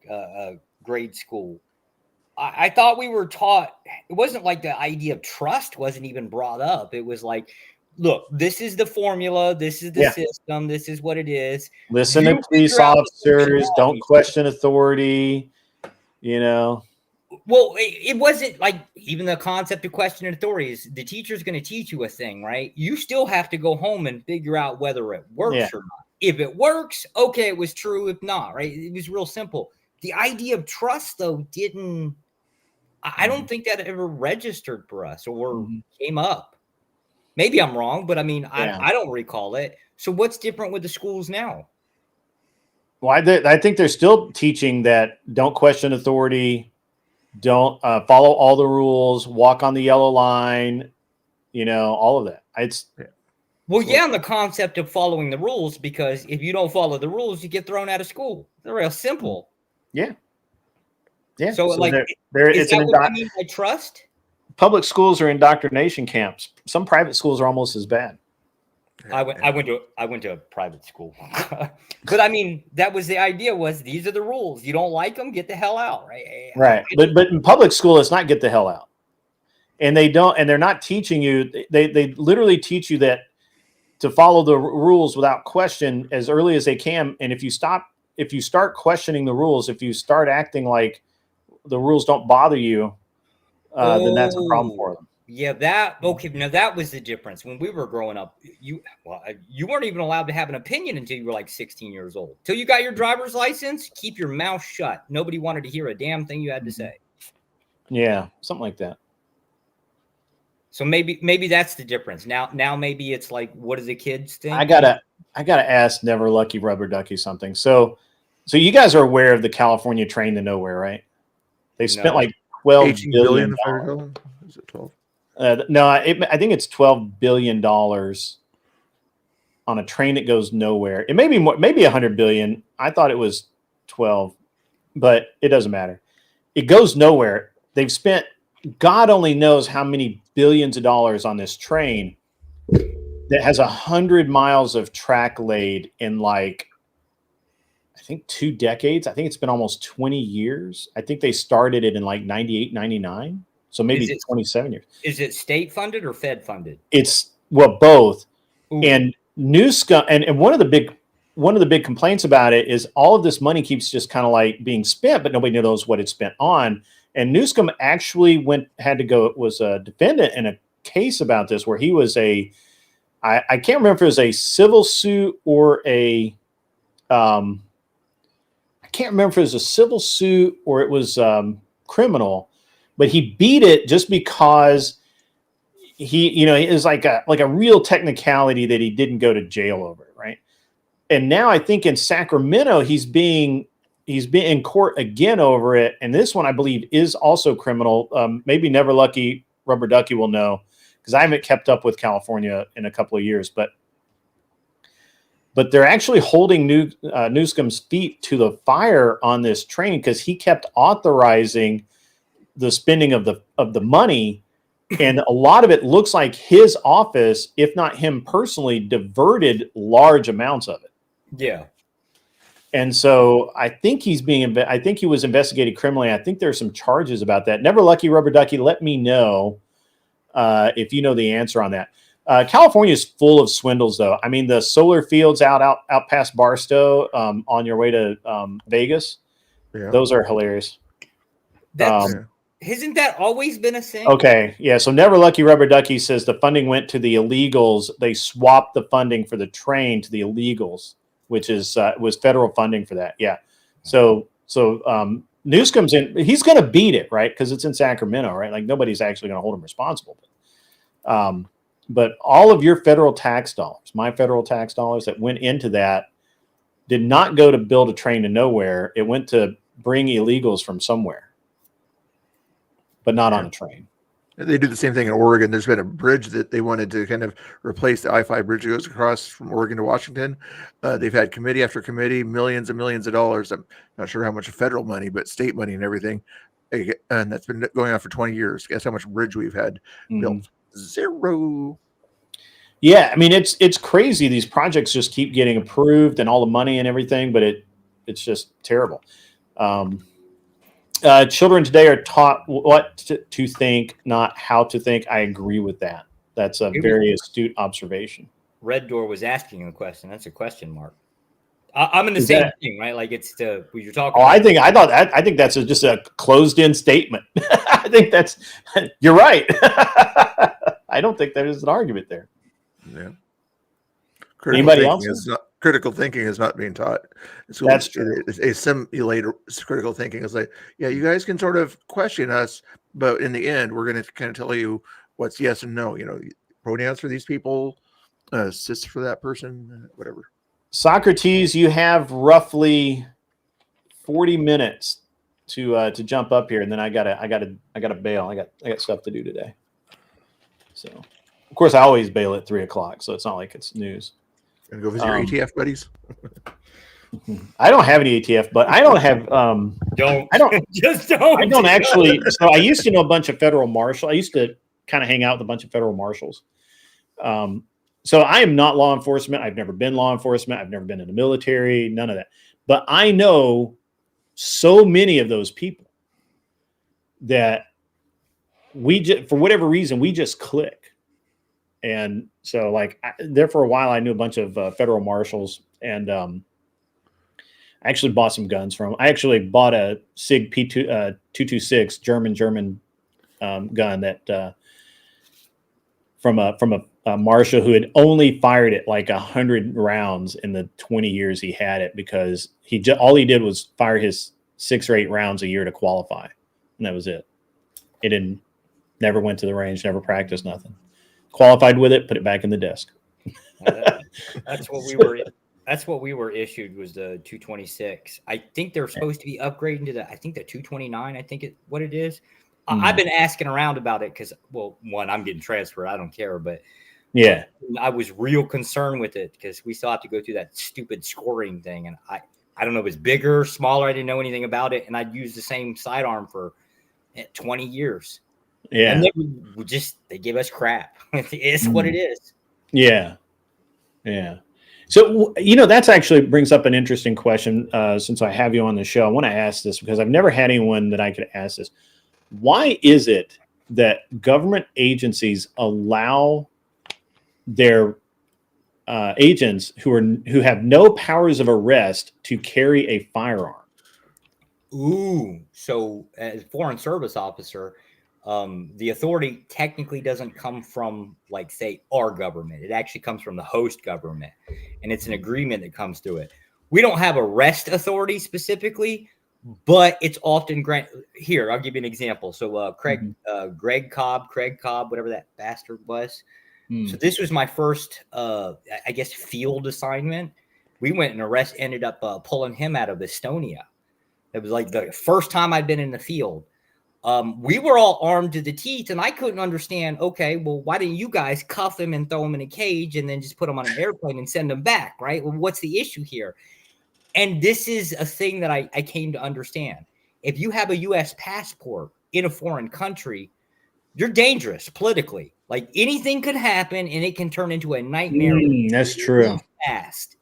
grade school. I thought we were taught. It wasn't like the idea of trust wasn't even brought up. It was like, look, this is the formula. This is the system. This is what it is. Listen to police officers. Don't question authority. You know. Well, it wasn't like even the concept of questioning authority is the teacher's going to teach you a thing, right? You still have to go home and figure out whether it works or not. If it works, okay, it was true. If not, right? It was real simple. The idea of trust, though, didn't. I don't think that ever registered for us or came up. Maybe I'm wrong, but I mean, I don't recall it. So what's different with the schools now? Well, I think they're still teaching that don't question authority. Don't follow all the rules, walk on the yellow line, you know, all of that. On the concept of following the rules, because if you don't follow the rules, you get thrown out of school. They're real simple. Yeah. So like, is that what you mean by trust? Public schools are indoctrination camps. Some private schools are almost as bad. I went to a private school, but I mean that was the idea. Was these are the rules? You don't like them, get the hell out, right? Right. But in public school, it's not get the hell out, and they're not teaching you. They literally teach you that to follow the rules without question as early as they can. And if you start questioning the rules, if you start acting like the rules don't bother you, then that's a problem for them. Yeah, that okay. Now that was the difference when we were growing up. You weren't even allowed to have an opinion until you were like 16 years old. Till you got your driver's license, keep your mouth shut. Nobody wanted to hear a damn thing you had to say. Yeah, something like that. So maybe that's the difference. Now maybe it's like, what do the kids think? I gotta ask Never Lucky Rubber Ducky something. So you guys are aware of the California train to nowhere, right? They spent like 12 18 billion. billion, if I recall. Is it 12? No, I think it's $12 billion on a train that goes nowhere. It may be more, maybe 100 billion. I thought it was 12, but it doesn't matter. It goes nowhere. They've spent God only knows how many billions of dollars on this train that has 100 miles of track laid in like, I think 2 decades. I think it's been almost 20 years. I think they started it in like 98, 99. So maybe 27 years. Is it state funded or Fed funded? It's both. Ooh. And Newscom, and one of the big complaints about it is all of this money keeps just kind of like being spent, but nobody knows what it's spent on. And Newscom actually was a defendant in a case about this where he was I can't remember if it was a civil suit or I can't remember if it was a civil suit or it was criminal, but he beat it just because it was like a real technicality that he didn't go to jail over it, right? And now I think in Sacramento he's being in court again over it, and this one I believe is also criminal. Maybe Never Lucky Rubber Ducky will know because I haven't kept up with California in a couple of years, but they're actually holding Newsom's feet to the fire on this train because he kept authorizing the spending of the money, and a lot of it looks like his office, if not him personally, diverted large amounts of it. Yeah. And so I think he was investigated criminally. I think there's some charges about that. Never Lucky Rubber Ducky, let me know if you know the answer on that. California is full of swindles, though. I mean, the solar fields out past Barstow on your way to Vegas, those are hilarious. Hasn't that always been a thing? Okay, yeah. So Never Lucky Rubber Ducky says the funding went to the illegals. They swapped the funding for the train to the illegals, which was federal funding for that. Yeah. So Newsom's in. He's going to beat it, right? Because it's in Sacramento, right? Like nobody's actually going to hold him responsible. But all of your federal tax dollars, my federal tax dollars that went into that, did not go to build a train to nowhere. It went to bring illegals from somewhere, but not on a train. They do the same thing in Oregon. There's been a bridge that they wanted to kind of replace the I-5 bridge that goes across from Oregon to Washington. They've had committee after committee, millions and millions of dollars. I'm not sure how much federal money, but state money and everything. And that's been going on for 20 years. Guess how much bridge we've had built? Zero. Yeah, I mean it's crazy. These projects just keep getting approved and all the money and everything, but it's just terrible. Children today are taught what to think, not how to think. I agree with that. That's a very astute observation. Red Door was asking a question. That's a question mark. I'm in the same thing, right? Like it's what you're talking. Oh, about. I think that's just a closed-in statement. I think you're right. I don't think there is an argument there. Yeah. Anybody else? Critical thinking is not being taught. So that's true. It's a simulator. Critical thinking is like, yeah, you guys can sort of question us, but in the end, we're going to kind of tell you what's yes and no. Pronouns for these people, cis for that person, whatever. Socrates, you have roughly 40 minutes to jump up here, and then I gotta bail. I got stuff to do today. So, of course, I always bail at 3:00, so it's not like it's news. And go visit your ATF buddies. I don't have any ATF, but I don't have. Don't. I don't actually. So I used to know a bunch of federal marshals. I used to kind of hang out with a bunch of federal marshals. So I am not law enforcement. I've never been law enforcement. I've never been in the military. None of that. But I know so many of those people that for whatever reason, we just click. And so there for a while, I knew a bunch of federal marshals, and I actually bought some guns from them. I actually bought a SIG P226 German gun that from a marshal who had only fired it like 100 rounds in the 20 years he had it, because all he did was fire his 6 or 8 rounds a year to qualify, and that was it. It never went to the range, never practiced, nothing. Qualified with it, put it back in the desk. That's what we were. That's what we were issued, was the 226. I think they're supposed to be upgrading to the 229. I think what it is. I've been asking around about it because, well, one, I'm getting transferred. I don't care, but yeah, I was real concerned with it because we still have to go through that stupid scoring thing, and I don't know if it's bigger, smaller. I didn't know anything about it, and I'd used the same sidearm for 20 years. Yeah, and they give us crap. It's what it is. Yeah, yeah. So, that's actually brings up an interesting question. Since I have you on the show, I want to ask this because I've never had anyone that I could ask this. Why is it that government agencies allow their agents who have no powers of arrest to carry a firearm? Ooh, so as a foreign service officer, the authority technically doesn't come from, like, say, our government. It actually comes from the host government, and it's an agreement that comes through it. We don't have arrest authority specifically, but it's often granted. Here, I'll give you an example. So Greg Cobb, whatever that bastard was. So this was my first, I guess, field assignment. We went and ended up pulling him out of Estonia. It was like the first time I'd been in the field. We were all armed to the teeth, and I couldn't understand, okay, well, why didn't you guys cuff him and throw him in a cage and then just put him on an airplane and send him back, right? Well, what's the issue here? And this is a thing that I came to understand. If you have a U.S. passport in a foreign country, you're dangerous politically. Like, anything could happen, and it can turn into a nightmare. That's true. Fast.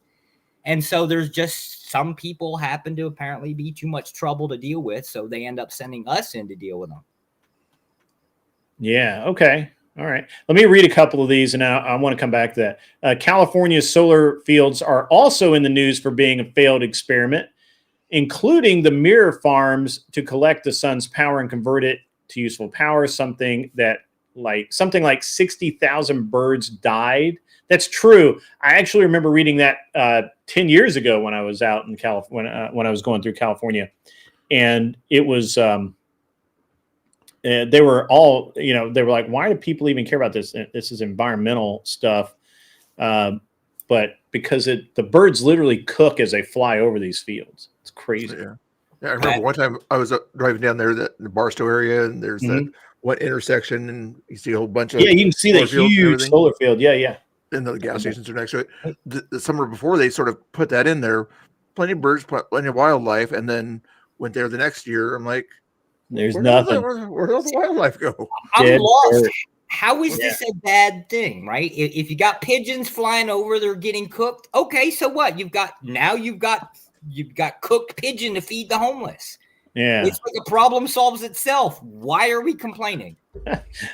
And so there's just some people happen to apparently be too much trouble to deal with, so they end up sending us in to deal with them. Yeah. Okay. All right. Let me read a couple of these, and I want to come back to that. California's solar fields are also in the news for being a failed experiment, including the mirror farms to collect the sun's power and convert it to useful power. Something like 60,000 birds died. That's true. I actually remember reading that 10 years ago when I was out in California, when I was going through California, and it was. They were all, they were like, why do people even care about this? This is environmental stuff. But because the birds literally cook as they fly over these fields. It's crazy. Yeah. I remember one time I was driving down there, in the Barstow area, and there's that one intersection, and you see a whole bunch of. Yeah, you can see the huge solar field. Yeah. And the gas stations are next to it. The summer before, they sort of put that in there. Plenty of birds, plenty of wildlife, and then went there the next year. I'm like, there's nothing. Where'd all the wildlife go? I'm lost. How is this a bad thing, right? If you got pigeons flying over, they're getting cooked. Okay, so what? You've got cooked pigeon to feed the homeless. Yeah, it's like the problem solves itself. Why are we complaining?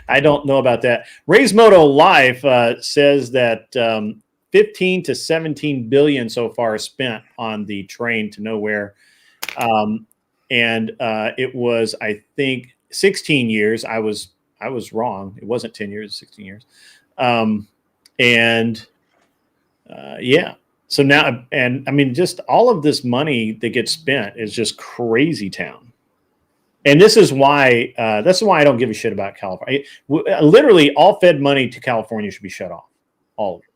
I don't know about that. Raismoto Life says that 15 to 17 billion so far spent on the train to nowhere. And it was, I think, 16 years. I was wrong. It wasn't 10 years, 16 years. Yeah. So now, and I mean, just all of this money that gets spent is just crazy town. And this is why I don't give a shit about California. Literally, all Fed money to California should be shut off. All of it.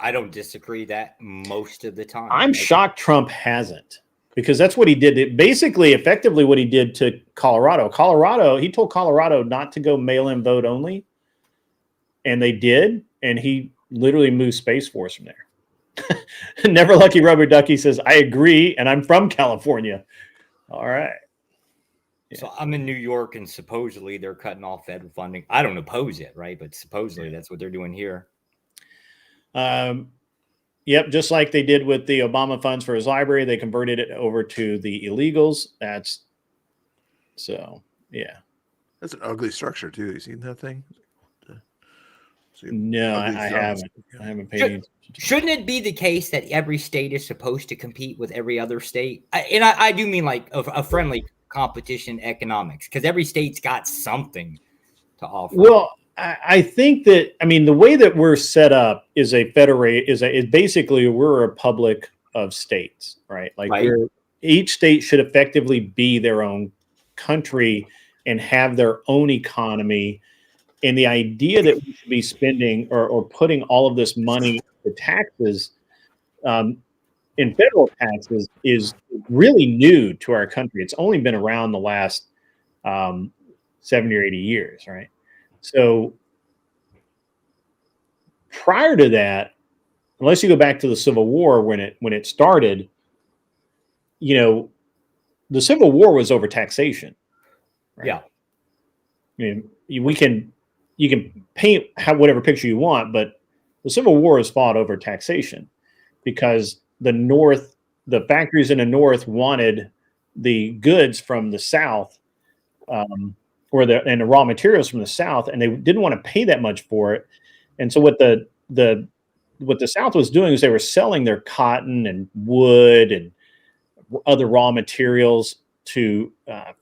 I don't disagree that most of the time. I'm shocked Trump hasn't. Because that's what he did. Basically, effectively, what he did to Colorado. He told Colorado not to go mail-in vote only, and they did. And he literally moved Space Force from there. Never Lucky Rubber Ducky says, "I agree, and I'm from California." All right. Yeah. So I'm in New York, and supposedly they're cutting off federal funding. I don't oppose it, right? But supposedly that's what they're doing here. Yep, just like they did with the Obama funds for his library, they converted it over to the illegals. That's an ugly structure too. You seen that thing? No, I haven't. I haven't paid attention. Shouldn't it be the case that every state is supposed to compete with every other state? I do mean like a friendly competition economics, because every state's got something to offer. Well, I think that, I mean, the way that we're set up is is basically we're a republic of states, right? Like each state should effectively be their own country and have their own economy. And the idea that we should be spending or putting all of this money to taxes, in federal taxes, is really new to our country. It's only been around the last 70 or 80 years, right? So prior to that, unless you go back to the Civil War when it started, you know, the Civil War was over taxation. Right? Yeah. I mean, you can paint whatever picture you want, but the Civil War is fought over taxation because the factories in the North wanted the goods from the South, and the raw materials from the South, and they didn't want to pay that much for it. And so what the South was doing is they were selling their cotton and wood and other raw materials to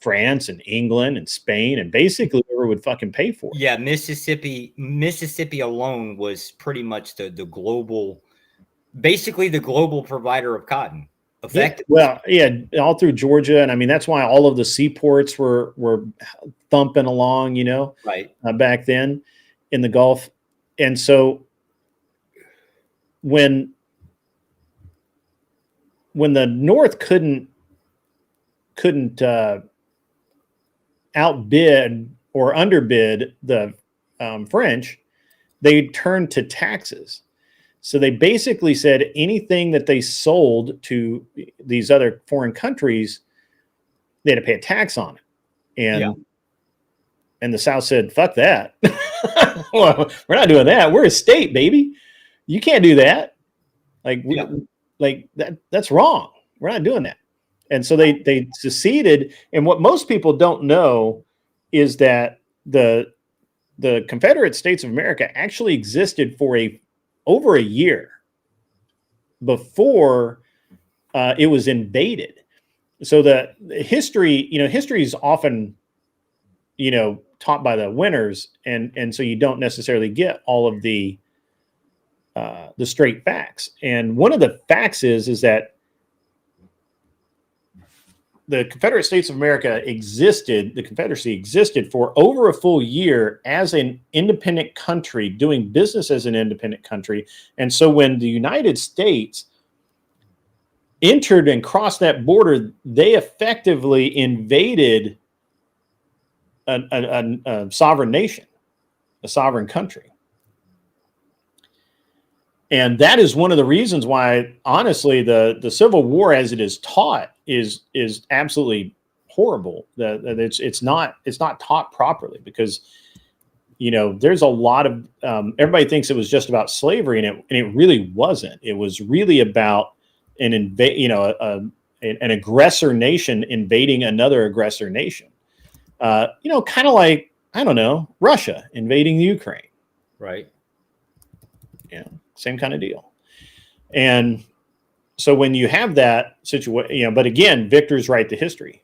France and England and Spain, and basically whoever would fucking pay for it. Yeah, Mississippi alone was pretty much the global, basically the global provider of cotton. Well, yeah, all through Georgia, and I mean that's why all of the seaports were thumping along, you know, right, back then in the Gulf. And so when the North couldn't outbid or underbid the French, they turned to taxes. So they basically said anything that they sold to these other foreign countries, they had to pay a tax on it. And the South said, fuck that. Well, we're not doing that. We're a state, baby. You can't do that. That's wrong. We're not doing that. And so they seceded. And what most people don't know is that the Confederate States of America actually existed for over a year before it was invaded. So the history is often, taught by the winners, and so you don't necessarily get all of the straight facts. And one of the facts is that the Confederate States of America the Confederacy existed for over a full year as an independent country, doing business as an independent country. And so when the United States entered and crossed that border, they effectively invaded a sovereign nation, a sovereign country. And that is one of the reasons why, honestly, the Civil War, as it is taught, is absolutely horrible. That it's not taught properly because, there's a lot of everybody thinks it was just about slavery, and it really wasn't. It was really about an aggressor nation invading another aggressor nation. Kind of like, I don't know, Russia invading Ukraine. Right. Yeah. Same kind of deal. And so when you have that situation, but again, victors write the history.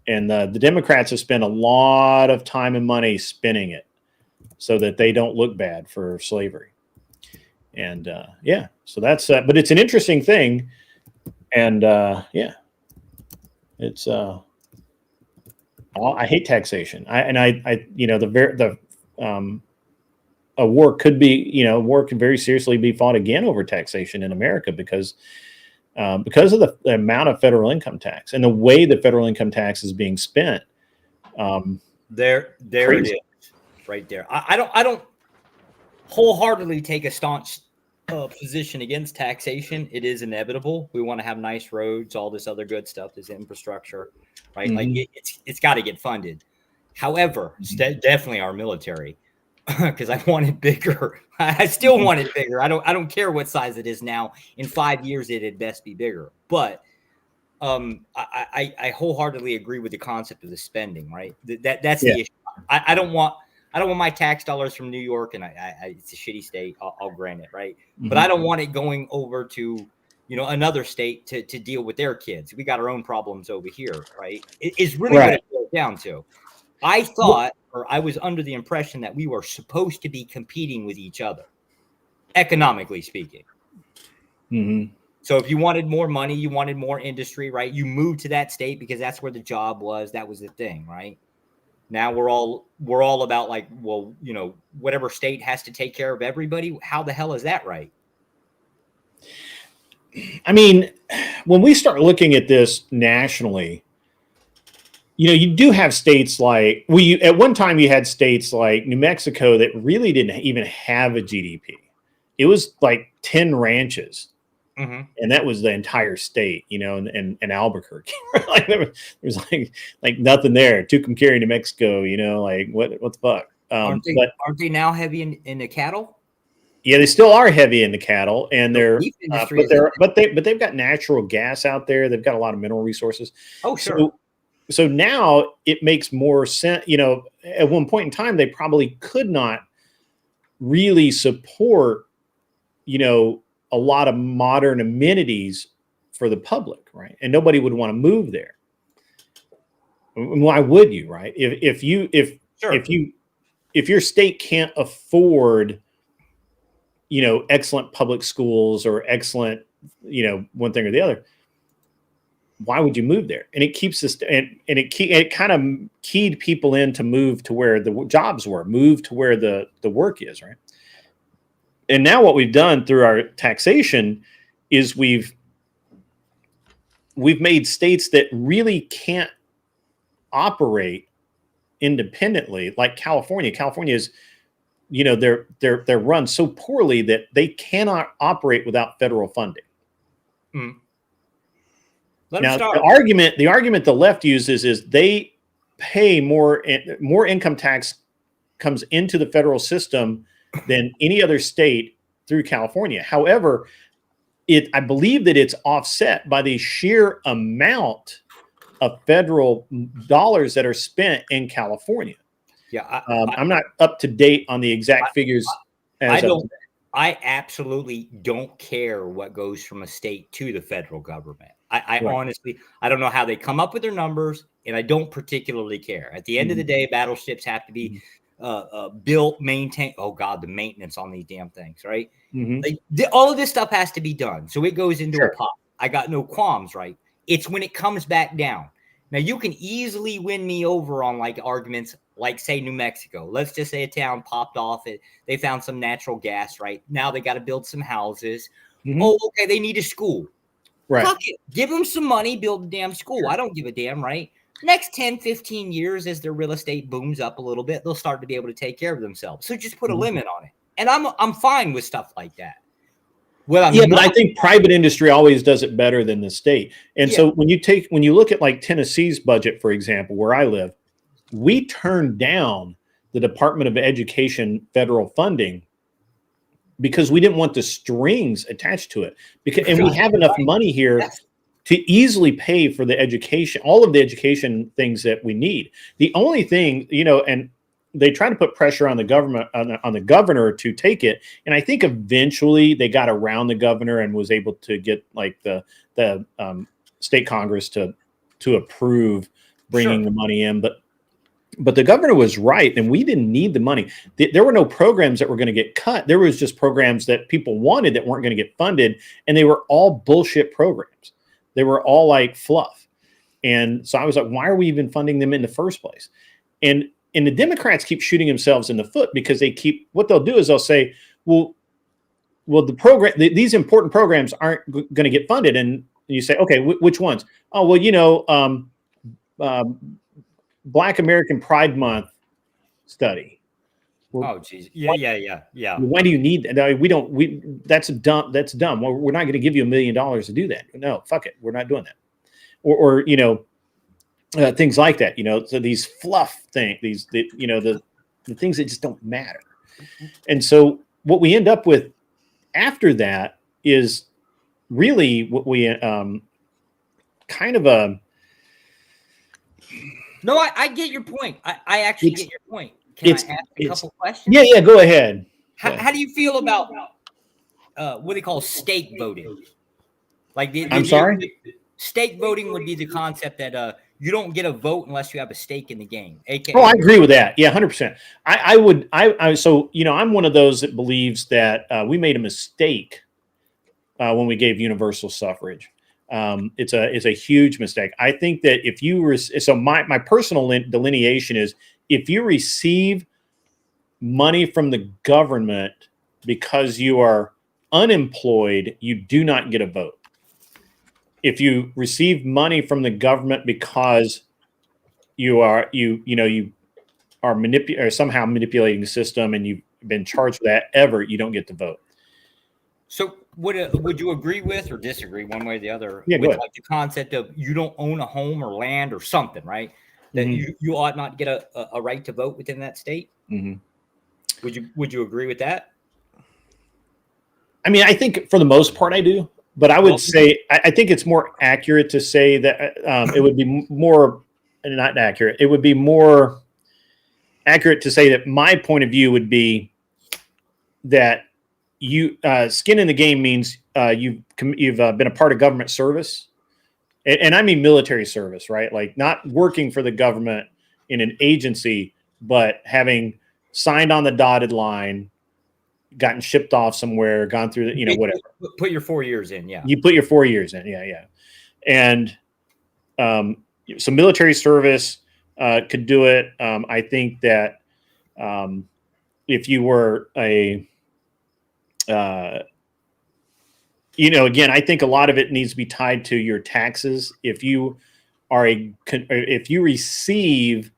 And the Democrats have spent a lot of time and money spinning it so that they don't look bad for slavery. And so that's, but it's an interesting thing. And it's, I hate taxation. A war could very seriously be fought again over taxation in America because of the amount of federal income tax and the way the federal income tax is being spent. There it is, right there. I don't wholeheartedly take a staunch position against taxation. It is inevitable. We want to have nice roads, all this other good stuff, this infrastructure, right? Mm-hmm. Like it's got to get funded. However, definitely our military. Because I want it bigger. I still want it bigger. I don't care what size it is now. In 5 years, it had best be bigger. But I wholeheartedly agree with the concept of the spending. Right. That's the issue. I don't want my tax dollars from New York, and it's a shitty state. I'll grant it. Right. Mm-hmm. But I don't want it going over to another state to deal with their kids. We got our own problems over here. Right. It's really what it boils down to. I thought or I was under the impression that we were supposed to be competing with each other, economically speaking. Mm-hmm. So if you wanted more money, you wanted more industry, right? You moved to that state because that's where the job was. That was the thing, right? Now we're all about like, well, you know, whatever state has to take care of everybody. How the hell is that right? I mean, when we start looking at this nationally, you know, you do have states like at one time you had states like New Mexico that really didn't even have a GDP. It was like 10 ranches. Mm-hmm. And that was the entire state, you know, and Albuquerque. Like there was like nothing there. Tucumcari, New Mexico, you know, like what the fuck? Aren't they now heavy in the cattle? Yeah, they still are heavy in the cattle, and but they've got natural gas out there. They've got a lot of mineral resources. Oh, sure. So now it makes more sense. You know, at one point in time, they probably could not really support, you know, a lot of modern amenities for the public, right? And nobody would want to move there. Why would you, right? If your state can't afford, you know, excellent public schools or excellent, you know, one thing or the other, why would you move there? And it keeps this, and it kind of keyed people in to move to where the jobs were, move to where the work is, right? And now what we've done through our taxation is we've made states that really can't operate independently, like California. California is, you know, they're run so poorly that they cannot operate without federal funding. Mm. Now, the argument the left uses is they pay more income tax comes into the federal system than any other state through California. However, I believe that it's offset by the sheer amount of federal dollars that are spent in California. Yeah, I'm not up to date on the exact figures. I absolutely don't care what goes from a state to the federal government. I honestly, I don't know how they come up with their numbers, and I don't particularly care. At the end of the day, battleships have to be built, maintained. Oh God, the maintenance on these damn things, right? Like, all of this stuff has to be done. So it goes into a pot. I got no qualms, right? It's when it comes back down. Now you can easily win me over on like arguments like, say, New Mexico. Let's just say a town popped off. They found some natural gas, right? Now they got to build some houses. Oh, okay, they need a school. Right. Fuck it. Give them some money, build a damn school. I don't give a damn, right? Next 10, 15 years, as their real estate booms up a little bit, they'll start to be able to take care of themselves. So just put a limit on it. And I'm fine with stuff like that. Well, but I think private industry always does it better than the state. And so when you look at like Tennessee's budget, for example, where I live, we turned down the Department of Education federal funding because we didn't want the strings attached to it. And we have enough money here to easily pay for the education, all of the education things that we need. The only thing, you know, and they try to put pressure on the government, on the governor to take it. And I think eventually they got around the governor and was able to get like the state Congress to approve bringing the money in. But the governor was right, and we didn't need the money. There were no programs that were going to get cut. There was just programs that people wanted that weren't going to get funded, and they were all bullshit programs. They were all like fluff. And so I was like, why are we even funding them in the first place? And the Democrats keep shooting themselves in the foot because what they'll do is they'll say, well, these important programs aren't going to get funded. And you say, okay, which ones? Oh, well, you know, Black American Pride Month study. Oh, geez. Yeah. Why do you need that? That's dumb. Well, we're not going to give you $1 million to do that. No, fuck it. We're not doing that. Or you know, things like that, you know, so these fluff things, the things that just don't matter. And so what we end up with after that is really what we kind of a. No, I get your point. I actually get your point. Can I ask a couple questions? Yeah, go ahead. How do you feel about what they call stake voting? Like I'm sorry? Stake voting would be the concept that you don't get a vote unless you have a stake in the game. AKA, Oh, I agree with that. Yeah, 100%. So, I'm one of those that believes that we made a mistake when we gave universal suffrage. It's a huge mistake. I think that if you my personal delineation is, if you receive money from the government because you are unemployed, you do not get a vote. If you receive money from the government because you are somehow manipulating the system and you've been charged for that, you don't get to vote. So would you agree with or disagree one way or the other with like the concept of you don't own a home or land or something, right? That you ought not get a right to vote within that state? Mm-hmm. Would you agree with that? I mean, I think for the most part I do, but I would say I think it's more accurate to say that it would be more not accurate. It would be more accurate to say that my point of view would be that you skin in the game means you've been a part of government service, and I mean military service, right? Like not working for the government in an agency, but having signed on the dotted line, gotten shipped off somewhere, gone through the, whatever. Put your 4 years in, yeah. You put your 4 years in, yeah. And so military service could do it. I think that if you were again, I think a lot of it needs to be tied to your taxes. If you receive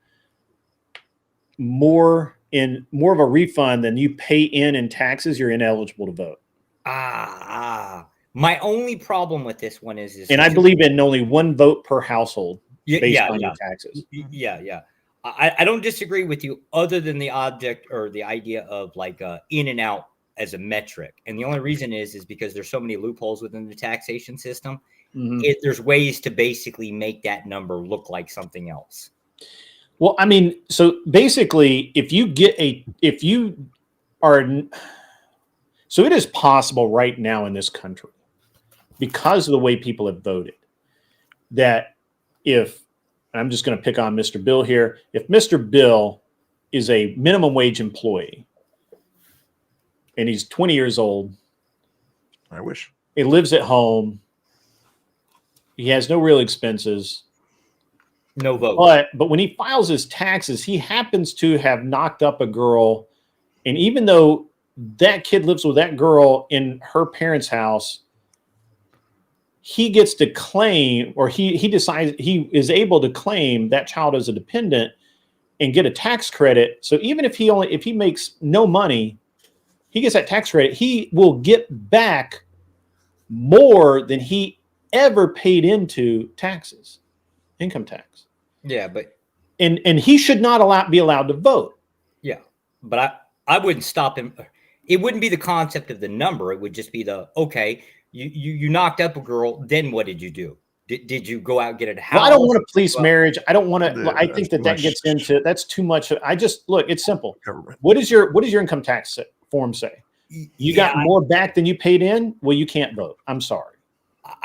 more of a refund than you pay in taxes, you're ineligible to vote. My only problem with this one is and I believe in only one vote per household based on your taxes. Yeah. I don't disagree with you, other than the object or the idea of like in and out as a metric. And the only reason is because there's so many loopholes within the taxation system. There's ways to basically make that number look like something else. Well, I mean, so basically, so it is possible right now in this country, because of the way people have voted, that I'm just going to pick on Mr. Bill here, if Mr. Bill is a minimum wage employee and he's 20 years old, I wish he lives at home, he has no real expenses, no vote. But when he files his taxes, he happens to have knocked up a girl. And even though that kid lives with that girl in her parents' house, he gets to claim, or he decides he is able to claim that child as a dependent and get a tax credit. So even if he makes no money, he gets that tax credit. He will get back more than he ever paid into taxes, income tax. Yeah, but and he should not be allowed to vote. Yeah, but I wouldn't stop him. It wouldn't be the concept of the number. It would just be you knocked up a girl. Then what did you do? Did you go out and get a house? Well, I don't want to police marriage. I don't want to. I think that gets into that's too much. I just look. It's simple. What does your income tax form say? You got more back than you paid in. Well, you can't vote. I'm sorry.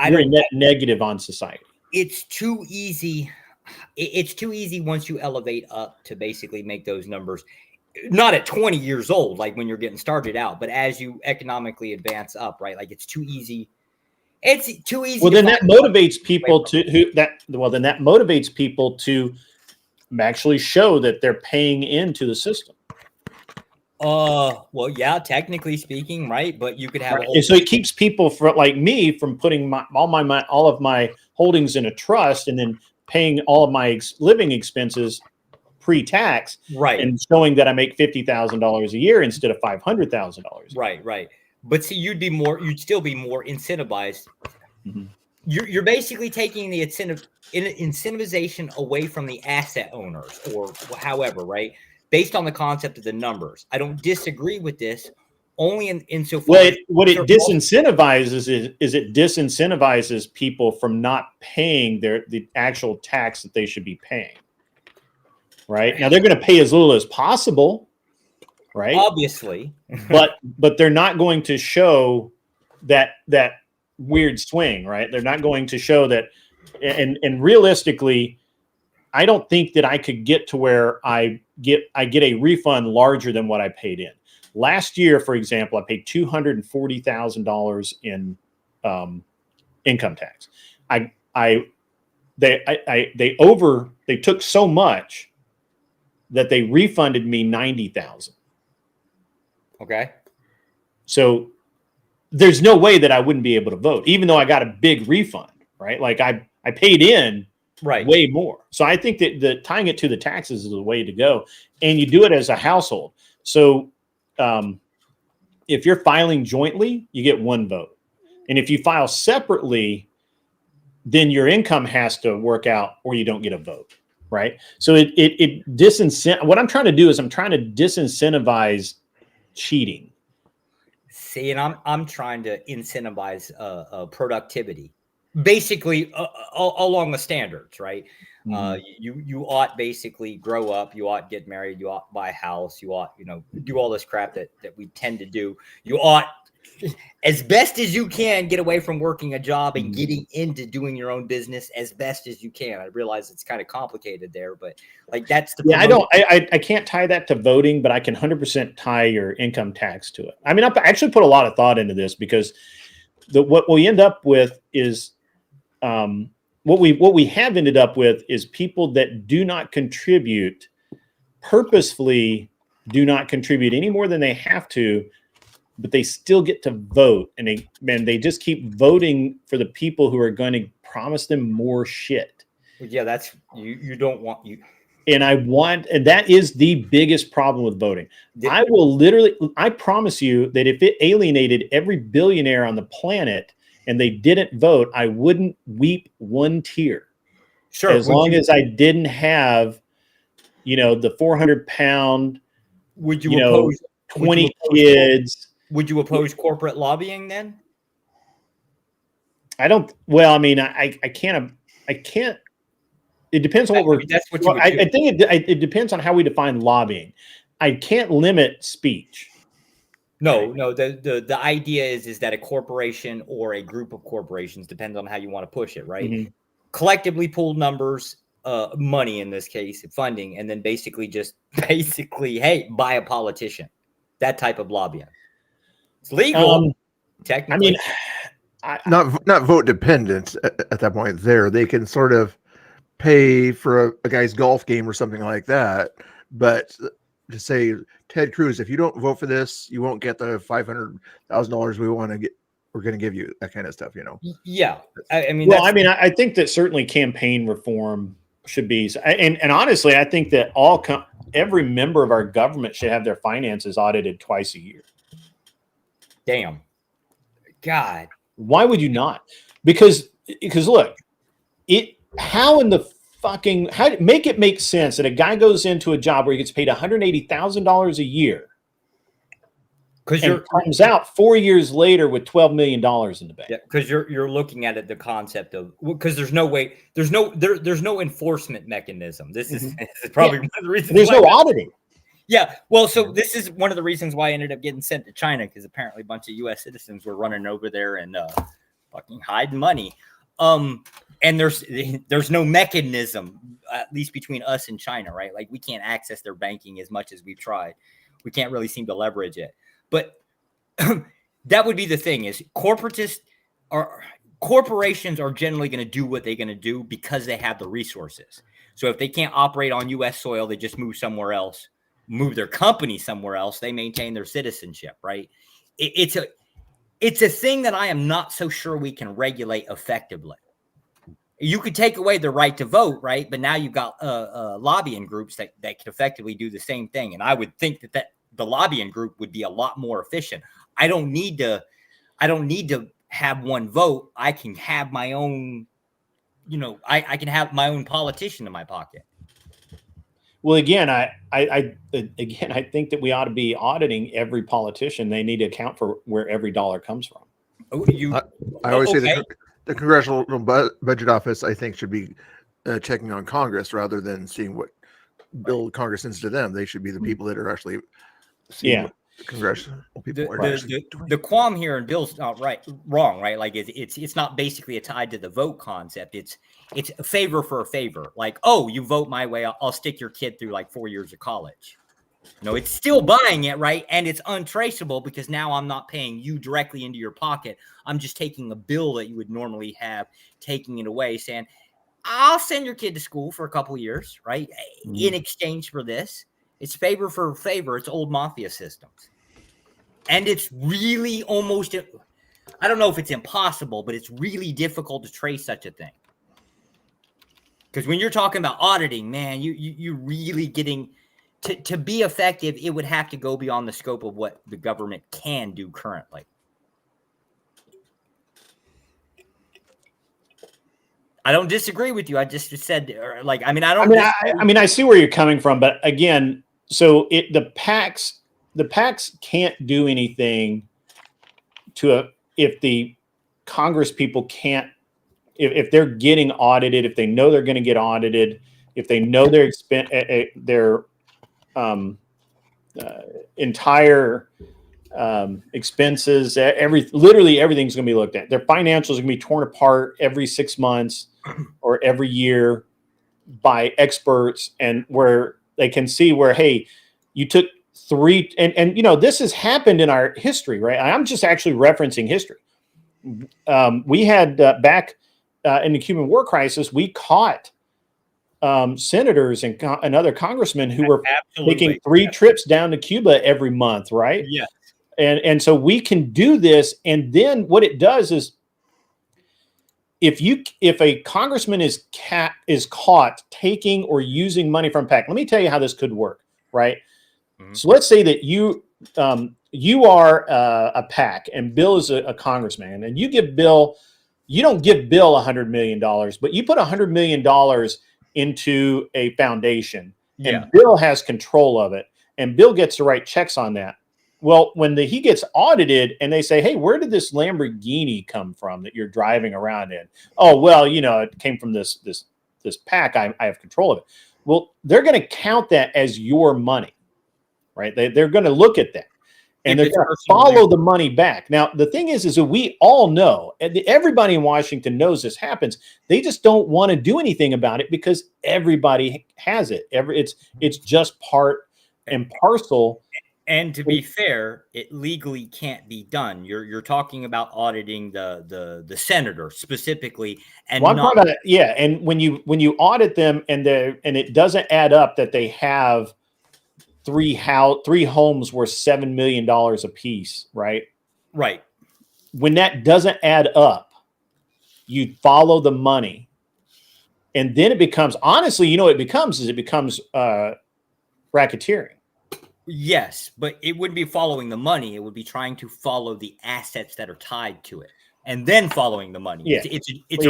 You're a net negative on society. It's too easy. It's too easy once you elevate up to basically make those numbers, not at 20 years old, like when you're getting started out, but as you economically advance up, right? Like it's too easy. It's too easy. Well, then that motivates people that motivates people to actually show that they're paying into the system. Well, yeah, technically speaking, right? But you could have so it keeps people like me from putting all of my holdings in a trust and then paying all of my living expenses pre-tax, right? And showing that I make $50,000 a year instead of $500,000. Right. But see, you'd still be more incentivized. Mm-hmm. You're basically taking the incentivization away from the asset owners, or however, right? Based on the concept of the numbers. I don't disagree with this, only insofar. What it disincentivizes is it disincentivizes people from not paying the actual tax that they should be paying. Right now, they're going to pay as little as possible, right? Obviously, but they're not going to show that weird swing, right? They're not going to show that, and realistically, I don't think that I could get to where I get a refund larger than what I paid in. Last year, for example, I paid $240,000 in income tax. They took so much that they refunded me $90,000. Okay. So there's no way that I wouldn't be able to vote, even though I got a big refund, right? Like I paid in way more. So I think that tying it to the taxes is the way to go. And you do it as a household. So if you're filing jointly, you get 1 vote. And if you file separately, then your income has to work out or you don't get a vote, right? So what I'm trying to do is I'm trying to disincentivize cheating. See, and I'm trying to incentivize productivity, basically along the standards, right? You ought basically grow up, you ought get married, you ought buy a house, you ought do all this crap that we tend to do. You ought, as best as you can, get away from working a job and getting into doing your own business as best as you can. I realize it's kind of complicated there, but like that's the I can't tie that to voting, but I can 100% tie your income tax to it. I mean, I actually put a lot of thought into this because what we end up with is what we have ended up with is people that do not contribute, purposefully do not contribute any more than they have to, but they still get to vote, and they just keep voting for the people who are going to promise them more shit. Yeah, that's you don't want you. And that is the biggest problem with voting. I promise you that if it alienated every billionaire on the planet and they didn't vote, I wouldn't weep 1 tear. Sure. As long as I didn't have, the 400-pound, would you oppose 20 kids. Would you oppose corporate lobbying then? I don't. Well, I mean, I can't. It depends on what we're. That's what you would do. I think it depends on how we define lobbying. I can't limit speech. No. The idea is that a corporation or a group of corporations, depends on how you want to push it, right? Mm-hmm. Collectively pool numbers, money in this case, funding, and then basically, hey, buy a politician. That type of lobbying. It's legal, technically. I mean, not vote dependent at that point. They can sort of pay for a guy's golf game or something like that. But to say, Ted Cruz, if you don't vote for this, you won't get the $500,000 we're going to give you, that kind of stuff, Yeah, I mean, I think that certainly campaign reform should be, and honestly, I think that every member of our government should have their finances audited twice a year. Damn. God. Why would you not? Because look, how make it make sense that a guy goes into a job where he gets paid $180,000 a year and comes out 4 years later with $12 million in the bank? Yeah, because you're looking at it, the concept of, because there's no enforcement mechanism. This is probably one of the reasons. There's no auditing. Yeah, well, so this is one of the reasons why I ended up getting sent to China, because apparently a bunch of U.S. citizens were running over there and fucking hiding money. And there's no mechanism, at least between us and China, right? Like, we can't access their banking as much as we've tried. We can't really seem to leverage it. But that would be the thing, is corporations are generally going to do what they're going to do because they have the resources. So if they can't operate on U.S. soil, they just move somewhere else. Move their company somewhere else, they maintain their citizenship, right? It's a thing that I am not so sure we can regulate effectively. You could take away the right to vote, right? But now you've got lobbying groups that can effectively do the same thing. And I would think that the lobbying group would be a lot more efficient. I don't need to have one vote. I can have my own, I can have my own politician in my pocket. Well, again, I think that we ought to be auditing every politician. They need to account for where every dollar comes from. I always say the Congressional Budget Office, I think, should be checking on Congress rather than seeing what bill Congress sends to them. They should be the people that are actually seeing congressional people are actually doing. The qualm here, and Bill's not wrong, right? Like it's not basically tied to the vote concept. It's a favor for a favor. Like, oh, you vote my way, I'll stick your kid through like 4 years of college. No, it's still buying it, right? And it's untraceable because now I'm not paying you directly into your pocket. I'm just taking a bill that you would normally have, taking it away, saying, I'll send your kid to school for a couple of years, right? In exchange for this. It's favor for favor. It's old mafia systems. And it's really almost, I don't know if it's impossible, but it's really difficult to trace such a thing. Because when you're talking about auditing, man, you really getting, to be effective, it would have to go beyond the scope of what the government can do currently. I don't disagree with you. I just said, like, I mean, I see where you're coming from, but again, so the PACs can't do anything if the Congress people can't, if they're getting audited, if they know they're going to get audited, if they know their entire expenses, literally everything's going to be looked at. Their financials are going to be torn apart every 6 months or every year by experts, and where they can see where, hey, you took three, and you know, this has happened in our history, right? I'm just actually referencing history. We had back in the Cuban War crisis, we caught senators and other congressmen who were taking 3 trips down to Cuba every month, right? Yeah. And so we can do this. And then what it does is, if a congressman is caught taking or using money from PAC, let me tell you how this could work, right? Mm-hmm. So let's say that you are a PAC and Bill is a congressman, and you don't give Bill $100 million, but you put $100 million into a foundation, and Bill has control of it, and Bill gets to write checks on that. Well, when he gets audited and they say, hey, where did this Lamborghini come from that you're driving around in? Oh, well, you know, it came from this PAC. I have control of it. Well, they're going to count that as your money, right? They're going to look at that, and they're going to follow the money back. Now, the thing is that we all know, and everybody in Washington knows this happens. They just don't want to do anything about it because everybody has it. It's just part and parcel. And to be fair, it legally can't be done. You're talking about auditing the senator specifically, and well, I'm talking about it, and when you audit them and it doesn't add up that they have three homes worth $7 million a piece, right? Right. When that doesn't add up, you follow the money, and then it becomes, honestly, it becomes racketeering. Yes, but it wouldn't be following the money. It would be trying to follow the assets that are tied to it, and then following the money. Yeah,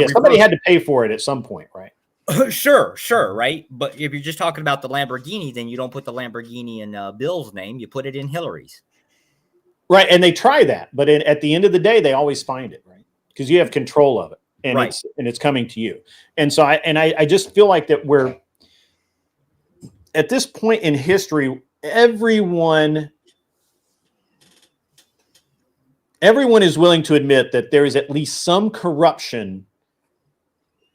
somebody had to pay for it at some point, right? Sure, right. But if you're just talking about the Lamborghini, then you don't put the Lamborghini in Bill's name. You put it in Hillary's. Right, and they try that, but at the end of the day, they always find it, right? Because you have control of it, and it's coming to you. And so I just feel like that we're at this point in history. Everyone is willing to admit that there is at least some corruption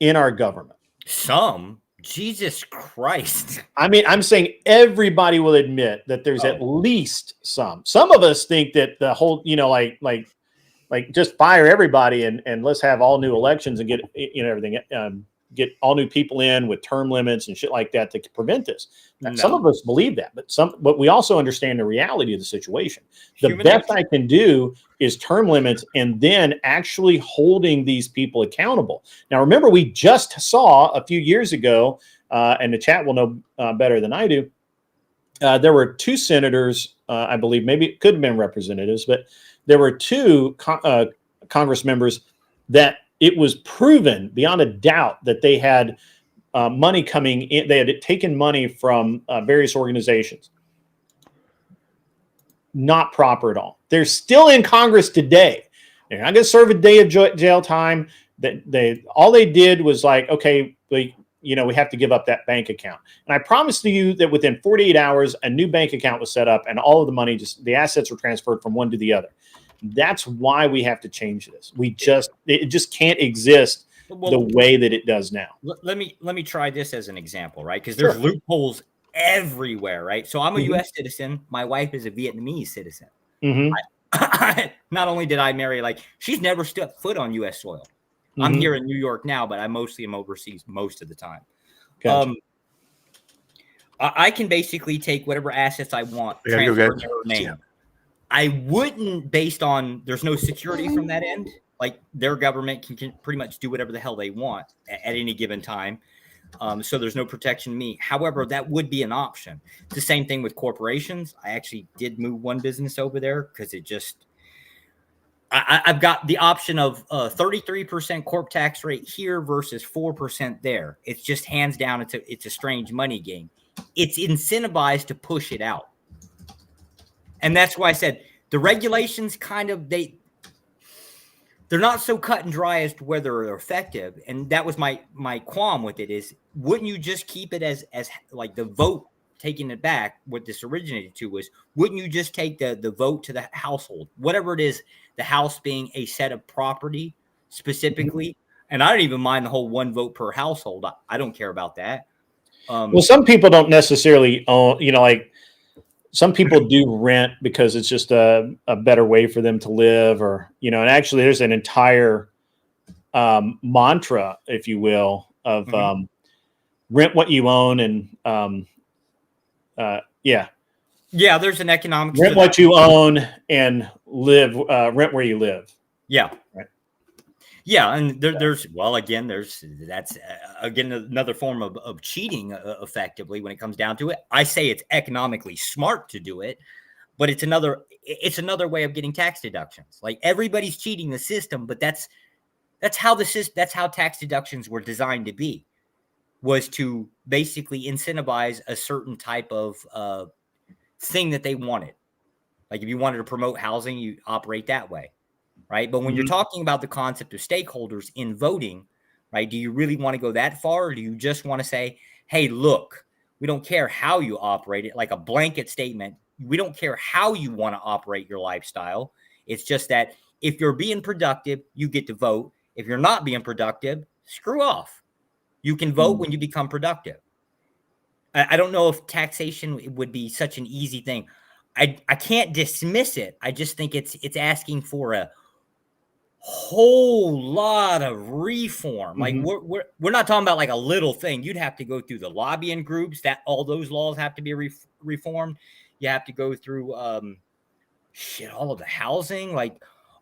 in our government. Some? Jesus Christ. I mean, I'm saying everybody will admit that there's at least some. Some of us think that the whole, like just fire everybody and let's have all new elections and get everything, get all new people in with term limits and shit like that to prevent this. No. Some of us believe that, but we also understand the reality of the situation. The best I can do is term limits and then actually holding these people accountable. Now, remember, we just saw a few years ago, and the chat will know better than I do. There were 2 senators, I believe, maybe it could have been representatives, but there were 2 Congress members that it was proven beyond a doubt that they had money coming in. They had taken money from various organizations. Not proper at all. They're still in Congress today. They're not going to serve a day of jail time. All they did was like, okay, we have to give up that bank account. And I promised you that within 48 hours, a new bank account was set up and all of the money, the assets were transferred from one to the other. That's why we have to change this. It just can't exist the way that it does now. Let me try this as an example, right? Because there's loopholes everywhere, right? So I'm a U.S. citizen. My wife is a Vietnamese citizen. Not only did I marry, she's never stepped foot on U.S. soil. I'm here in New York now, but I mostly am overseas most of the time. Gotcha. I can basically take whatever assets I want, transfer their name. Yeah. I wouldn't, based on there's no security from that end. Like their government can pretty much do whatever the hell they want at any given time. So there's no protection to me. However, that would be an option. It's the same thing with corporations. I actually did move one business over there because it just, I've got the option of 33% corp tax rate here versus 4% there. It's just hands down. It's a strange money game. It's incentivized to push it out. And that's why I said the regulations they're not so cut and dry as to whether they're effective. And that was my qualm with it is, wouldn't you just keep it as like the vote, taking it back, what this originated to was, wouldn't you just take the vote to the household, whatever it is, the house being a set of property specifically. And I don't even mind the whole one vote per household. I don't care about that. Well, some people don't necessarily own, some people do rent because it's just a better way for them to live, or, and actually there's an entire mantra, if you will, of rent what you own. And yeah, there's an economic rent what you own and live, rent where you live. Yeah. Right. Yeah. And that's again, another form of cheating effectively when it comes down to it. I say it's economically smart to do it, but it's another way of getting tax deductions. Like everybody's cheating the system, but that's how tax deductions were designed to be, was to basically incentivize a certain type of thing that they wanted. Like if you wanted to promote housing, you operate that way, right? But when you're talking about the concept of stakeholders in voting, right, do you really want to go that far, or do you just want to say, hey, look, we don't care how you operate it, like a blanket statement. We don't care how you want to operate your lifestyle. It's just that if you're being productive, you get to vote. If you're not being productive, screw off. You can vote when you become productive. I don't know if taxation would be such an easy thing. I can't dismiss it. I just think it's asking for a whole lot of reform. Like we're not talking about like a little thing. You'd have to go through the lobbying groups, that all those laws have to be reformed. You have to go through all of the housing, like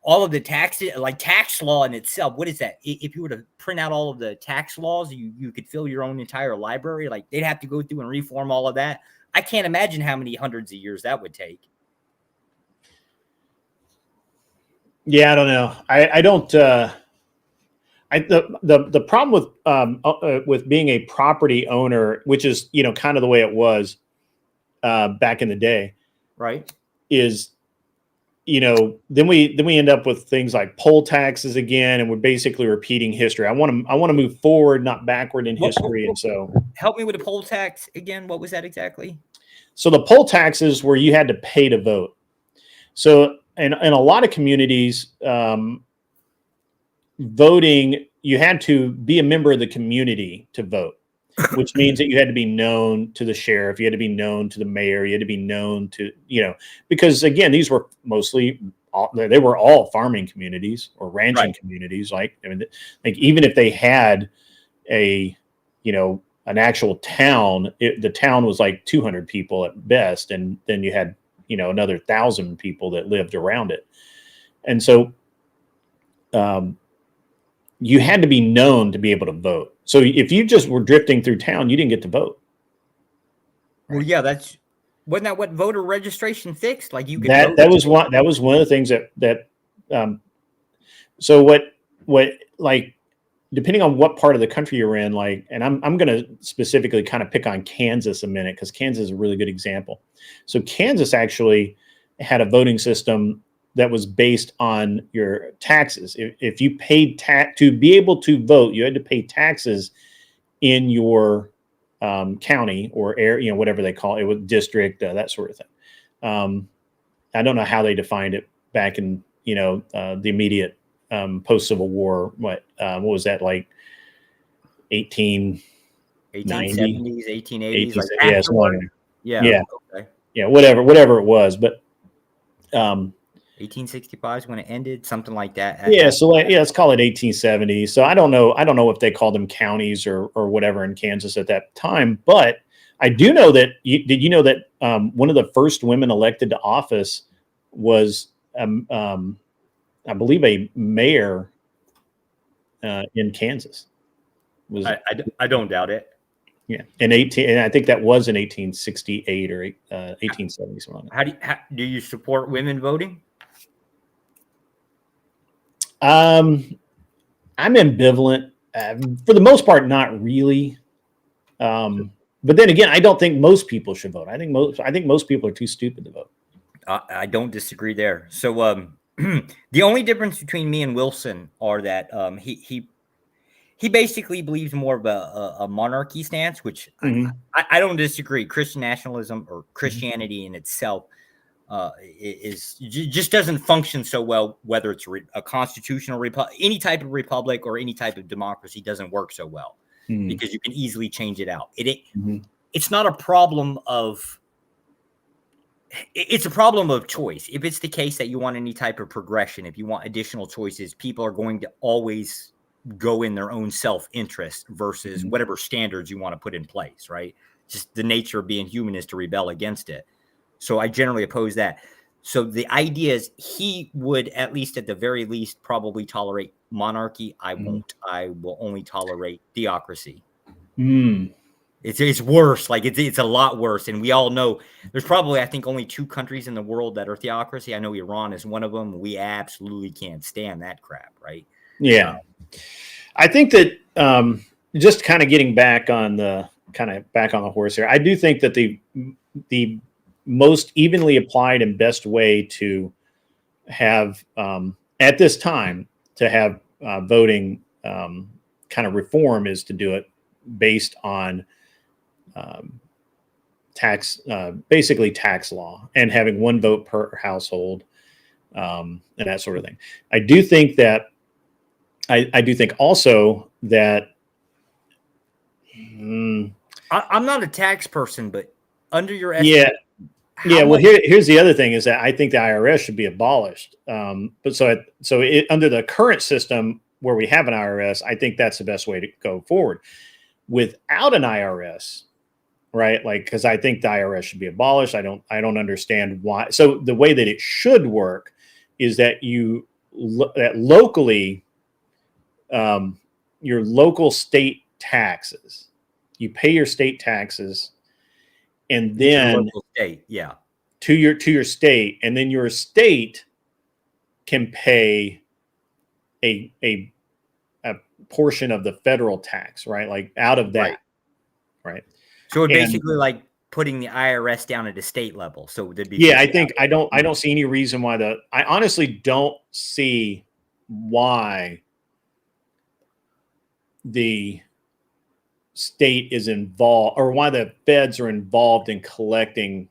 all of the tax law in itself. What is that? If you were to print out all of the tax laws, you could fill your own entire library. Like they'd have to go through and reform all of that. I can't imagine how many hundreds of years that would take. Yeah, I don't know. I don't. The problem with being a property owner, which is kind of the way it was back in the day, right? Is then we end up with things like poll taxes again, and we're basically repeating history. I want to move forward, not backward in history. And so, help me with the poll tax again. What was that exactly? So the poll taxes where you had to pay to vote. So in a lot of communities, voting, you had to be a member of the community to vote, which means that you had to be known to the sheriff, you had to be known to the mayor, you had to be known to, because again, these were mostly, they were all farming communities or ranching communities. Like even if they had an actual town, the town was like 200 people at best. And then you had, another 1,000 people that lived around it. And so, you had to be known to be able to vote. So if you just were drifting through town, you didn't get to vote. Well, yeah, wasn't that what voter registration fixed? Like you could that was one of the things that so what like, depending on what part of the country you're in, like, and I'm going to specifically kind of pick on Kansas a minute, because Kansas is a really good example. So Kansas actually had a voting system that was based on your taxes. If you paid to be able to vote, you had to pay taxes in your county or area, whatever they call it, with district, that sort of thing. I don't know how they defined it back in, the immediate post-Civil War. What was that, like 1890s, 1880s, like yeah, yeah, okay. Yeah, whatever it was, but 1865 is when it ended, something like that. So let's call it 1870. So I don't know if they called them counties or whatever in Kansas at that time, but I do know that did you know that one of the first women elected to office was I believe a mayor in Kansas. I don't doubt it. Yeah, and I think that was in 1868 or 1870. Something. How do you support women voting? I'm ambivalent. For the most part, not really. But then again, I don't think most people should vote. I think most people are too stupid to vote. I don't disagree there. So the only difference between me and Wilson are that he basically believes more of a monarchy stance, which I don't disagree. Christian nationalism or Christianity in itself just doesn't function so well, whether it's a constitutional republic, any type of republic or any type of democracy doesn't work so well because you can easily change it out. It's not a problem of, it's a problem of choice. If it's the case that you want any type of progression, if you want additional choices, people are going to always go in their own self-interest versus whatever standards you want to put in place, right? Just the nature of being human is to rebel against it. So I generally oppose that. So the idea is he would, at least at the very least, probably tolerate monarchy. I won't. I will only tolerate theocracy. It's worse. Like it's a lot worse. And we all know there's probably, I think, only 2 countries in the world that are theocracy. I know Iran is one of them. We absolutely can't stand that crap, right? Yeah. I think that just kind of getting back on the horse here, I do think that the most evenly applied and best way to have at this time to have voting kind of reform is to do it based on basically tax law and having 1 vote per household and that sort of thing. I do think that I do think also that I'm not a tax person, but under your well, here's the other thing is that I think the IRS should be abolished. But under the current system where we have an IRS, I think that's the best way to go forward. Without an IRS, right? Like, because I think the IRS should be abolished. I don't understand why. So the way that it should work is that that locally, your local state taxes, you pay your state taxes, and then local state, to your state, and then your state can pay a portion of the federal tax, right? Like out of that, right? So it's basically like putting the IRS down at a state level. So there'd be I think I don't see any reason why I honestly don't see why the state is involved or why the feds are involved in collecting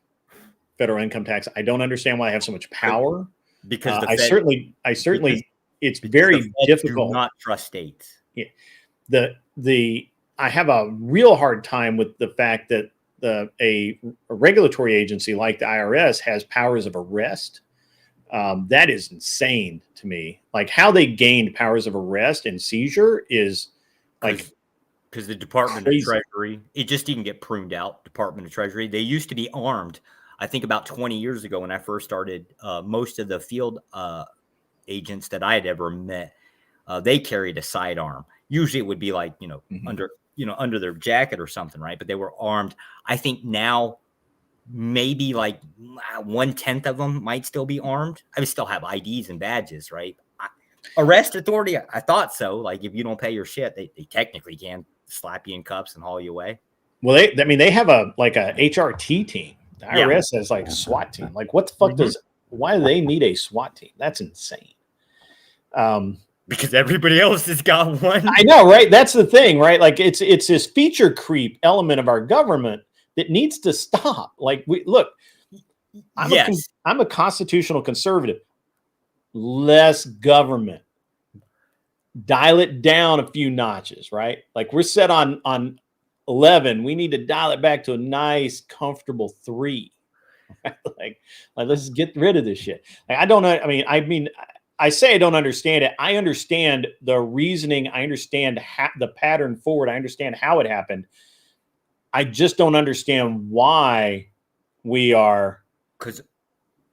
federal income tax. I don't understand why they have so much power. Because I certainly it's very difficult. Do not trust states. Yeah. I have a real hard time with the fact that a regulatory agency like the IRS has powers of arrest. That is insane to me. Like how they gained powers of arrest and seizure is like because the Department of Treasury, it just didn't get pruned out. Department of Treasury, they used to be armed. I think about 20 years ago when I first started, most of the field agents that I had ever met, they carried a sidearm. Usually it would be like, under their jacket or something, right? But they were armed. I think now maybe like 1/10 of them might still be armed. I would still have IDs and badges, right? Arrest authority, I thought so. Like if you don't pay your shit, they technically can slap you in cuffs and haul you away. Well, they have a HRT team. The IRS has like a SWAT team. Like what the fuck why do they need a SWAT team? That's insane. Because everybody else has got one. I know, right? That's the thing, right? Like it's this feature creep element of our government that needs to stop. Like I'm a constitutional conservative. Less government. Dial it down a few notches, right? Like we're set on 11. We need to dial it back to a nice, comfortable 3. like let's get rid of this shit. Like I don't know. I mean, I say I don't understand it. I understand the reasoning. I understand the pattern forward. I understand how it happened. I just don't understand why we are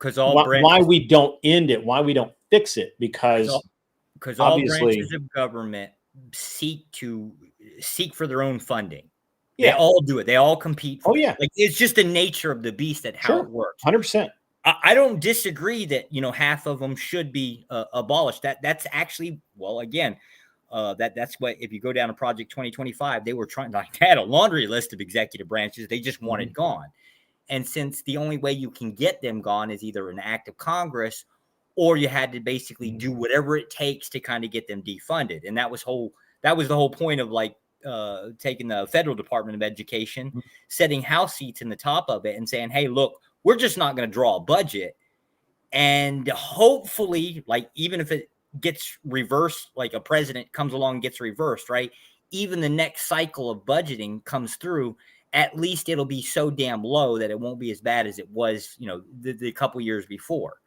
why we don't end it, why we don't fix it, because all branches of government seek for their own funding. Yeah. They all do it. They all compete for it. Like it's just the nature of the beast that how it works. 100%. I don't disagree that half of them should be abolished. That's actually, well, again, that's what, if you go down to Project 2025, they were trying, like, they had a laundry list of executive branches they just wanted gone. And since the only way you can get them gone is either an act of Congress, or you had to basically do whatever it takes to kind of get them defunded. And that was the whole point of like taking the federal Department of Education, setting House seats in the top of it and saying, hey, look, we're just not going to draw a budget. And hopefully, like, even if it gets reversed, like a president comes along and gets reversed, right? Even the next cycle of budgeting comes through, at least it'll be so damn low that it won't be as bad as it was, the couple years before.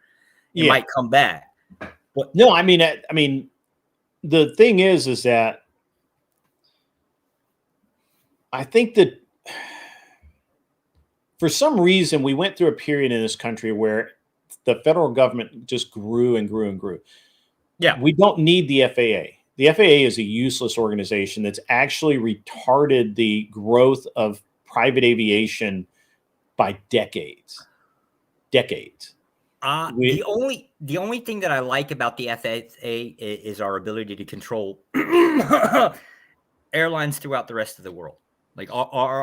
It might come back. But no, I mean, the thing is that I think that for some reason we went through a period in this country where the federal government just grew and grew and grew. Yeah. We don't need the FAA. The FAA is a useless organization that's actually retarded the growth of private aviation by decades. The only thing that I like about the FAA is our ability to control airlines throughout the rest of the world. Like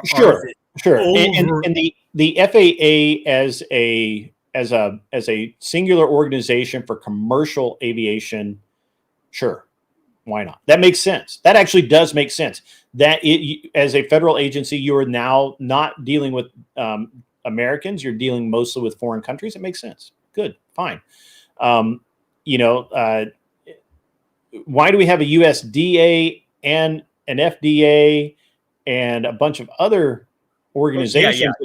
sure. And the FAA as a singular organization for commercial aviation, sure, why not? That makes sense. That actually does make sense. That as a federal agency, you are now not dealing with Americans. You're dealing mostly with foreign countries. It makes sense. Good, fine. Why do we have a USDA and an FDA and a bunch of other organizations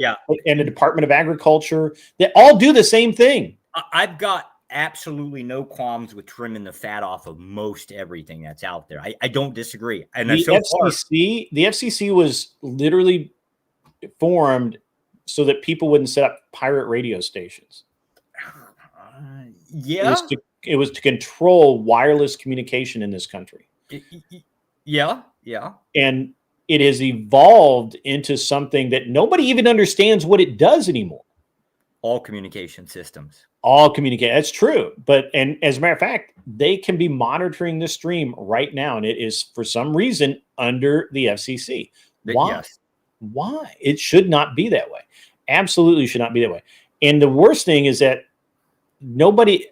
and the Department of Agriculture that all do the same thing? I've got absolutely no qualms with trimming the fat off of most everything that's out there. I don't disagree. And the FCC was literally formed so that people wouldn't set up pirate radio stations. It was to control wireless communication in this country. Yeah. And it has evolved into something that nobody even understands what it does anymore. All communication systems. That's true. And as a matter of fact, they can be monitoring the stream right now. And it is, for some reason, under the FCC. Why? Yes. Why? It should not be that way. Absolutely should not be that way. And the worst thing is that nobody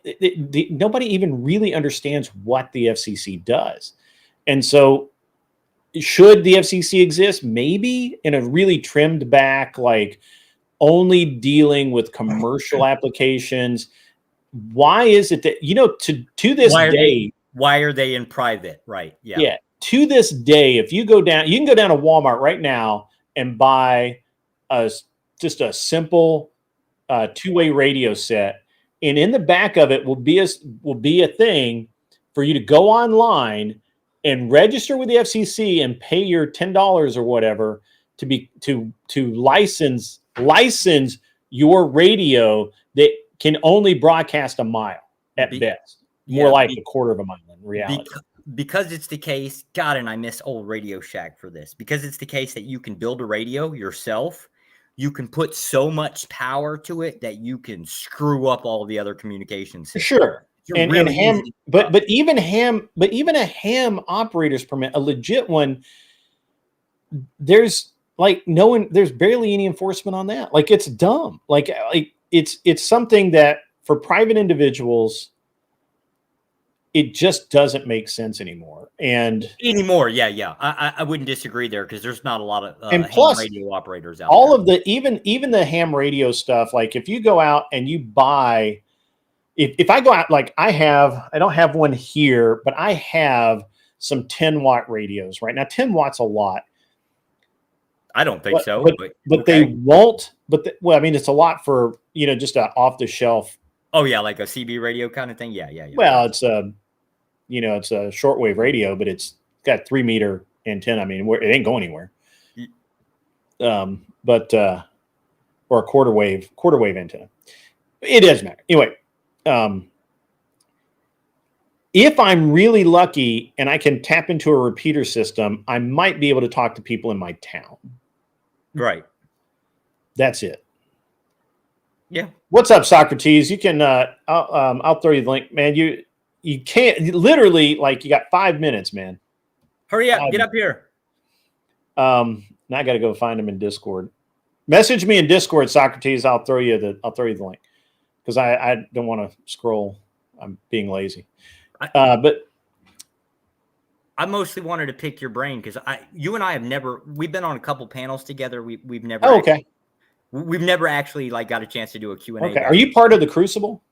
even really understands what the FCC does. And so should the FCC exist? Maybe in a really trimmed back, like only dealing with commercial applications. Why is it that, to this day, why are they in private? Right. Yeah. Yeah. To this day, if you can go down to Walmart right now and buy just a simple two-way radio set. And in the back of it will be a thing for you to go online and register with the FCC and pay your $10 or whatever to license your radio that can only broadcast a mile at best, more like a quarter of a mile in reality. Because it's the case, God, and I miss old Radio Shack for this, because it's the case that you can build a radio yourself. You can put so much power to it that you can screw up all the other communication systems. Sure. And ham, but even a ham operator's permit, a legit one, there's barely any enforcement on that. Like, it's dumb. Like it's something that for private individuals, it just doesn't make sense anymore. And yeah. I wouldn't disagree there because there's not a lot of and ham plus, radio operators out all there. of the even the ham radio stuff, like if you go out and you buy, if I go out, like I don't have one here, but I have some 10-watt radios right now. 10 watts a lot. I don't think so, but okay. they won't. Well, I mean, it's a lot for just a off the shelf. Oh yeah, like a CB radio kind of thing. Yeah. Well, it's a it's a shortwave radio, but it's got 3-meter antenna. I mean, it ain't going anywhere. But or a quarter wave antenna. It doesn't matter. Anyway, if I'm really lucky and I can tap into a repeater system, I might be able to talk to people in my town. Right. That's it. Yeah. What's up, Socrates? You can I'll throw you the link, man. You can't literally, like, you got 5 minutes, man. Hurry up, get up here. Now I got to go find him in Discord. Message me in Discord, Socrates. I'll throw you the link because I don't want to scroll. I'm being lazy. But I mostly wanted to pick your brain because you and I we've been on a couple panels together. We've never. Oh, okay. We've never actually got a chance to do a Q&A. Okay. Are you part of the Crucible?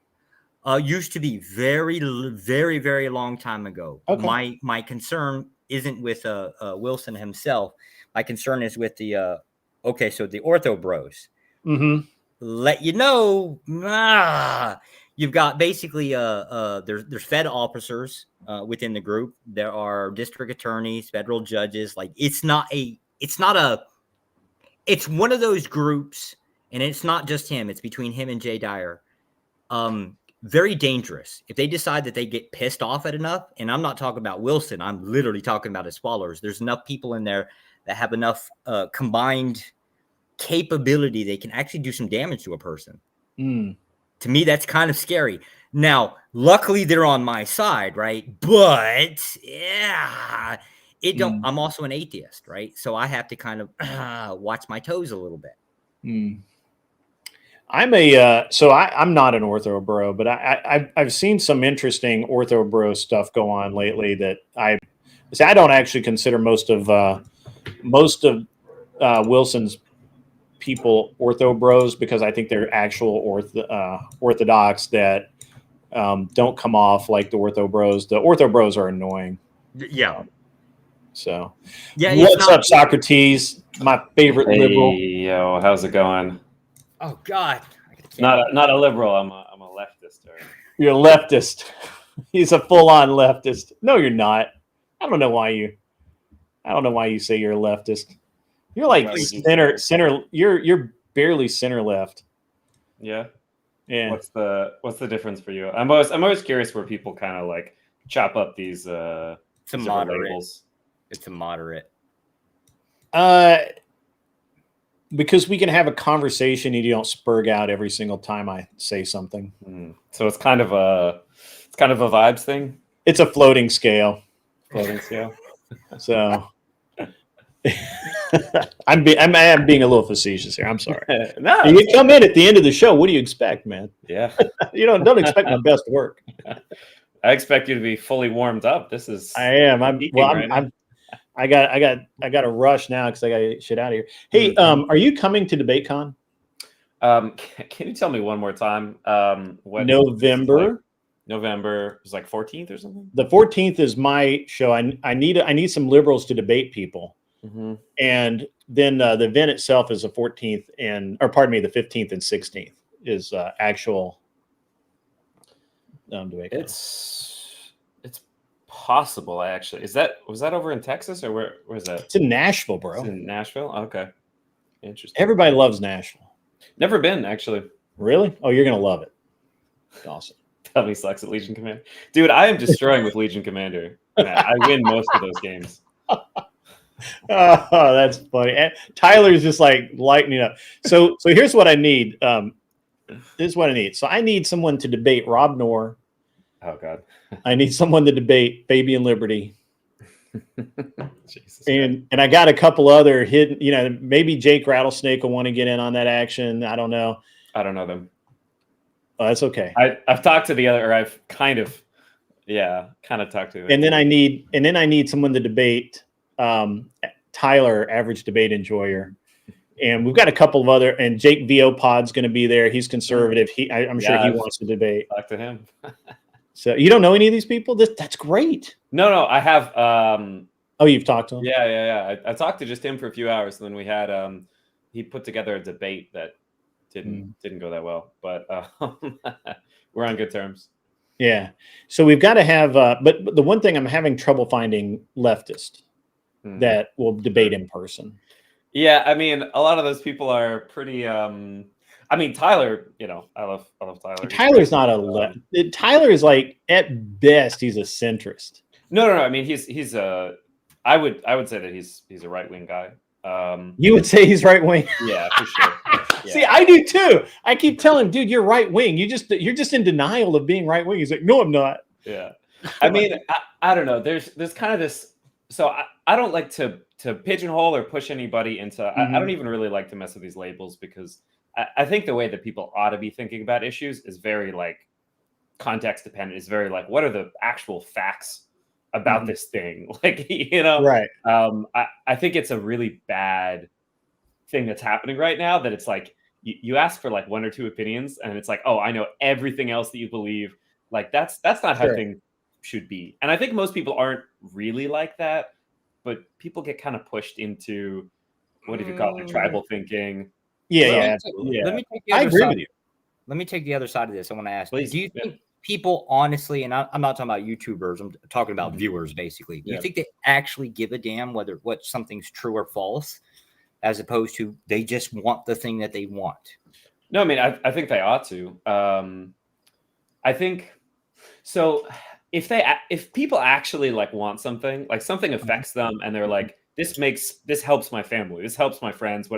Used to be very, very, very long time ago. Okay. My concern isn't with Wilson himself. My concern is with the so the Ortho Bros. Mm-hmm. Let you know, you've got basically there's Fed officers within the group. There are district attorneys, federal judges. Like it's one of those groups, and it's not just him. It's between him and Jay Dyer. Very dangerous. If they decide that they get pissed off at enough, and I'm not talking about Wilson, I'm literally talking about his followers. There's enough people in there that have enough combined capability they can actually do some damage to a person. To me, that's kind of scary. Now, luckily, they're on my side, right? But yeah, I'm also an atheist, right? So I have to kind of watch my toes a little bit. I'm I'm not an Ortho Bro, but I've seen some interesting Ortho Bro stuff go on lately that I don't actually consider most of Wilson's people Ortho Bros because I think they're actual orthodox that don't come off like the Ortho Bros. The Ortho Bros are annoying. Yeah. So yeah, what's up, Socrates? My favorite liberal. Yo, how's it going? Oh God. Not a liberal. I'm a leftist. You're a leftist. He's a full-on leftist. No, you're not. I don't know why you say you're a leftist. You're like center. You're barely center left. Yeah. Yeah. What's the difference for you? I'm always curious where people kind of like chop up these it's a moderate labels. It's a moderate. Because we can have a conversation and you don't spurg out every single time I say something. So it's kind of a vibes thing. It's a floating scale. So I'm being a little facetious here. I'm sorry. No, you come in at the end of the show. What do you expect, man? Yeah. Don't expect my best work. I expect you to be fully warmed up. I am. I got to rush now because I got to get shit out of here. Hey, are you coming to DebateCon? Can you tell me one more time? November. November is like 14th or something. The 14th is my show. I need some liberals to debate people, and then the event itself is the 14th the 15th and 16th is actual debate. It's possible. Actually, was that over in Texas or where was that? It's in Nashville, bro. It's in Nashville. Okay, interesting. Everybody loves Nashville. Never been actually. Really? Oh, you're gonna love it. Awesome. Tell me sucks at Legion Commander. Dude, I am destroying with Legion Commander. Man, I win most of those games. Oh, that's funny. And Tyler's just like lightening up. So here's what I need. So I need someone to debate Rob Knorr. Oh God. I need someone to debate Fabian Liberty. and I got a couple other hidden, maybe Jake Rattlesnake will want to get in on that action. I don't know. I don't know them. Oh, that's okay. I've talked to the other, or I've kind of Yeah, kind of talk to him. And then I need someone to debate Tyler, average debate enjoyer. And we've got a couple of other, and Jake VO Pod's going to be there. He's conservative. I'm sure he wants to debate. Talk to him. So you don't know any of these people? That's great. No, I have. Oh, you've talked to him? Yeah. I talked to just him for a few hours, and then we had he put together a debate that didn't go that well, but we're on good terms. Yeah. So we've got to have, but the one thing I'm having trouble finding leftist that will debate in person. Yeah, I mean, a lot of those people are pretty. I mean, Tyler. I love Tyler. Tyler's not a left. Tyler is like at best he's a centrist. No. I mean, he's a. I would say that he's a right wing guy. You would say he's right wing. Yeah, for sure. Yeah. See, I do too. I keep telling him, dude, you're right wing. You're just in denial of being right wing. He's like, no, I'm not. Yeah. I mean, I don't know. There's kind of this. So I don't like to pigeonhole or push anybody into. I don't even really like to mess with these labels because I think the way that people ought to be thinking about issues is very like context dependent. It's very like, what are the actual facts about this thing? Like, right. I think it's a really bad thing that's happening right now that it's like you ask for like one or two opinions and it's like, oh, I know everything else that you believe. Like that's not how things should be. And I think most people aren't really like that, but people get kind of pushed into what do you call it, tribal thinking. Yeah. Let me take the I other agree side. with you. Let me take the other side of this. I want to ask, Please. do you think people honestly, and I'm not talking about YouTubers, I'm talking about viewers basically. Do you think they actually give a damn whether what something's true or false, as opposed to they just want the thing that they want? No, I mean, I think they ought to. I think so. If people actually like want something, like something affects them, and they're like, this helps my family, this helps my friends,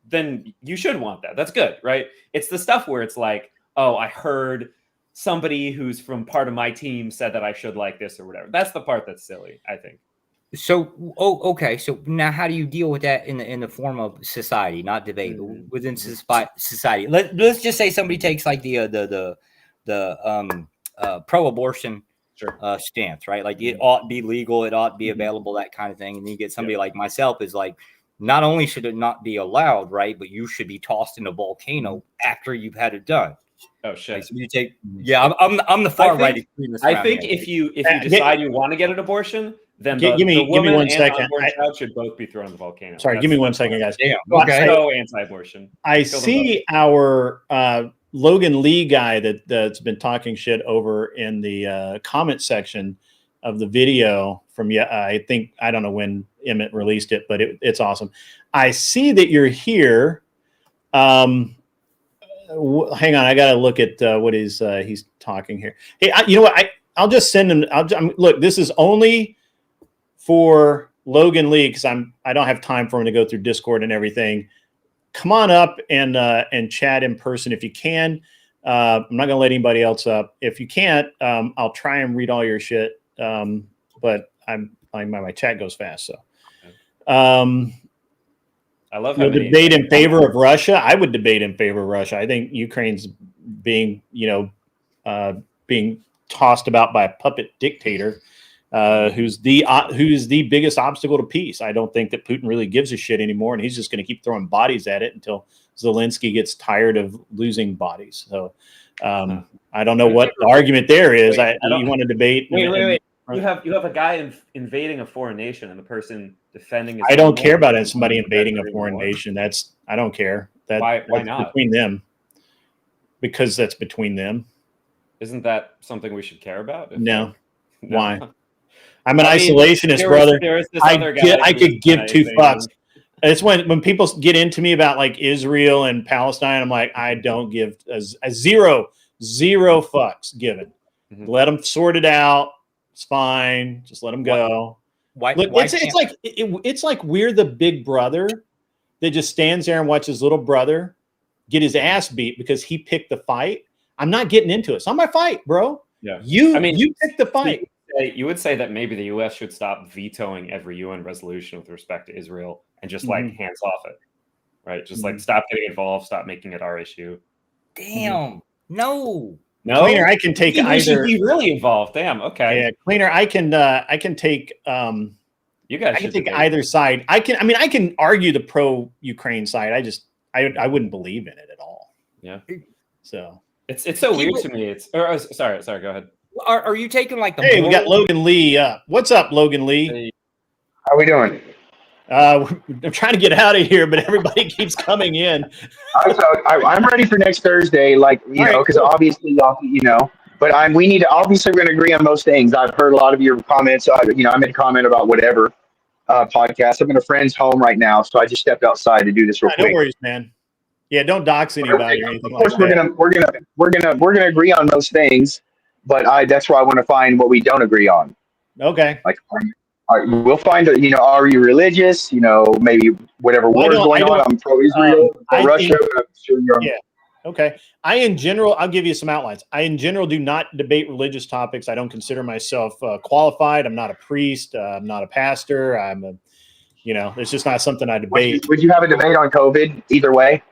then you should want that. That's good, right? It's the stuff where it's like, oh, I heard somebody who's from part of my team said that I should like this or whatever. That's the part that's silly, I think. So, okay. So now, how do you deal with that in the form of society, not debate, within society? Let's just say somebody takes like the pro-abortion stance, right? Like it ought to be legal, it ought to be available, that kind of thing. And then you get somebody like myself is like, not only should it not be allowed, right, but you should be tossed in a volcano after you've had it done. Oh shit! Like, so you take, I'm the far right extremist. I think if you decide you want to get an abortion, then the woman and unborn child should both be thrown in the volcano. Sorry, give me 1 second, guys. Damn. Okay. So anti-abortion. I see our Logan Lee guy that's been talking shit over in the comment section of the video from I don't know when Emmett released it, but it's awesome. I see that you're here. Hang on, I gotta look at what he's talking here. Hey, you know what? I'll just send him. Look, this is only for Logan Lee because I don't have time for him to go through Discord and everything. Come on up and chat in person if you can. I'm not gonna let anybody else up. If you can't, I'll try and read all your shit. But my chat goes fast, so. I love how debate in favor of Russia. I would debate in favor of Russia. I think Ukraine's being tossed about by a puppet dictator who's the biggest obstacle to peace. I don't think that Putin really gives a shit anymore, and he's just going to keep throwing bodies at it until Zelensky gets tired of losing bodies. So I don't know what the argument there is. You want to debate? Wait. You have a guy invading a foreign nation, and the person defending. I don't care about somebody invading a foreign nation. I don't care. Why that's not? Between them, because that's between them. Isn't that something we should care about? No. Why? I'm an isolationist, brother. I could give two fucks. It's when people get into me about like Israel and Palestine. I'm like, I don't give a zero fucks given. Let them sort it out. It's fine. Just let them go. Look, it's like we're the big brother that just stands there and watches little brother get his ass beat because he picked the fight. I'm not getting into it. It's not my fight, bro. Yeah. You picked the fight. You would say that maybe the U.S. should stop vetoing every UN resolution with respect to Israel and just like hands off it, right? Just like stop getting involved, stop making it our issue. Damn. No. No, Cleaner, I can take we should either. be really involved. Damn. Okay. Yeah, Cleaner, I can take. You guys I can should take debate. either side. I can argue the pro-Ukraine side. I wouldn't believe in it at all. Yeah. So it's so weird to me. Sorry. Go ahead. Are you taking like the? Hey, we got Logan Lee. What's up, Logan Lee? Hey. How we doing? I'm trying to get out of here, but everybody keeps coming in. I'm ready for next Thursday, like because obviously, but we need to obviously we're going to agree on most things. I've heard a lot of your comments. I made a comment about whatever podcast. I'm in a friend's home right now, so I just stepped outside to do this real quick. No worries, man. Yeah, don't dox anybody or anything. Of course, like that. we're gonna agree on most things, but that's why I want to find what we don't agree on. Okay. Like. We'll find, are you religious? Maybe whatever war's going on. I'm pro-Israel, pro-Russia. Yeah. Okay. In general, I'll give you some outlines. I, in general, do not debate religious topics. I don't consider myself qualified. I'm not a priest. I'm not a pastor. It's just not something I debate. Would you have a debate on COVID either way?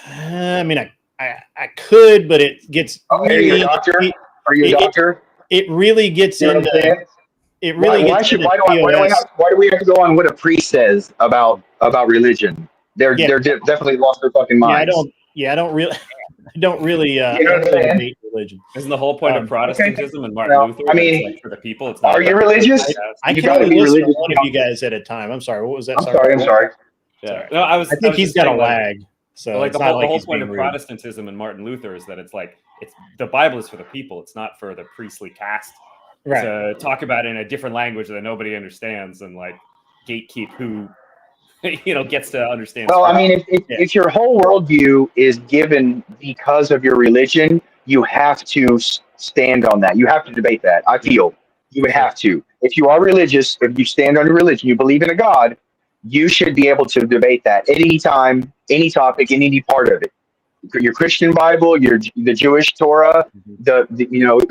I could, but it gets. Are you a doctor? It really gets into. It really why do we have to go on what a priest says about religion? They're definitely lost their fucking minds. I don't really debate religion. Isn't the whole point of Protestantism and Martin Luther? It's for the people. It's not. Are you religious? I can only listen to one of you guys at a time. I'm sorry. What was that? I'm sorry. Yeah. No, I think he's got a lag. So the whole point of Protestantism and Martin Luther is that it's the Bible is for the people. It's not for the priestly caste. Right. To talk about it in a different language that nobody understands and gatekeep who gets to understand. Well, if your whole worldview is given because of your religion, you have to stand on that. You have to debate that. I feel you would have to. If you are religious, if you stand on your religion, you believe in a God, you should be able to debate that at any time, any topic, in any part of it. Your Christian Bible, the Jewish Torah, the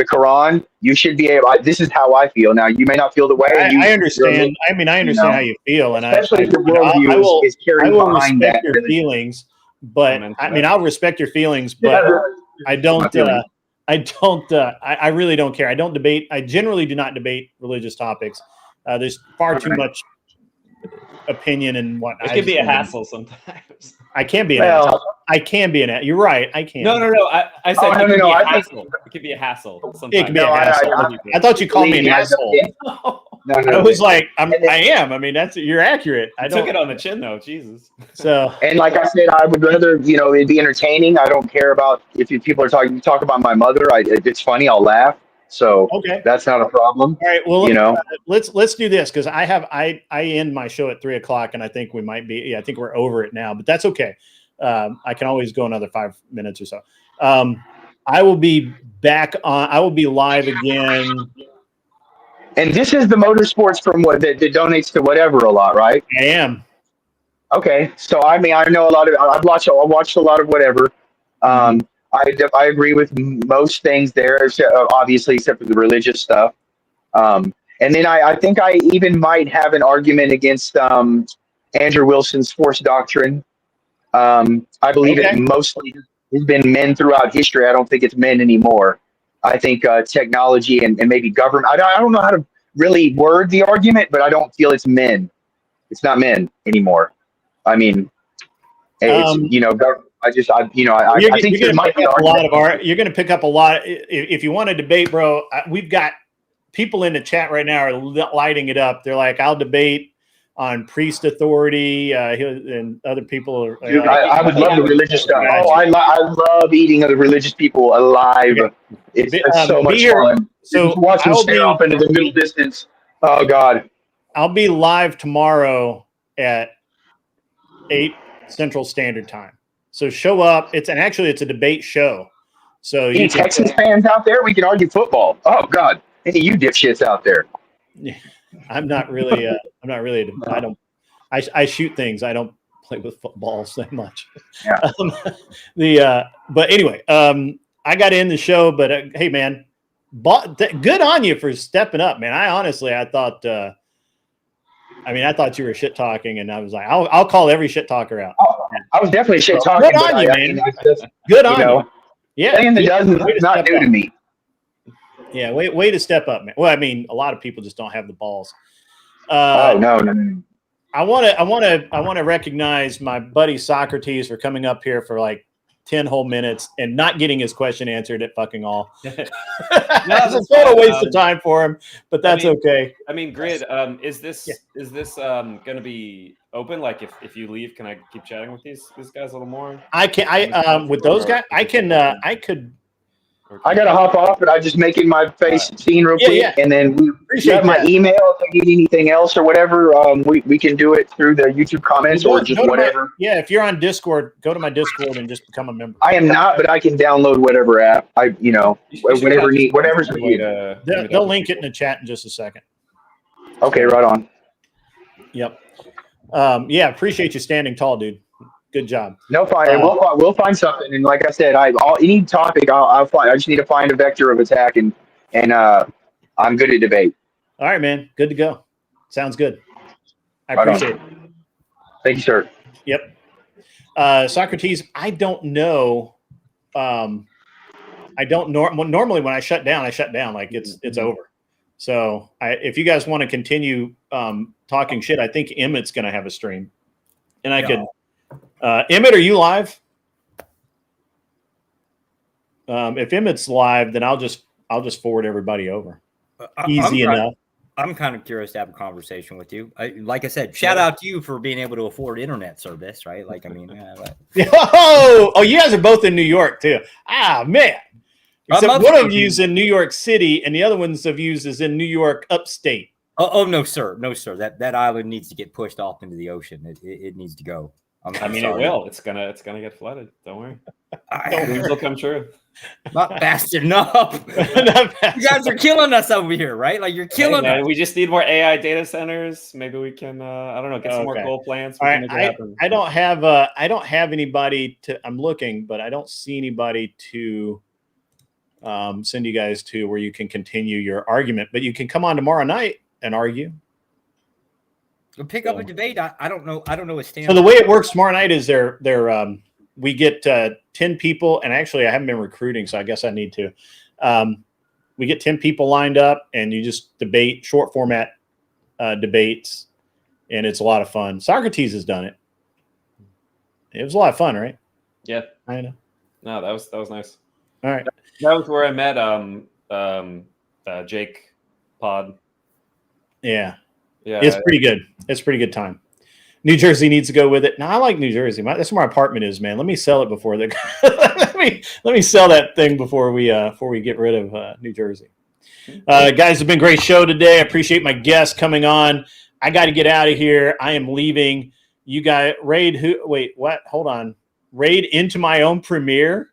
Quran, you should be able. This is how I feel. Now, you may not feel the way. I understand. I understand how you feel, and especially if your worldview is carrying behind that. I will respect your feelings, but I'll respect your feelings, but I don't. I really don't care. I don't debate. I generally do not debate religious topics. There's far too much opinion and whatnot. It can be a hassle sometimes. I can be an asshole. I can be an asshole. You're right. I can. No. I said it can be a hassle. It can be a hassle sometimes. It can be a hassle. I thought you called me an asshole. No. I was like, I am. You're accurate. I took it on the chin though. Jesus. So. And like I said, I would rather, it'd be entertaining. I don't care about if people are talking. You talk about my mother. It's funny. I'll laugh. So that's not a problem. All right. Well, let's do this because I end my show at 3:00 and I think we might be. Yeah, I think we're over it now, but that's okay. I can always go another 5 minutes or so. I will be back on. I will be live again. And this is the motorsports from what that donates to whatever a lot, right? I am. Okay, so I know a lot of. I've watched a lot of whatever. I agree with most things there, obviously, except for the religious stuff. And then I think I even might have an argument against Andrew Wilson's force doctrine. I believe it mostly has been men throughout history. I don't think it's men anymore. I think technology and maybe government. I don't know how to really word the argument, but I don't feel it's men. It's not men anymore. I mean, it's, I think there might be you're going to pick up a lot. If you want to debate, bro, we've got people in the chat right now are lighting it up. They're like, I'll debate on priest authority, and other people are. Dude, I would love the religious stuff. Oh, I love eating other religious people alive. Okay. It's so much fun. So watch them stare off into the middle distance. Oh God. I'll be live tomorrow at 8 Central Standard Time. So show up. It's a debate show. So any Texans fans out there? We can argue football. Oh God, any of you dipshits out there? I'm not really. I shoot things. I don't play with footballs that much. Yeah. But anyway, I got in the show. But hey, man, good on you for stepping up, man. I thought. I thought you were shit talking, and I was like, I'll call every shit talker out. Oh, I was definitely shit talking. Good on you, man. Good on you. Yeah, Staying the dozen way is not step new up. to me. Yeah, way to step up, man. Well, I mean, a lot of people just don't have the balls. No. I want to recognize my buddy Socrates for coming up here for like 10 whole minutes and not getting his question answered at fucking all. It's a total waste of time for him, but that's okay. I mean, Grid, is this going to be open? Like, if you leave, can I keep chatting with these guys a little more? I can. With those guys, I can. I could. I gotta hop off, but I'm just making my face seen real quick, and then we Appreciate have my that. email if I need anything else or whatever. We can do it through the YouTube comments or just whatever. If you're on Discord, go to my Discord and just become a member. I am not, but I can download whatever app whatever's needed. They'll link it in the chat in just a second. Okay, right on. Yep. Appreciate you standing tall, dude. Good job. No, fine. We'll find something. And like I said, any topic I'll find. I just need to find a vector of attack, and I'm good at debate. All right, man. Good to go. Sounds good. I Right on. appreciate it. Thank you, sir. Yep. Socrates, I don't know. I don't normally when I shut down like it's over. So if you guys want to continue talking shit, I think Emmett's going to have a stream, and I could. Emmett, are you live? If Emmett's live, then I'll just forward everybody over. Easy enough. I'm kind of curious to have a conversation with you. Like I said, shout out to you for being able to afford internet service, right? Like, I mean, oh, you guys are both in New York too. Ah, man. Except one of you's in New York City, and the other one's of you's is in New York upstate. Oh no, sir, no, sir. That island needs to get pushed off into the ocean. It needs to go. I mean, it will. It's gonna get flooded. Don't worry. Dreams will come true. Not fast enough. You guys are killing us over here, right? Like you're killing us. We just need more AI data centers. Maybe we can, I don't know, get some more coal plants. All right, I don't have anybody to. I'm looking, but I don't see anybody to send you guys to where you can continue your argument. But you can come on tomorrow night and argue. We'll pick up a debate. I don't know. I don't know what stands. So the way it works tomorrow night is we get 10 people, and actually I haven't been recruiting, so I guess I need to. We get 10 people lined up, and you just debate short format debates, and it's a lot of fun. Socrates has done it. It was a lot of fun, right? Yeah, I know. No, that was nice. All right, that was where I met Jake Pod. Yeah. Yeah, it's pretty good. It's a pretty good time. New Jersey needs to go with it. No, I like New Jersey. That's where my apartment is, man. Let me sell it before they. let me sell that thing before we get rid of New Jersey. Guys, it's been a great show today. I appreciate my guests coming on. I got to get out of here. I am leaving. You guys raid who? Wait, what? Hold on. Raid into my own premiere.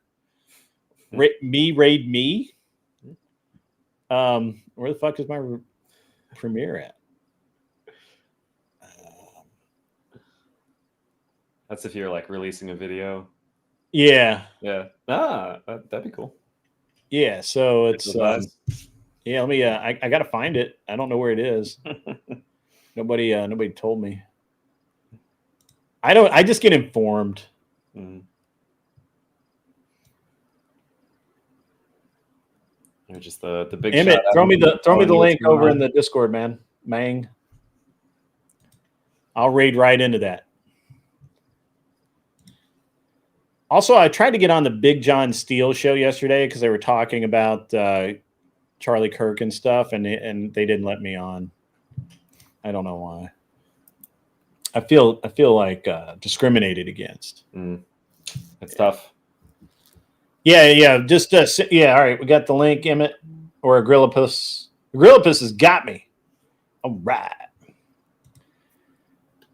Raid me. Where the fuck is my premiere at? That's if you're like releasing a video. Yeah. Yeah. That'd be cool. Yeah. So it's yeah. Let me. I got to find it. I don't know where it is. Nobody told me. I just get informed. Mm-hmm. Just the big. Emmett, throw me the link over in the Discord, man. Mang. I'll raid right into that. Also, I tried to get on the Big John Steele show yesterday because they were talking about Charlie Kirk and stuff, and they didn't let me on. I don't know why. I feel like discriminated against. It's tough. Yeah. Just all right. We got the link, Emmett, or Agrillipus. Agrillipus has got me. All right.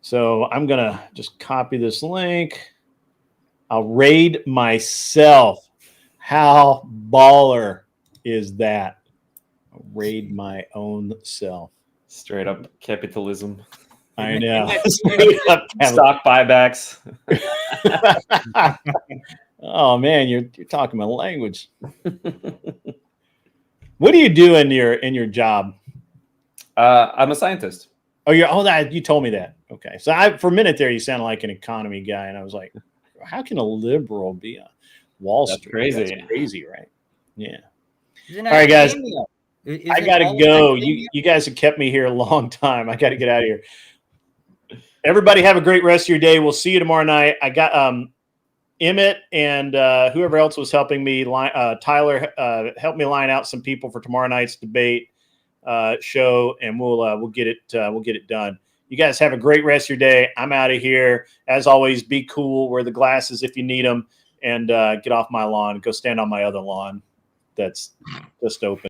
So I'm gonna just copy this link. I'll raid myself. How baller is that? I'll raid my own self. Straight up capitalism. I know. Stock buybacks. Oh man, you're talking my language. What do you do in your job? I'm a scientist. Oh, you told me that. Okay, so for a minute there, you sounded like an economy guy, and I was like, how can a liberal be Wall That's Street. crazy. That's crazy, right? Yeah. Isn't All right, guys. academia? I gotta go. You guys have kept me here a long time. I got to get out of here. Everybody have a great rest of your day. We'll see you tomorrow night. I got Emmett and whoever else was helping me. Tyler helped me line out some people for tomorrow night's debate show, and we'll get it done. You guys have a great rest of your day. I'm out of here. As always, be cool. Wear the glasses if you need them, and get off my lawn. Go stand on my other lawn that's just open.